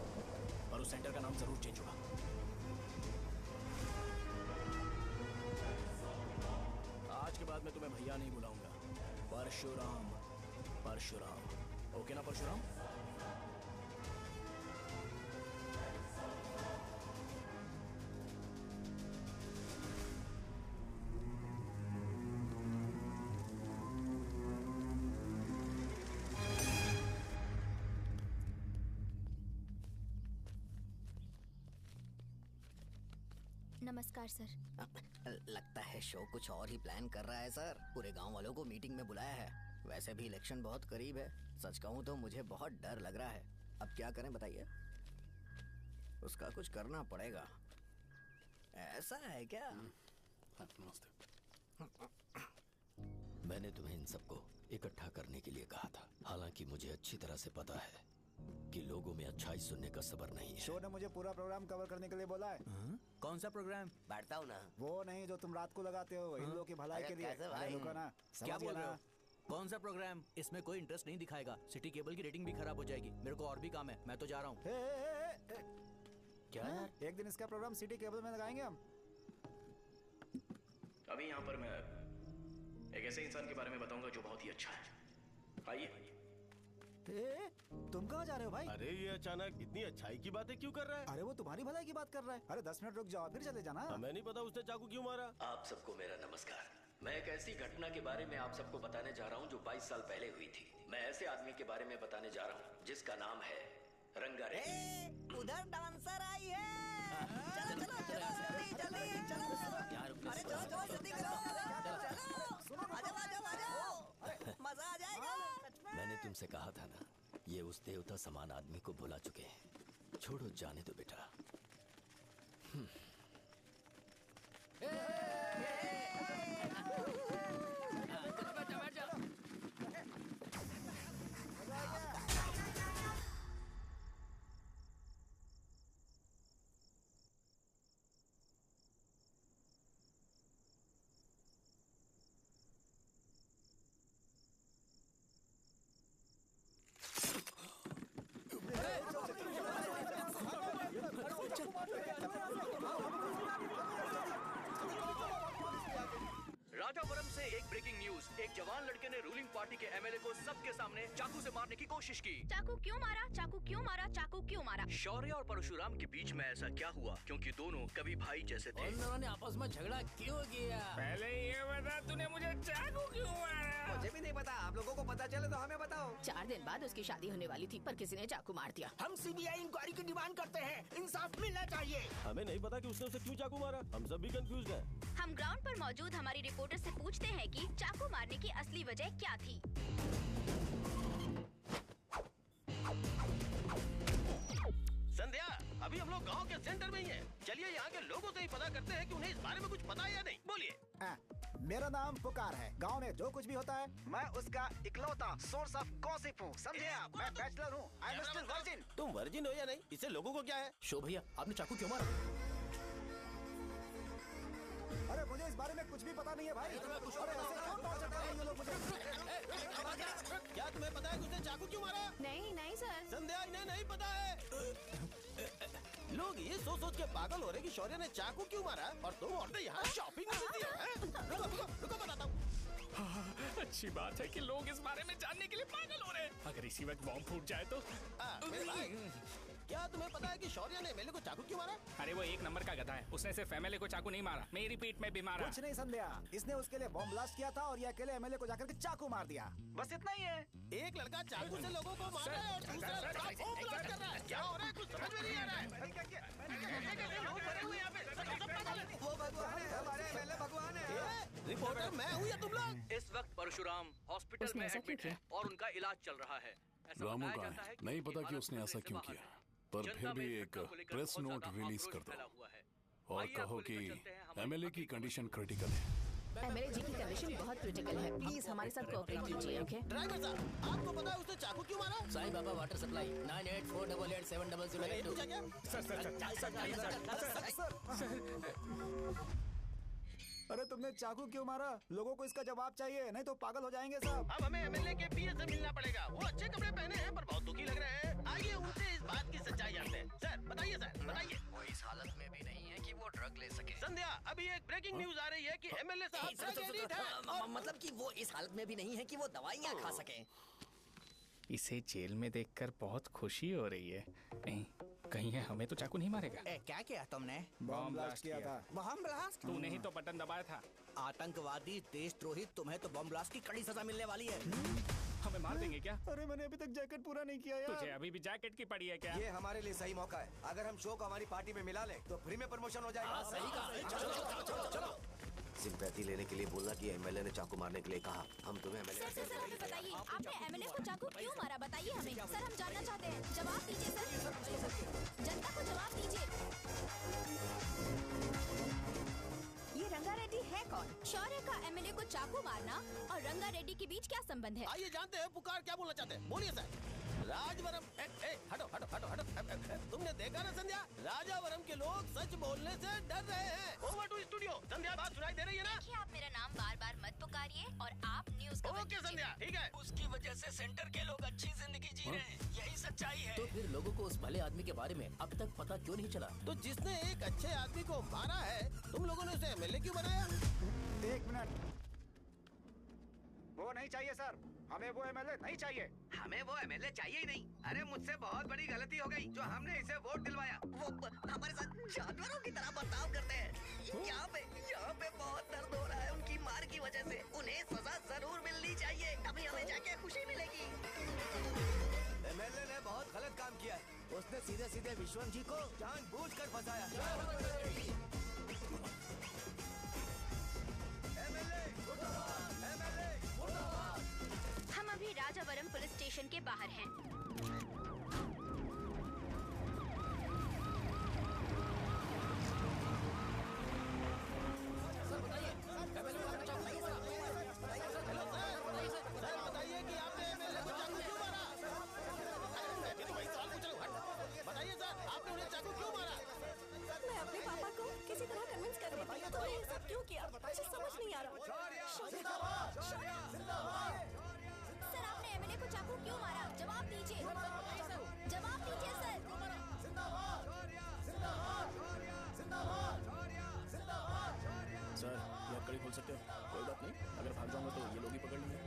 पर उस सेंटर का नाम जरूर चेंज होगा। आज के में तुम्हें भैया नहीं बुलाऊंगा, परशुराम। परशुराम, ओके ना परशुराम? नमस्कार सर। लगता है शो कुछ और ही प्लान कर रहा है सर। पूरे गांव वालों को मीटिंग में बुलाया है। वैसे भी इलेक्शन बहुत करीब है। सच कहूँ तो मुझे बहुत डर लग रहा है। अब क्या करें बताइए? उसका कुछ करना पड़ेगा। ऐसा है क्या? मैंने तुम्हें इन सबको इकट्ठा करने के लिए कहा था। हालांकि मुझे अच्छी तरह से पता है कि लोगों में अच्छाई सुनने का सब्र नहीं है। शो ने मुझे पूरा प्रोग्राम कवर करने के लिए बोला है। कौन सा प्रोग्राम? बैठता हूँ ना। वो नहीं जो तुम रात को लगाते हो, इन लोगों की भलाई के लिए। अरे रुको ना, क्या समझ बोल गया रहे ना? हो? कौन सा प्रोग्राम? इसमें कोई इंटरेस्ट नहीं दिखाएगा। सिटी केबल की रेटिंग भी खराब हो जाएगी। मेरे को और भी काम है, मैं तो जा रहा हूँ। क्या यार? एक दिन इसका प्रोग्राम सिटी केबल में लगाएंगे हम। अभी यहाँ पर मैं एक ऐसे इंसान के बारे में बताऊंगा जो बहुत ही अच्छा है। आइए। तुम कहाँ जा रहे हो भाई? अरे ये अचानक इतनी अच्छाई की बातें क्यों कर रहा है? अरे वो तुम्हारी भलाई की बात कर रहा है। अरे 10 मिनट रुक जाओ फिर चले जाना। हमें नहीं पता उसने चाकू क्यों मारा। आप सबको मेरा नमस्कार। मैं एक ऐसी घटना के बारे में आप सबको बताने जा रहा हूँ जो 22 साल पहले हुई थी। मैं ऐसे आदमी के बारे में बताने जा रहा हूँ जिसका नाम है रंगारेड्डी। उधर डांसर आई है। चलो चलो चलो जल्दी जल्दी चलो। अरे चलो चलो जल्दी करो। चलो आ जाओ आ जाओ आ जाओ, मजा आ जाएगा। मैंने तुमसे कहा था ना, ये उस देवता समान आदमी को भुला चुके हैं। छोड़ो, जाने दो बेटा। राजापुरम से एक ब्रेकिंग न्यूज। एक जवान लड़के ने रूलिंग पार्टी के एमएलए को सबके सामने चाकू से मारने की कोशिश की। चाकू क्यों मारा? चाकू क्यों मारा? चाकू क्यों मारा? शौर्य और परशुराम के बीच में ऐसा क्या हुआ? क्योंकि दोनों कभी भाई जैसे थे। उन दोनों ने आपस में झगड़ा क्यों किया? पहले ये बता, तूने मुझे चाकू क्यों मारा? मुझे भी नहीं पता। आप लोगों को पता चले तो हमें बताओ। 4 दिन बाद उसकी शादी होने वाली थी, पर किसी ने चाकू मार दिया। हम सीबीआई इंक्वायरी की डिमांड करते हैं। इंसाफ मिलना चाहिए। हमें नहीं पता कि उसने उसे क्यों चाकू मारा। हम सब भी कंफ्यूज हैं। हम ग्राउंड पर मौजूद हमारी रिपोर्टर से पूछते हैं कि चाकू मारने की असली वजह क्या थी। संध्या, अभी हम लोग गांव के सेंटर में ही हैं। चलिए यहाँ के लोगों से ही पता करते हैं कि उन्हें इस बारे में कुछ पता है या नहीं। बोलिए। मेरा नाम पुकार है। गांव में जो कुछ भी होता है मैं उसका इकलौता सोर्स ऑफ गॉसिप हूँ, समझे आप? मैं बैचलर हूँ। I am still virgin. तुम वर्जिन हो या नहीं, इससे लोगों को क्या है? शो भैया, आपने चाकू क्यों मारा? अरे मुझे इस बारे में कुछ भी पता नहीं है भाई। अरे ऐसे क्यों टॉर्चर कर रहे हैं ये लोग मुझे? क्या तुम्हें पता है कि उसने चाकू क्यों मारा? नहीं नहीं सर। संध्या, इन्हें नहीं पता है। लोग ये सोच सोच के पागल हो रहे कि शौर्य ने चाकू क्यों मारा और तुम औरतें यहाँ शॉपिंग में बिजी हैं। रुको रुको रुको, बताता हूँ। अच्छी बात है कि लोग इस बारे में जानने के लिए पागल हो रहे हैं। अगर इसी वक्त बॉम्ब फूट जाए तो? मेरे भाई, क्या तुम्हें पता है कि शौर्य ने एमएलए को चाकू क्यों मारा? अरे वो एक नंबर का गधा है। उसने सिर्फ एमएलए को चाकू नहीं मारा, मेरी पीठ में भी मारा। कुछ नहीं संध्या, इसने उसके लिए बॉम्ब ब्लास्ट किया था और ये अकेले एमएलए को जाकर के चाकू मार दिया। बस इतना ही है। एक लड़का चाकू से लोगों को मार रहा है और दूसरा लड़का बॉम्ब ब्लास्ट कर रहा है। क्या हो रहा है? कुछ समझ में नहीं आ रहा है। वो भगवान है, हमारे एमएलए भगवान है। रिपोर्टर मैं हूँ या तुम लोग? इस वक्त परशुराम हॉस्पिटल में एडमिट है और उनका इलाज चल रहा है। ऐसा रामू बताया का जाता है है, कि नहीं उनकी पता कि हालत उसने ऐसा खतरे से क्यों बाहर किया, है। पर जनता फिर भी में इस एक घटना को लेकर प्रेस बहुत नोट ज्यादा रिलीज आक्रोश कर फैला दो हुआ है। और आइए कहो आपको कि लेकर चलते हैं हमारे एमएलए की कंडीशन क्रिटिकल है। एमएलए जी की कंडीशन बहुत क्रिटिकल है। प्लीज हमारे साथ कोऑपरेट कीजिए, ओके? ड्राइवर साहब, आपको पता है उसने चाकू क्यों मारा? Sai Baba water supply 9848870082। अरे तुमने चाकू क्यों मारा? लोगों को इसका जवाब चाहिए, नहीं तो पागल हो जाएंगे सब। अब हमें एमएलए के पीए से मिलना पड़ेगा। वो अच्छे कपड़े पहने हैं पर बहुत दुखी लग रहे हैं। आइए उनसे इस बात की सच्चाई जानते हैं। सर बताइए, सर बताइए। वो इस हालत में भी नहीं है कि वो ड्रग ले सके। संध्या, अभी एक ब्रेकिंग न्यूज आ रही है कि एमएलए साहब ड्रग एडिक्ट है। मतलब कि वो इस हालत में भी नहीं है कि वो दवाइयाँ खा सके। इसे जेल में देखकर बहुत खुशी हो रही है। कहीं है हमें तो चाकू नहीं मारेगा। क्या किया तुमने? बॉम्ब ब्लास्ट किया था। Bomb blast? तूने ही तो बटन दबाया था। आतंकवादी, देशद्रोही, तुम्हें तो बॉम्ब ब्लास्ट की कड़ी सजा मिलने वाली है। हमें मार देंगे क्या? अरे मैंने अभी तक जैकेट पूरा नहीं किया यार। तुझे अभी भी जैकेट की पड़ी है क्या? ये हमारे लिए सही मौका है। अगर हम शो को हमारी पार्टी में मिला ले तो फ्री में प्रमोशन हो जाएगा। सही कहा। चलो। सिंपैथी लेने के लिए बोला कि एमएलए ने चाकू मारने के लिए कहा। हम तुम्हें एमएलए सर हमें बताइए, आपने एमएलए को चाकू क्यों मारा? बताइए हमें। सर हम जानना चाहते हैं, जवाब दीजिए सर। जनता को जवाब दीजिए। ये रंगा रेड्डी है कौन? शौर्य का एमएलए को चाकू मारना और रंगा रेड्डी के बीच क्या संबंध है? आइए जानते हैं पुकार क्या बोलना चाहते हैं। बोलिए सर। राजवरम हटो हटो हटो हटो। तुमने देखा ना संध्या, राजावरम के लोग सच बोलने से डर रहे हैं। Over to studio. संध्या बात सुनाई दे रही है ना? देखिए आप मेरा नाम बार बार मत पुकारिए और आप न्यूज़ कवर ओके संध्या, ठीक है। उसकी वजह से सेंटर के लोग अच्छी जिंदगी जी रहे हैं, यही सच्चाई है। तो फिर लोगों को उस भले आदमी के बारे में अब तक पता क्यों नहीं चला? तो जिसने एक अच्छे आदमी को मारा है, तुम लोगों ने उसे एमएलए क्यों बनाया? 1 मिनट। वो नहीं चाहिए सर, हमें वो एमएलए नहीं चाहिए। हमें वो एमएलए चाहिए ही नहीं। अरे मुझसे बहुत बड़ी गलती हो गई जो हमने इसे वोट दिलवाया। वो हमारे साथ जानवरों की तरह बर्ताव करते हैं। यहाँ पे बहुत दर्द हो रहा है उनकी मार की वजह से। उन्हें सजा जरूर मिलनी चाहिए, तभी हमें जाके खुशी मिलेगी। एमएलए ने बहुत गलत काम किया। उसने सीधे सीधे विश्वम जी को जानबूझकर फंसाया। हम अभी राजावरम पुलिस स्टेशन के बाहर हैं। सर बताइए कि आपने एमएलए को चाकू क्यों मारा? मैं तो वही सवाल पूछ रहा हूँ। बताइए सर, आपने उन्हें चाकू क्यों मारा? मैं अपने पापा को किसी तरह कन्विंस कर रही थी। तो ये सब क्यों किया? मुझे समझ नहीं आ रहा। सर आपने एमएलए को चाकू क्यों मारा? जवाब दीजिए। जवाब दीजिए सर। सर ये कड़ी खोल सकते हो? कोई बात नहीं, अगर भाग जाऊंगा तो ये लोग ही पकड़ लेंगे।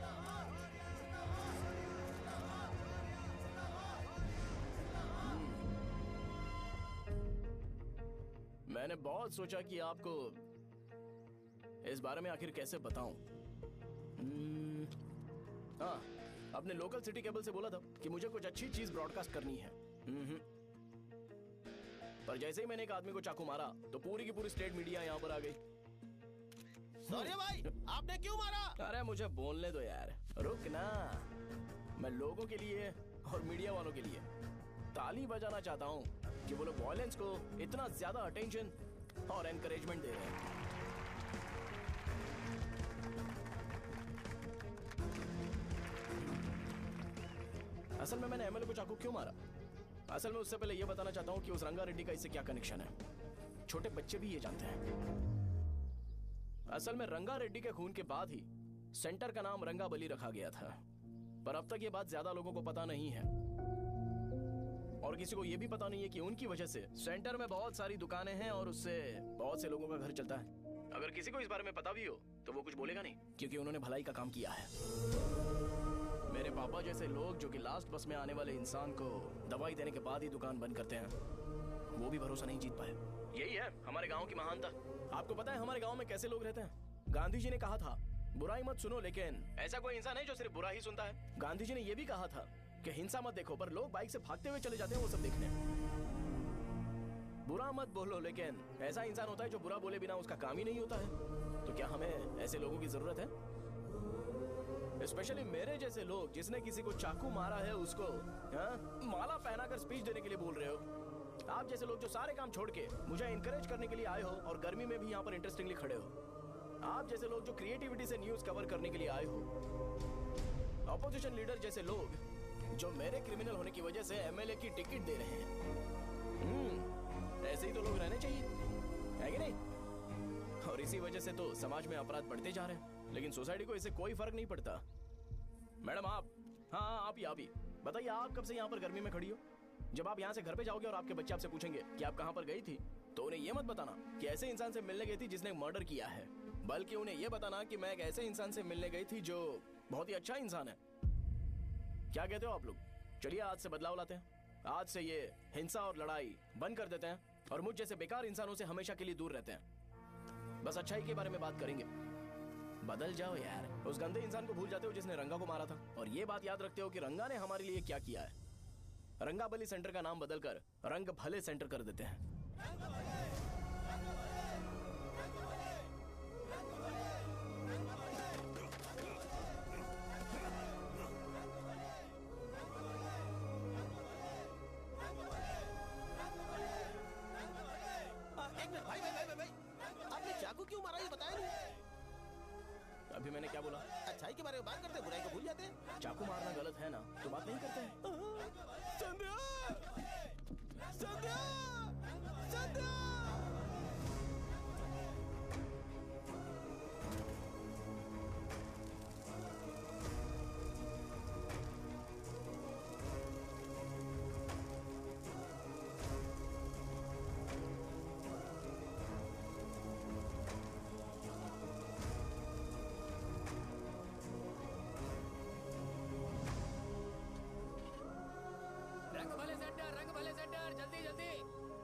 मैंने बहुत सोचा कि आपको इस बारे में आखिर कैसे बताऊं। हाँ, अपने लोकल सिटी केबल से बोला था कि मुझे कुछ अच्छी चीज ब्रॉडकास्ट करनी है। पर जैसे ही मैंने एक आदमी को चाकू मारा तो पूरी की पूरी स्टेट मीडिया यहाँ पर आ गई। सॉरी भाई, आपने क्यों मारा? अरे मुझे बोलने दो यार, रुक ना। मैं लोगों के लिए और मीडिया वालों के लिए ताली बजाना चाहता हूँ कि वो लोग वायलेंस को इतना ज्यादा अटेंशन और एनकरेजमेंट दे रहे हैं। असल में मैंने एमएलए को चाकू क्यों मारा? असल में उससे पहले यह बताना चाहता हूँ कि उस रंगा रेड्डी का इससे क्या कनेक्शन है। छोटे बच्चे भी ये जानते हैं। असल में रंगा रेड्डी के खून के बाद ही सेंटर का नाम रंगाबली रखा गया था, पर अब तक ये बात ज्यादा लोगों को पता नहीं है और किसी को ये भी पता नहीं है कि उनकी वजह से सेंटर में बहुत सारी दुकानें हैं और उससे बहुत से लोगों का घर चलता है। अगर किसी को इस बारे में पता भी हो तो वो कुछ बोलेगा नहीं, क्योंकि उन्होंने भलाई का काम किया है। मेरे पापा जैसे लोग जो कि लास्ट बस में आने वाले इंसान को दवाई देने के बाद ही दुकान बंद करते हैं, वो भी भरोसा नहीं जीत पाए। यही है हमारे गांव की महानता। आपको पता है हमारे गांव में कैसे लोग रहते हैं? गांधी जी ने कहा था बुराई मत सुनो, लेकिन ऐसा कोई इंसान है जो सिर्फ बुरा ही सुनता है। गांधी जी ने यह भी कहा था कि हिंसा मत देखो, पर लोग बाइक से भागते हुए चले जाते हैं वो सब देखने। बुरा मत बोलो, लेकिन ऐसा इंसान होता है जो बुरा बोले बिना उसका काम ही नहीं होता है। तो क्या हमें ऐसे लोगों की जरूरत है? स्पेशली मेरे जैसे लोग जिसने किसी को चाकू मारा है उसको माला पहनाकर स्पीच देने के लिए बोल रहे हो। आप जैसे लोग जो सारे काम छोड़ के मुझे इनकरेज करने के लिए आए हो और गर्मी में भी यहाँ पर इंटरेस्टिंगली खड़े हो। आप जैसे लोग जो क्रिएटिविटी से न्यूज कवर करने के लिए आए हो। ऑपोजिशन लीडर जैसे लोग जो मेरे क्रिमिनल होने की वजह से एमएलए की टिकट दे रहे हैं। ऐसे ही तो लोग रहने चाहिए, है कि नहीं? और इसी वजह से तो समाज में अपराध बढ़ते जा रहे हैं, लेकिन सोसाइटी को इससे कोई फर्क नहीं पड़ता। मैडम आप, हाँ आप ही बताइए, आप कब से यहाँ पर गर्मी में खड़ी हो? जब आप यहाँ से घर पे जाओगे और आपके बच्चे आपसे पूछेंगे कि आप कहाँ पर गई थी, तो उन्हें ये मत बताना कि ऐसे इंसान से मिलने गई थी जिसने मर्डर किया है। बल्कि उन्हें ये बताना कि मैं एक ऐसे इंसान से मिलने गई थी जो बहुत ही अच्छा इंसान है। क्या कहते हो आप लोग? चलिए आज से बदलाव लाते हैं। आज से ये हिंसा और लड़ाई बंद कर देते हैं और मुझ जैसे बेकार इंसानों से हमेशा के लिए दूर रहते हैं। बस अच्छाई के बारे में बात करेंगे। बदल जाओ यार। उस गंदे इंसान को भूल जाते हो जिसने रंगा को मारा था, और ये बात याद रखते हो कि रंगा ने हमारे लिए क्या किया है। रंगाबली सेंटर का नाम बदलकर रंग भले सेंटर कर देते हैं। एक मिनट भाई भाई भाई भाई आपने चाकू क्यों मारा ये बताया नहीं। अभी मैंने क्या बोला? अच्छाई के बारे में बात करते हैं, बुराई को भूल जाते हैं। चाकू मारना गलत है ना, तो बात नहीं करते हैं। संध्या! संध्या! संध्या! रंग भले सेंटर, जल्दी जल्दी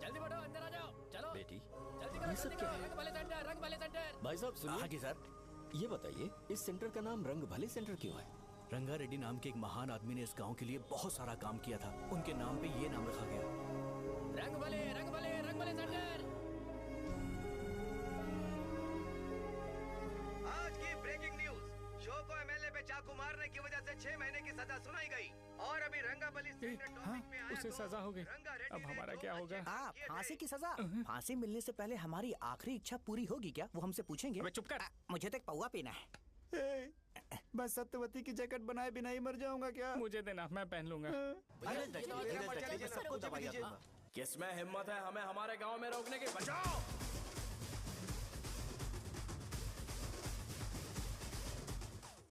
जल्दी बढ़ो, अंदर आ जाओ। चलो बेटी, जल्दी करो, ये सब जल्दी क्या करो। है? रंग भले सेंटर, रंग भले सेंटर। भाई साहब सुनिए। हाँ जी सर। ये बताइए इस सेंटर का नाम रंग भले सेंटर क्यों है? रंगा रेड्डी नाम के एक महान आदमी ने इस गांव के लिए बहुत सारा काम किया था, उनके नाम पे ये नाम रखा गया। रंग भले सेंटर। आज की ब्रेकिंग न्यूज, शो को एमएलए पे चाकू मारने की वजह से 6 महीने की सजा सुनाई गई और अभी रंगाबली सेंटर टॉपिक में आया उसे सजा हो गई। अब हमारा क्या होगा? फांसी की सजा? फांसी मिलने से पहले हमारी आखिरी इच्छा पूरी होगी क्या? वो हमसे पूछेंगे। अबे चुप कर। मुझे तो एक पौवा पीना है। मैं सत्यवती की जैकेट बनाए बिना ही मर जाऊंगा क्या? मुझे देना, मैं पहन लूंगा। किसमें हिम्मत है हमें हमारे गांव में रोकने की? बचाओ!